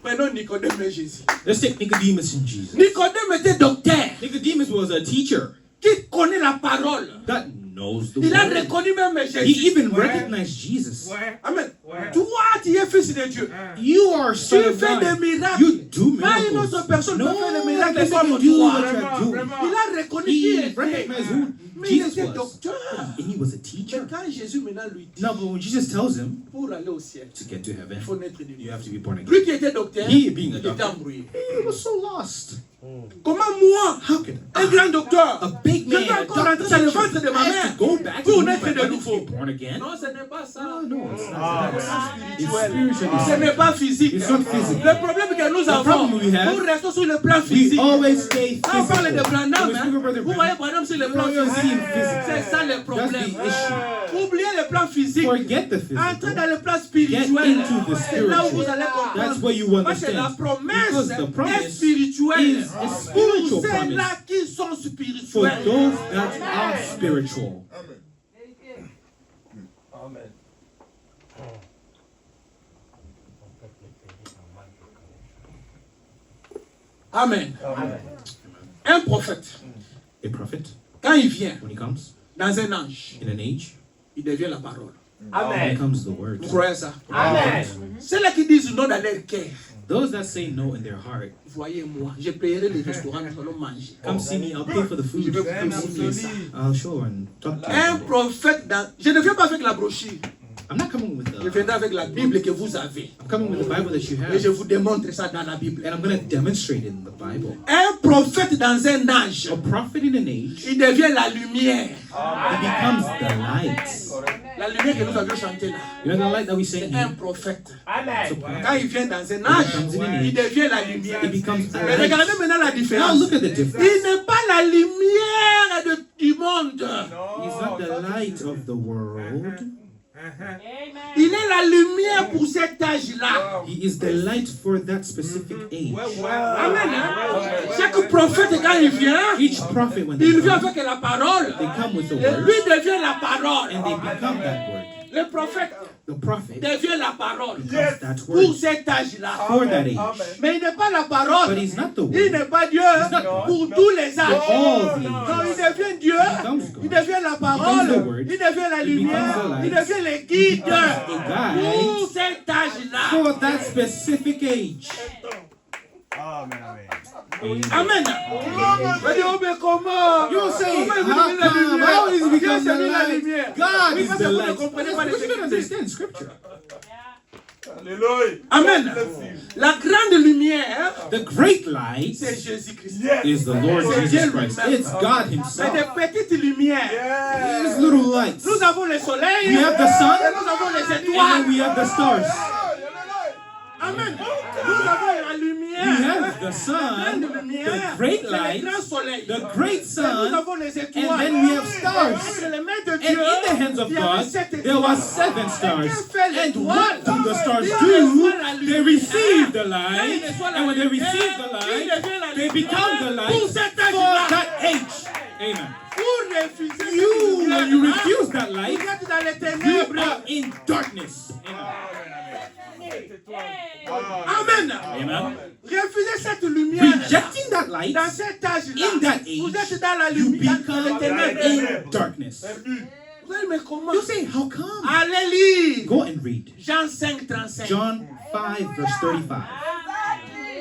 E: Prenons Nicodème et Jésus.
A: Let's take Nicodemus and Jesus.
E: Nicodème était docteur
A: Nicodemus was a teacher
E: qui connaît la parole.
A: that knows the
E: Il a
A: word.
E: reconnu même
A: He
E: Jésus.
A: even recognized Jesus.
F: Ouais.
E: Amen.
F: Ouais.
E: Toi, tu es fils de Dieu.
A: You are
E: Tu
A: son of
E: fais des
A: God.
E: miracles.
A: You do
E: Pas une
A: miracles.
E: autre personne
A: No
E: peut faire des
A: one
E: miracles
A: can
E: comme
A: do
E: toi.
A: what you're doing.
F: Vraiment.
E: Il a reconnu qui il
A: He
E: était.
A: recognized who
E: Mais il
A: Jesus
E: était
A: was.
E: docteur.
A: And he was a
E: Mais
A: teacher.
E: quand Jésus maintenant lui dit,
A: No, but when Jesus tells him
E: pour aller au ciel,
A: to get to
E: il
A: heaven,
E: faut naître de
A: you
E: nouveau.
A: have to be born again.
E: Lui qui était docteur,
A: He being a
E: il était
A: doctor,
E: embrouillé.
A: he was so lost.
E: Comment moi,
A: How could
E: un grand docteur,
A: a big
E: je
A: man,
E: dois
A: a
E: encore
A: doctor,
E: rentrer dans le ventre de
A: teacher,
E: ma
A: has
E: mère
A: to go back
E: pour
A: to
E: naître
A: my
E: de
A: body to
E: nouveau?
A: be born again?
E: Non, ce n'est pas ça.
A: Oh, no, it's not.
F: Ah,
A: It's
E: Spirituel.
A: spiritually.
E: Ce n'est pas physique.
A: It's not physical.
E: Le problème que nous avons,
A: problem we have,
E: nous restons sur le plan
A: We
E: physique.
A: always stay
E: Quand on parle de
A: physical.
E: Branham,
A: When we speak of Brother
E: vous voyez
A: Branham,
E: Branham sur le plan
A: we always see him
E: physique.
A: physical.
E: C'est ça le
A: That's
E: problème.
A: the issue.
E: Oubliez le plan physique.
A: Forget the
E: Entrez
A: physical.
E: dans le plan
A: Get
E: spirituel.
A: into the
E: C'est là où vous
A: spiritual.
E: allez
A: That's
E: comprendre.
A: where you
E: Parce que la
A: understand.
E: promesse
A: Because the
E: est
A: promise
E: spirituelle.
A: is a spiritual
E: Pour
A: promise
E: ceux-là qui sont
A: for
E: spirituels.
A: those that are spiritual.
F: Amen.
E: Amen.
F: Amen.
E: Un prophète,
A: A prophet,
E: quand il vient
A: when he comes
E: dans un ange,
A: in an age,
E: il devient la parole.
G: Amen.
A: becomes the word.
E: Vous croyez ça?
G: Amen.
E: Ceux-là qui disent non dans leur cœur,
A: Those that say no in their heart,
E: voyez-moi, je paierai les restaurants, nous allons manger.
A: come see me, I'll pay for the
E: Je
A: food.
E: vais vous montrer ça.
A: I'll show and talk to
E: Un
A: you.
E: prophète dans... Je ne viens pas avec la brochure.
A: I'm not coming with
E: Je viendrai avec la Bible que vous avez.
A: I'm coming with the Bible that you
E: Et je
A: have,
E: vous démontre ça dans la Bible.
A: and I'm going to demonstrate it in the Bible.
E: Un prophète dans un âge,
A: A prophet in an age,
E: il devient la lumière.
A: he becomes the light.
E: La lumière que nous avions chantée là.
A: You know the light that we say
E: C'est
A: here?
E: un prophète.
G: Amen.
E: Quand il vient dans un âge, il devient la lumière.
A: It becomes a
E: Mais regardez
A: light.
E: maintenant la
A: Now
E: différence.
A: look at the
E: Il
A: difference.
E: n'est pas la lumière du monde.
A: He's not the light of the world.
E: Il est la lumière pour cet âge-là.
A: He is the light for that specific age.
E: Amen. Hein? Chaque prophète, quand il vient,
A: Each prophet, when they
E: il vient
A: come,
E: avec la parole.
A: they come with the
E: Et
A: word,
E: lui devient la parole.
A: and they become that word.
E: Le prophète
A: The prophet
E: devient la parole
A: becomes that
E: pour
A: word
E: cet âge-là.
A: for that age.
E: Mais il n'est pas la
A: But
E: parole.
A: he's not the
E: Il
A: word
E: n'est pas Dieu
A: not
E: pour tous les
A: for
E: âges.
A: all the
E: Quand il
A: ages.
E: devient Dieu,
A: becomes God.
E: il devient la
A: becomes the
E: parole,
A: word.
E: il devient la
A: He
E: lumière,
A: becomes the light.
E: il devient le guide
A: becomes the guide.
E: pour cet âge-là.
A: For that specific age.
G: Amen, amen.
E: Amen. Mais oh, mais comment?
A: You say,
E: Comment
A: how
E: il veut donner
A: come?
E: la
A: How is
E: lumière?
A: he
E: Dieu
A: become
E: s'est
A: the
E: mis la
A: light?
E: lumière.
A: God
E: Oui,
A: is
E: parce
A: the
E: que vous ne
A: light.
E: comprenez pas les
A: But you don't
E: Écritures.
A: understand Scripture.
E: Amen. La grande lumière,
A: The great light
E: c'est Jésus-Christ.
A: is the Lord
E: C'est
A: Jesus
E: Dieu
A: Christ.
E: lui-même.
A: It's God
E: Mais
A: Himself.
E: des petites lumières.
A: There's little lights.
E: Nous avons le soleil,
A: We have the
E: et
A: sun,
E: nous avons les
A: and then
E: étoiles.
A: we have the stars.
E: Amen. Nous avons la
A: We
E: lumière,
A: have the
E: la
A: sun,
E: grande lumière,
A: the great
E: c'est le
A: light,
E: grand soleil.
A: the great
E: Et nous
A: sun,
E: avons les
A: and
E: étoiles.
A: then we have stars.
E: Entre les mains de
A: And
E: Dieu,
A: in the hands of
E: il y avait
A: God,
E: 7
A: there were
E: étoiles.
A: 7
E: Et
A: stars.
E: que fait
A: And
E: l'étoile?
A: what do the stars
E: Il
A: do?
E: reçoit la
A: They
E: lumière.
A: receive the
E: Quand il
A: light,
E: reçoit la
A: and when they
E: lumière,
A: receive the
E: il
A: light,
E: devient la
A: they
E: lumière
A: become the light
E: pour cet
A: for
E: âge-là.
A: that age. Amen.
E: Pour refuser cette
A: You, when you
E: lumière-là,
A: refuse that light,
E: vous êtes dans les
A: you
E: ténèbres.
A: are in darkness.
E: Amen.
A: Amen.
E: Refusez cette lumière.
A: Rejecting that light,
E: Dans cet âge-là,
A: in that age,
E: vous êtes dans la
A: you
E: lumière, dans
A: become
E: les ténèbres.
A: in darkness.
E: Vous allez, mais comment?
A: You say, how come?
E: Allez lire
A: Go and read
E: Jean 5, 35.
A: John 5, verse 35.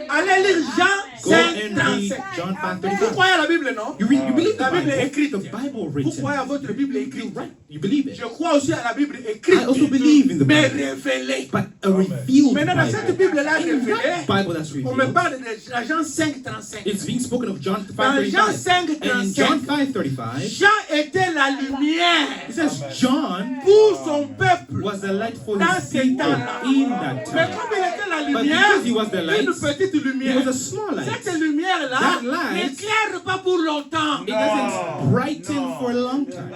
E: Allez lire Jean
A: Go
E: 5,
A: and read
E: 35.
A: John 5,
E: Vous
A: 35.
E: croyez à la Bible, non?
A: You believe the
E: La Bible est
A: Bible?
E: écrite.
A: The Bible
E: Vous
A: written.
E: croyez à votre Bible écrite.
A: Right. You believe it.
E: Je crois aussi à la Bible écrite.
A: I also believe in the
E: Mais
A: Bible.
E: révélée.
A: But a revealed
E: Maintenant, dans cette
A: Bible.
E: Bible-là
A: In
E: révélée,
A: that Bible that's
E: on me
A: revealed,
E: parle de Jean 5, 35.
A: it's being spoken of John
E: Dans Jean
A: 5:35.
E: 5,
A: And in
E: 35,
A: John 5:35,
E: Jean était la lumière
A: it says John
E: pour son peuple.
A: was the light for
E: Dans
A: his
E: ces
A: people
E: temps-là.
A: in that
E: Mais
A: time.
E: comme il était la
A: But
E: lumière,
A: because he was the light,
E: une petite
A: it
E: lumière.
A: was a small light.
E: Cette lumière-là
A: That light-
E: n'éclaire pas pour longtemps.
A: It doesn't brighten for a long time.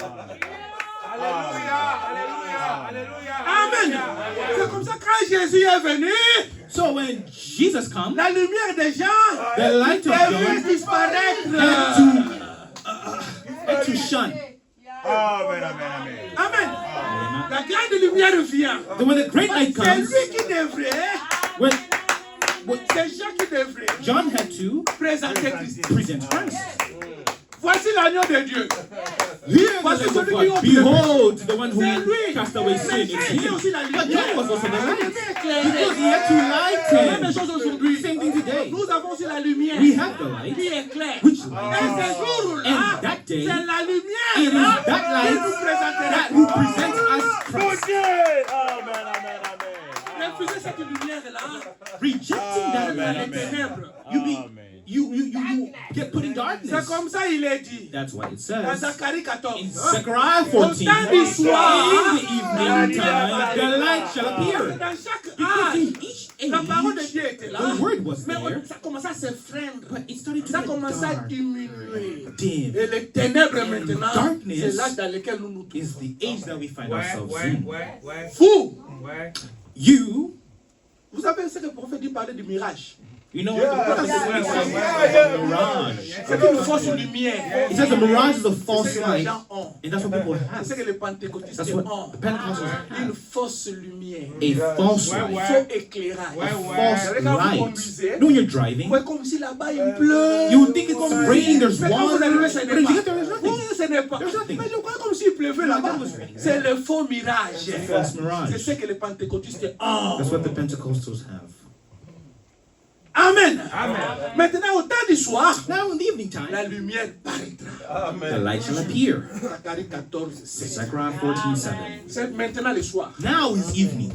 E: Amen. C'est comme ça quand Jésus est venu,
A: So when Jesus comes,
E: la lumière de Jean
A: the light of
E: devait
A: John
E: disparaître.
A: had to shine.
G: Amen, amen, amen.
E: Amen.
A: Amen.
E: La grande lumière vient.
A: Then when the great light
E: C'est
A: comes,
E: lui qui devrait,
A: when
E: c'est Jean qui devrait
A: John had to
E: présenter Christ.
A: present Christ.
E: Voici l'agneau de Dieu.
A: Here the
E: Voici
A: Lamb of
E: celui qui
A: God.
E: ouvre
A: Behold, the one who
E: C'est lui.
A: cast away sin.
E: Mais
A: It's
E: Jean était
A: him.
E: aussi la
A: But
E: lumière.
A: John was also the
E: Il
A: light.
E: devait
A: Because he
E: éclairer.
A: had to
E: La même
A: lighten.
E: chose aujourd'hui.
A: Same thing today.
E: Nous avons aussi la lumière
A: We have the light,
E: qui éclaire.
A: which
E: Et
A: lights.
E: ce jour-là,
A: And that day,
E: c'est la
A: It
E: lumière
A: is
E: là,
A: that
E: qui
A: light
E: nous présentera.
A: that will present us Christ.
G: Amen, amen, amen.
E: Refusez cette lumière-là
A: Rejecting that
E: dans les
A: light,
E: ténèbres.
A: you get put in
E: C'est
A: darkness.
E: comme ça il est dit.
A: That's what it
E: Dans
A: says.
E: Zacharie 14.
A: In Zechariah 14,
E: Au temps du soir,
A: in the evening time, the light shall appear.
E: Dans chaque
A: Because in
E: âge,
A: each
E: la parole de
A: age,
E: Dieu était là.
A: the word was
E: Mais
A: there,
E: ça commençait à s'effreindre.
A: but it started to
E: Ça
A: get
E: commençait à
A: dark,
E: diminuer.
A: dim.
E: Et les ténèbres
A: And
E: maintenant,
A: darkness
E: c'est l'âge dans lequel nous nous
A: Is
E: trouvons.
A: the age that we find ourselves in.
E: Vous,
A: You,
E: vous savez ce que le prophète dit parler du mirage.
A: you know what the prophet speaks of a mirage.
E: C'est une fausse lumière.
A: It says the mirage is a
E: C'est
A: false
E: ce que les
A: light,
E: gens ont.
A: and that's what people
E: C'est ce
A: have.
E: que les pentecôtistes
A: That's
E: ont.
A: what Pentecostals
E: Une fausse lumière.
A: a false
E: Un
A: light,
E: faux éclairage.
A: a false
E: Quand vous
A: light.
E: conduisez,
A: No, when you're
E: vous
A: driving,
E: voyez comme si là-bas il pleut.
A: you would think it's raining, there's
E: Mais quand vous
A: water,
E: arrivez, ce
A: but
E: n'est
A: then you
E: pas.
A: get there, there's nothing.
E: Oui, ce n'est pas.
A: There's nothing.
E: Mais je crois comme s'il pleuvait là-bas. C'est le faux mirage.
A: False mirage.
E: C'est ce que les pentecôtistes ont.
A: That's what the Pentecostals have.
E: Amen. Maintenant, au temps du soir,
A: Now in the evening time,
E: la lumière paraîtra.
A: the light shall appear.
E: Zacharie 14, 7.
A: Zechariah 14:7.
E: C'est maintenant le soir.
A: Now is evening.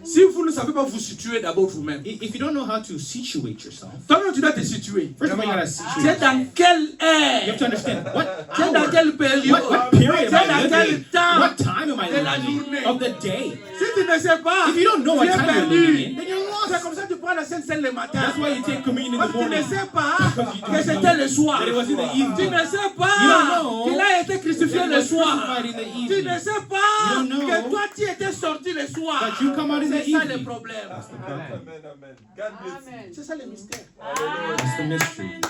E: Si vous ne savez pas vous situer d'abord vous-même,
A: If you don't know how to situate yourself,
E: toi-même tu dois te situer.
A: first of all, you gotta
E: Tu es
A: situate.
E: dans quelle
A: You have
E: ère?
A: to understand what
E: Tu es dans
A: hour,
E: quelle période?
A: what period
E: Tu es
A: am I
E: dans quel
A: living?
E: temps?
A: What time am I
E: de la
A: living
E: journée?
A: of the day?
E: Si tu ne sais pas,
A: If you don't know
E: tu
A: what
E: es
A: time you're
E: perdu.
A: living in, then you're
E: C'est
A: lost.
E: comme ça que tu prends la Sainte Seine le matin.
A: That's why you take communion in
E: Parce
A: the
E: que tu ne
A: morning.
E: sais pas
A: Because you
E: que
A: don't
E: c'était
A: know
E: le soir.
A: that it was in the evening.
E: Tu ne sais
A: You don't
E: pas
A: know
E: qu'il a été crucifié
A: that he
E: le
A: was
E: soir.
A: crucified in the
E: Tu
A: evening.
E: ne sais pas
A: You don't know
E: que toi tu étais sorti le soir.
A: that you come out in the
E: C'est ça le
A: evening.
E: problème.
A: That's the problem.
E: C'est ça le mystère.
A: That's the mystery.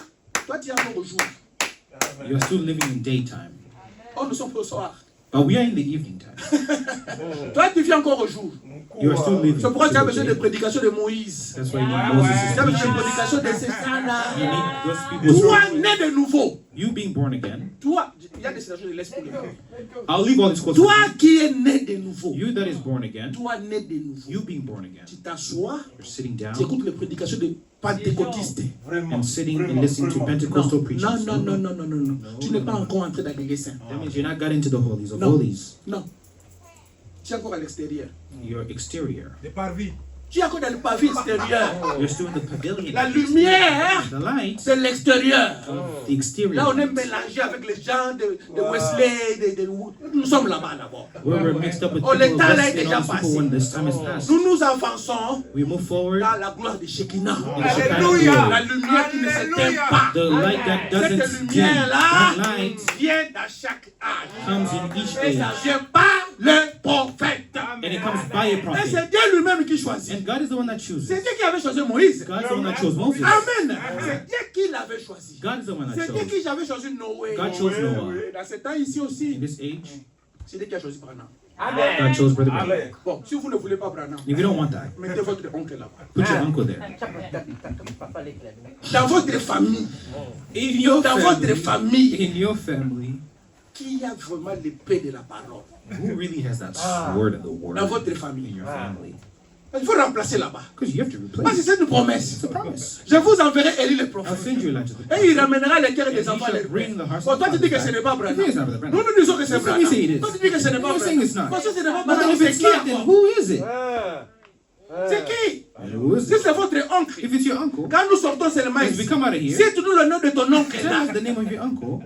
E: Toi tu es encore au jour.
A: You're still living in daytime.
E: Oh, nous sommes au soir.
A: But we are in the evening time.
E: Toi, tu vis encore au jour.
A: You are still living.
E: C'est pourquoi tu as
A: to the
E: besoin
A: day.
E: de prédication de Moïse.
A: That's why you need Moses'
E: Tu as besoin de
A: teachings.
E: prédication de ces gens-là.
A: You need those people's
E: Toi,
A: teachings.
E: né de nouveau.
A: You being born again.
E: Toi, il y a des situations de l'esprit.
A: I'll leave all this quotes.
E: Toi qui es né de nouveau.
A: You that is born again.
E: Toi, né de nouveau.
A: You being born again.
E: Tu t'assois,
A: You're sitting
E: tu
A: down
E: écoutes les prédications de pentecôtistes.
A: and sitting and listening to Pentecostal preachers.
E: Non. Tu n'es pas encore entré dans l'église sainte.
A: That means you're not got into the holies of
E: No.
A: holies.
E: Non. Tu es encore à l'extérieur.
A: Your exterior.
F: Des parvis.
E: Tu es encore dans le pavé extérieur.
A: You're still in the pavilion.
E: La lumière,
A: The light,
E: c'est l'extérieur.
A: the exterior.
E: Là, on est
A: light.
E: mélangé avec les gens de Wesley. Nous sommes là-bas d'abord.
A: Where we're mixed up with
E: Oh,
A: people
E: le
A: of
E: temps là est
A: Wesley and
E: déjà
A: all these people
E: passé.
A: when this time is past.
E: Nous nous avançons
A: We move forward.
E: dans la gloire de Shekinah.
A: Alléluia.
E: La lumière qui ne s'éteint pas.
A: The light that
E: Cette
A: doesn't dim.
E: lumière-là
A: That light
E: vient dans chaque âge.
A: comes in each
E: Et ça
A: age.
E: vient par le prophète.
A: And it comes by a
E: Et
A: prophet.
E: c'est Dieu lui-même qui choisit.
A: And God is the one that chooses.
E: C'est Dieu qui avait choisi Moïse.
A: God's the one that chose Moses.
E: Amen. C'est Dieu qui l'avait choisi.
A: God is the one that
E: C'est Dieu
A: chose.
E: qui avait choisi Noé.
A: God chose Noah.
E: Dans ce temps ici aussi,
A: In this age,
E: c'est Dieu qui a choisi Branham.
A: God chose Brother Branham.
E: Bon, si vous ne voulez pas Branham,
A: If you don't want that,
E: mettez votre oncle là-bas.
A: put your uncle there.
E: Dans votre famille,
A: In your
E: dans votre famille,
A: in your family,
E: qui a vraiment l'épée de la parole?
A: who really has that sword of the word
E: Dans votre
A: in
E: famille.
A: your family?
E: Il faut remplacer là-bas.
A: Because you have to
E: Parce que
A: replace.
E: c'est une promesse.
A: It's a promise.
E: Je vous enverrai Élie le
A: I'll
E: prophète.
A: send you Elijah the
E: Et
A: prophet.
E: il ramènera les cœurs des
A: And he
E: enfants à
A: shall
E: leur
A: bring
E: père.
A: the hearts
E: Bon,
A: of
E: toi tu dis que
A: fathers
E: ce n'est
A: back.
E: pas Branham.
A: It is not Brother Branham.
E: Nous nous disons que c'est
A: That's what
E: Branham.
A: we say it is.
E: Toi tu dis que ce n'est pas
A: You're saying
E: Branham.
A: it's not.
E: Parce que ce n'est pas
A: But
E: Branham,
A: if
E: c'est
A: it's
E: qui
A: not, then
E: encore?
A: who is it?
E: C'est qui?
A: And who is
E: Si
A: it?
E: c'est votre oncle,
A: If it's your uncle,
E: quand nous sortons seulement
A: as we
E: ici,
A: come out of here,
E: si tu nous le nom de ton oncle
A: tell
E: là,
A: us the name of your uncle.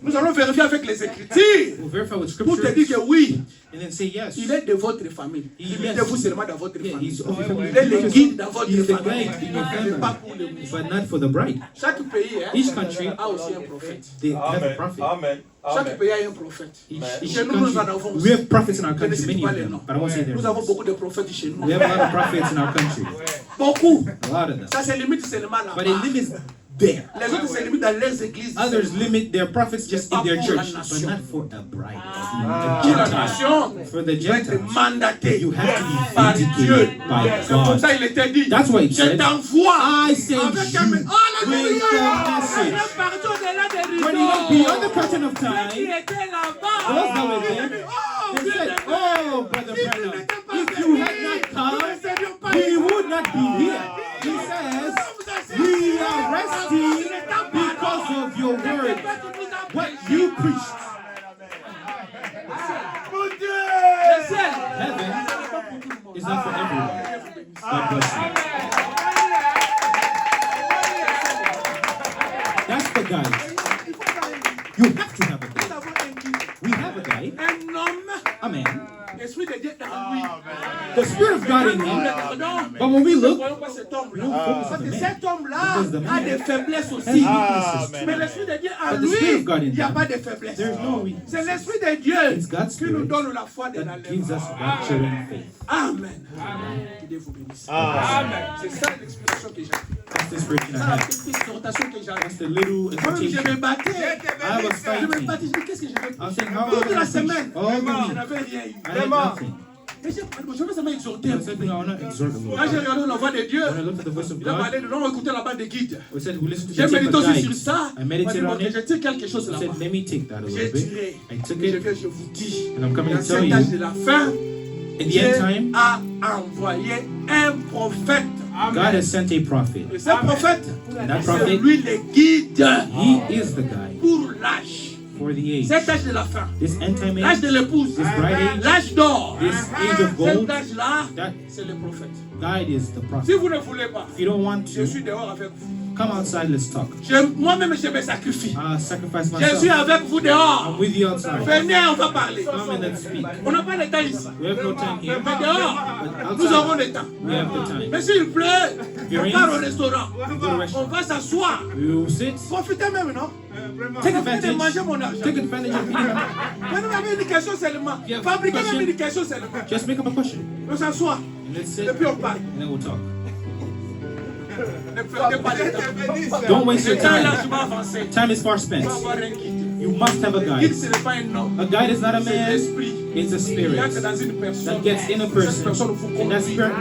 E: nous allons vérifier avec les Écritures
A: We'll verify with
E: pour te dire
A: scripture
E: que oui,
A: and then say yes.
E: il est de votre famille.
A: Yes.
E: Limitez-vous seulement dans votre
A: Yeah,
E: famille.
A: he's of your family.
E: Il est le guide dans votre
A: He's the
E: famille.
A: guide in your
E: Il n'est pas
A: family,
E: pour les mousses.
A: but not for the bride.
E: Chaque pays
A: Each country,
E: a aussi un prophète.
A: they have a
F: Amen.
A: prophet.
F: Amen.
E: Chaque pays a un prophète.
A: Each
E: Chez nous, nous en avons
A: country,
E: aussi.
A: we have prophets in our
E: Je ne
A: country,
E: cite
A: many
E: pas
A: of
E: les
A: them,
E: noms.
A: but I won't say their
E: Nous avons
A: names.
E: beaucoup de prophètes chez nous.
A: We have a lot of prophets in our country,
E: Beaucoup.
A: a lot of them.
E: Ça se limite seulement
A: But
E: là-bas.
A: it limits there.
E: Les autres se limitent dans les églises.
A: Others limit their prophets just in their church, but not for a bride.
E: Pour la
A: Gentile.
E: nation,
A: For the
E: tu vas être
A: Gentiles,
E: mandaté
A: you have to be
E: par Dieu.
A: vindicated by
E: C'est pour
A: God.
E: ça qu'il était dit.
A: That's why it
E: Je
A: said,
E: t'envoie
A: I send
E: avec un
A: you
E: Alléluia.
A: with the message.
E: Partout au-delà des
A: When you
E: rideaux.
A: look beyond the curtain of
E: Ceux qui
A: time,
E: étaient là-bas.
A: those that were there,
E: Oh,
A: they
E: Dieu
A: said,
E: n'était
A: oh, Brother Branham, if you had not come, we would not be here. He says, we are resting because of your word, what you preached.
E: Le ciel.
A: Heaven is not for everyone. God bless you. That's the guide. You have to have a
E: Nous
A: guide.
E: avons un guide.
A: We have a guide,
E: Un homme,
A: a man,
E: l'esprit de Dieu dans lui.
A: the Spirit of God in
E: Nous
A: me.
E: regardons,
A: But when we
E: nous ne
A: look,
E: voyons pas cet homme-là.
A: we don't focus
E: Parce
A: on
E: que
A: the man.
E: cet homme-là
A: Because the
E: a
A: man
E: des faiblesses
A: has
E: aussi.
A: weaknesses.
E: Mais l'esprit de Dieu en
A: But the Spirit of God
E: lui,
A: in
E: il n'y a
A: him,
E: pas de faiblesse.
A: there's no weakness.
E: C'est l'esprit de Dieu
A: It's God's
E: qui nous
A: Spirit
E: donne la foi de
A: that gives us
E: l'enlèvement.
A: rapturing faith.
E: Amen. Que Dieu vous bénisse. C'est ça l'explication que j'ai.
A: That's the spirit
E: C'est
A: in
E: ça
A: our
E: la
A: head.
E: petite exhortation que j'ai.
A: That's the little
E: Moi-même, je
A: invitation.
E: me battais.
A: I was
E: Je me
A: fighting.
E: battais. Je me dis, qu'est-ce que je vais
A: I was
E: faire?
A: saying, how am I
E: Toute la
A: going to
E: semaine,
A: preach all the
E: je
A: week?
E: n'avais rien eu.
A: I had nothing.
E: Et je vais seulement exhorter.
A: I said, no, I'm not exhorting
E: Quand j'ai
A: Lord.
E: regardé la voix de Dieu,
A: When I looked at the voice of
E: il a
A: God,
E: parlé de non écouter la bande de guide.
A: we said, we listen to
E: J'ai
A: the tape
E: médité
A: of
E: aussi sur
A: guide.
E: ça.
A: I meditated
E: Moi,
A: on
E: je
A: it.
E: tire quelque chose
A: I
E: là-bas.
A: said, let me take that a
E: J'ai
A: little bit.
E: tiré.
A: I took
E: Et je
A: it.
E: viens, je vous dis,
A: And I'm coming
E: dans
A: to tell
E: cet
A: you,
E: âge de la fin,
A: in the
E: Dieu
A: end time,
E: a envoyé un prophète.
A: God has sent a prophet.
E: Et ce prophète,
A: And that
E: c'est
A: prophet,
E: lui le guide
A: he is the guide
E: pour l'âge.
A: for the age.
E: Cet âge de la fin,
A: This end time
E: l'âge
A: age,
E: de l'épouse,
A: this bride age,
E: l'âge d'or,
A: this age of
E: cet
A: gold,
E: âge-là,
A: that
E: c'est le prophète.
A: guide is the
E: Si
A: prophet.
E: vous ne voulez pas,
A: If you don't want
E: je
A: to,
E: suis dehors avec vous.
A: come outside, let's talk.
E: Moi-même, je me sacrifie.
A: I'll sacrifice
E: Je suis
A: myself.
E: avec vous dehors.
A: I'm with you outside.
E: Venez, on va parler.
A: Come and let's speak.
E: On n'a pas le temps ici.
A: We have no time here,
E: Mais dehors,
A: but
E: nous aurons
A: outside,
E: le temps.
A: we have the time.
E: Mais s'il plaît, on part au restaurant.
A: We go to the
E: On
A: restaurant.
E: va s'asseoir.
A: We will sit,
E: Profitez même, non?
A: take
E: Profitez de manger
A: advantage,
E: mon argent.
A: take advantage of it.
E: Maintenant, vous avez une question seulement.
A: Yeah,
E: Fabriquez
A: question.
E: même une question seulement.
A: Just make up a question,
E: On s'assoit.
A: and let's sit,
E: Et puis on parle.
A: and then we'll talk.
E: Ne perdez pas de temps.
A: Don't waste
E: Le
A: your
E: temps est
A: time.
E: largement avancé.
A: Time is far
E: On
A: spent.
E: va avoir un guide.
A: You must have a
E: Le guide,
A: guide.
E: ce n'est pas un homme.
A: A guide is not a
E: C'est
A: man,
E: l'esprit.
A: it's a
E: Il
A: spirit
E: entre dans une personne.
A: that gets in a
E: Cette
A: person,
E: personne vous
A: and that
E: conduit
A: spirit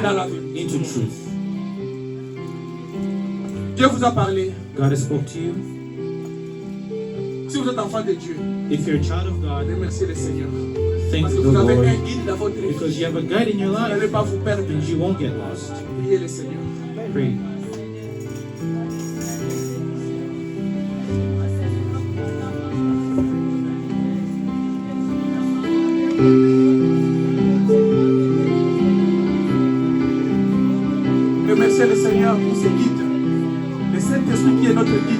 E: dans la
A: leads
E: vie.
A: into truth.
E: Dieu vous a parlé.
A: God has spoke to you.
E: Si vous êtes enfant de Dieu,
A: If you're a child of God,
E: remerciez le Seigneur.
A: thank
E: Parce que
A: the
E: vous avez
A: Lord
E: un guide dans votre vie.
A: because you have a guide in your
E: Vous n'allez
A: life
E: pas vous perdre.
A: and you won't get lost.
E: Priez le Seigneur.
A: Pray.
E: Remerciez le Seigneur pour ses guides. Le Saint-Esprit qui est notre guide.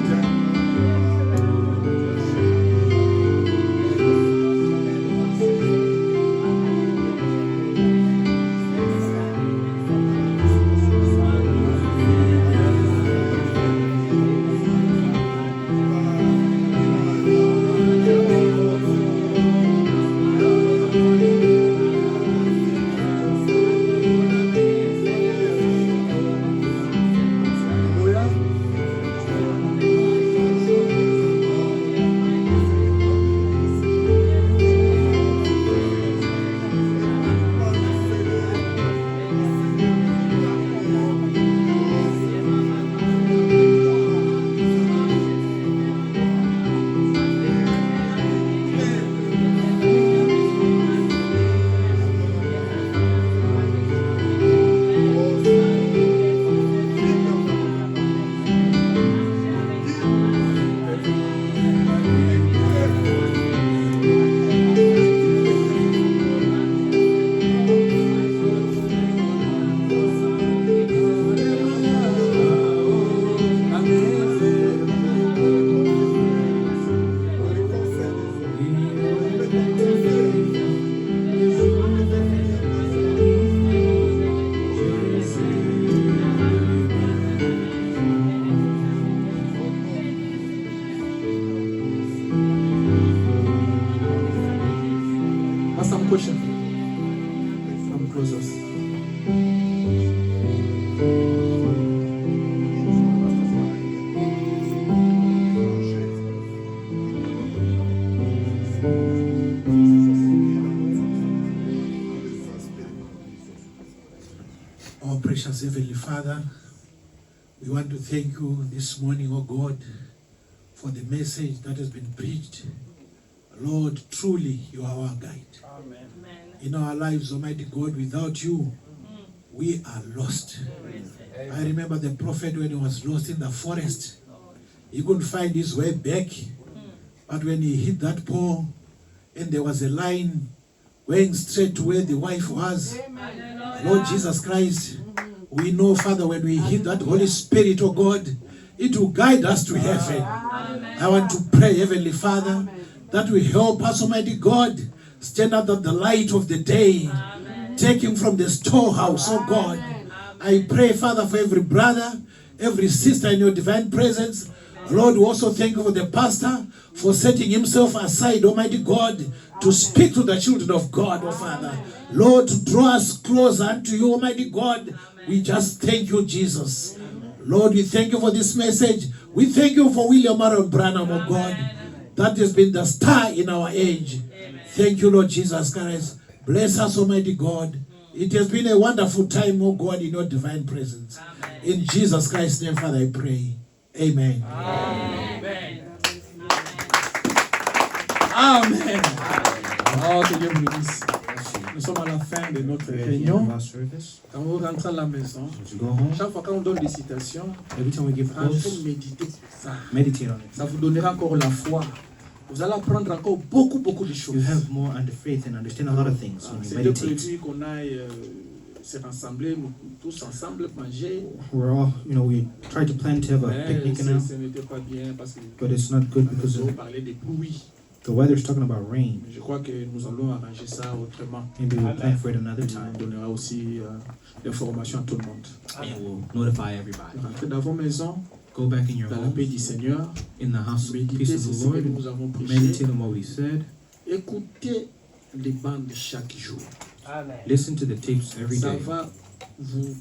E: Some question. Come closer.
D: Oh, precious Heavenly Father, we want to thank you this morning, oh God, for the message that has been preached. Lord, truly you are our guide. In our lives, Almighty God, without you, we are lost. I remember the prophet when he was lost in the forest. He couldn't find his way back. But when he hit that pole, and there was a line going straight to where the wife was, Lord Jesus Christ, we know, Father, when we hit that Holy Spirit, oh God, it will guide us to heaven. I want to pray, Heavenly Father, that will help us, Almighty God, stand up at the light of the day, taking from the storehouse, oh God. I pray, Father, for every brother, every sister in your divine presence. Lord, we also thank you for the pastor for setting himself aside, Almighty God, to speak to the children of God, oh Father. Lord, to draw us closer unto you, Almighty God. We just thank you, Jesus. Lord, we thank you for this message. We thank you for William Aaron Branham, oh God. That has been the star in our age. Thank you, Lord Jesus Christ. Bless us, Almighty God. It has been a wonderful time, oh God, in your divine presence. In Jesus Christ's name, Father, I pray. Amen.
E: Amen. Oh, que Dieu vous bénisse. Nous sommes à la fin de notre
A: We're at the end
E: réunion.
A: of our service.
E: Quand vous rentrez à la maison,
A: To go home,
E: chaque fois qu'on donne des citations,
A: every time we give
E: il faut
A: quotes,
E: méditer ça.
A: meditate on it.
E: Ça vous donnera encore la foi. Vous allez apprendre encore beaucoup de
A: You
E: choses.
A: have more under faith and understand a lot of things when you
E: C'est
A: meditate.
E: prévu qu'on aille se rassembler, nous tous ensemble, manger.
A: We're all, we try to plan to have a
E: Mais
A: picnic now,
E: ce n'était pas bien parce que
A: but it's not good because
E: nous avons parlé des pluies.
A: the weather's talking about rain.
E: Je crois que nous allons arranger ça autrement.
A: Maybe we'll plan for it another
E: On
A: time.
E: donnera aussi l'information à tout le monde.
A: And we'll notify everybody.
E: Rentrez dans vos maisons,
A: Go back in your
E: dans la paix
A: home,
E: du Seigneur.
A: in the house of
E: Méditez
A: peace of
E: sur
A: the
E: ce que
A: Lord,
E: nous avons prêché.
A: meditate on what we said,
E: Écoutez les bandes chaque jour.
A: listen to the tapes every
E: Ça
A: day.
E: va vous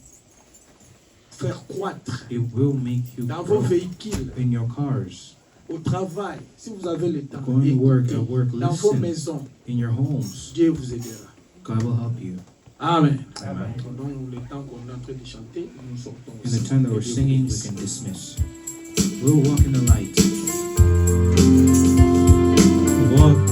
E: faire croître
A: It will make you
E: dans vos
A: grow
E: véhicules.
A: in your cars.
E: au travail, si vous avez le temps,
A: Going to work,
E: écoutez.
A: at work,
E: Dans vos
A: listen.
E: maisons,
A: In your homes,
E: Dieu vous aidera.
A: God will help you.
E: Amen.
A: Amen.
E: Pendant le temps qu'on est en train de chanter, nous sortons.
A: In the time that we're singing, we can dismiss. We'll walk in the light.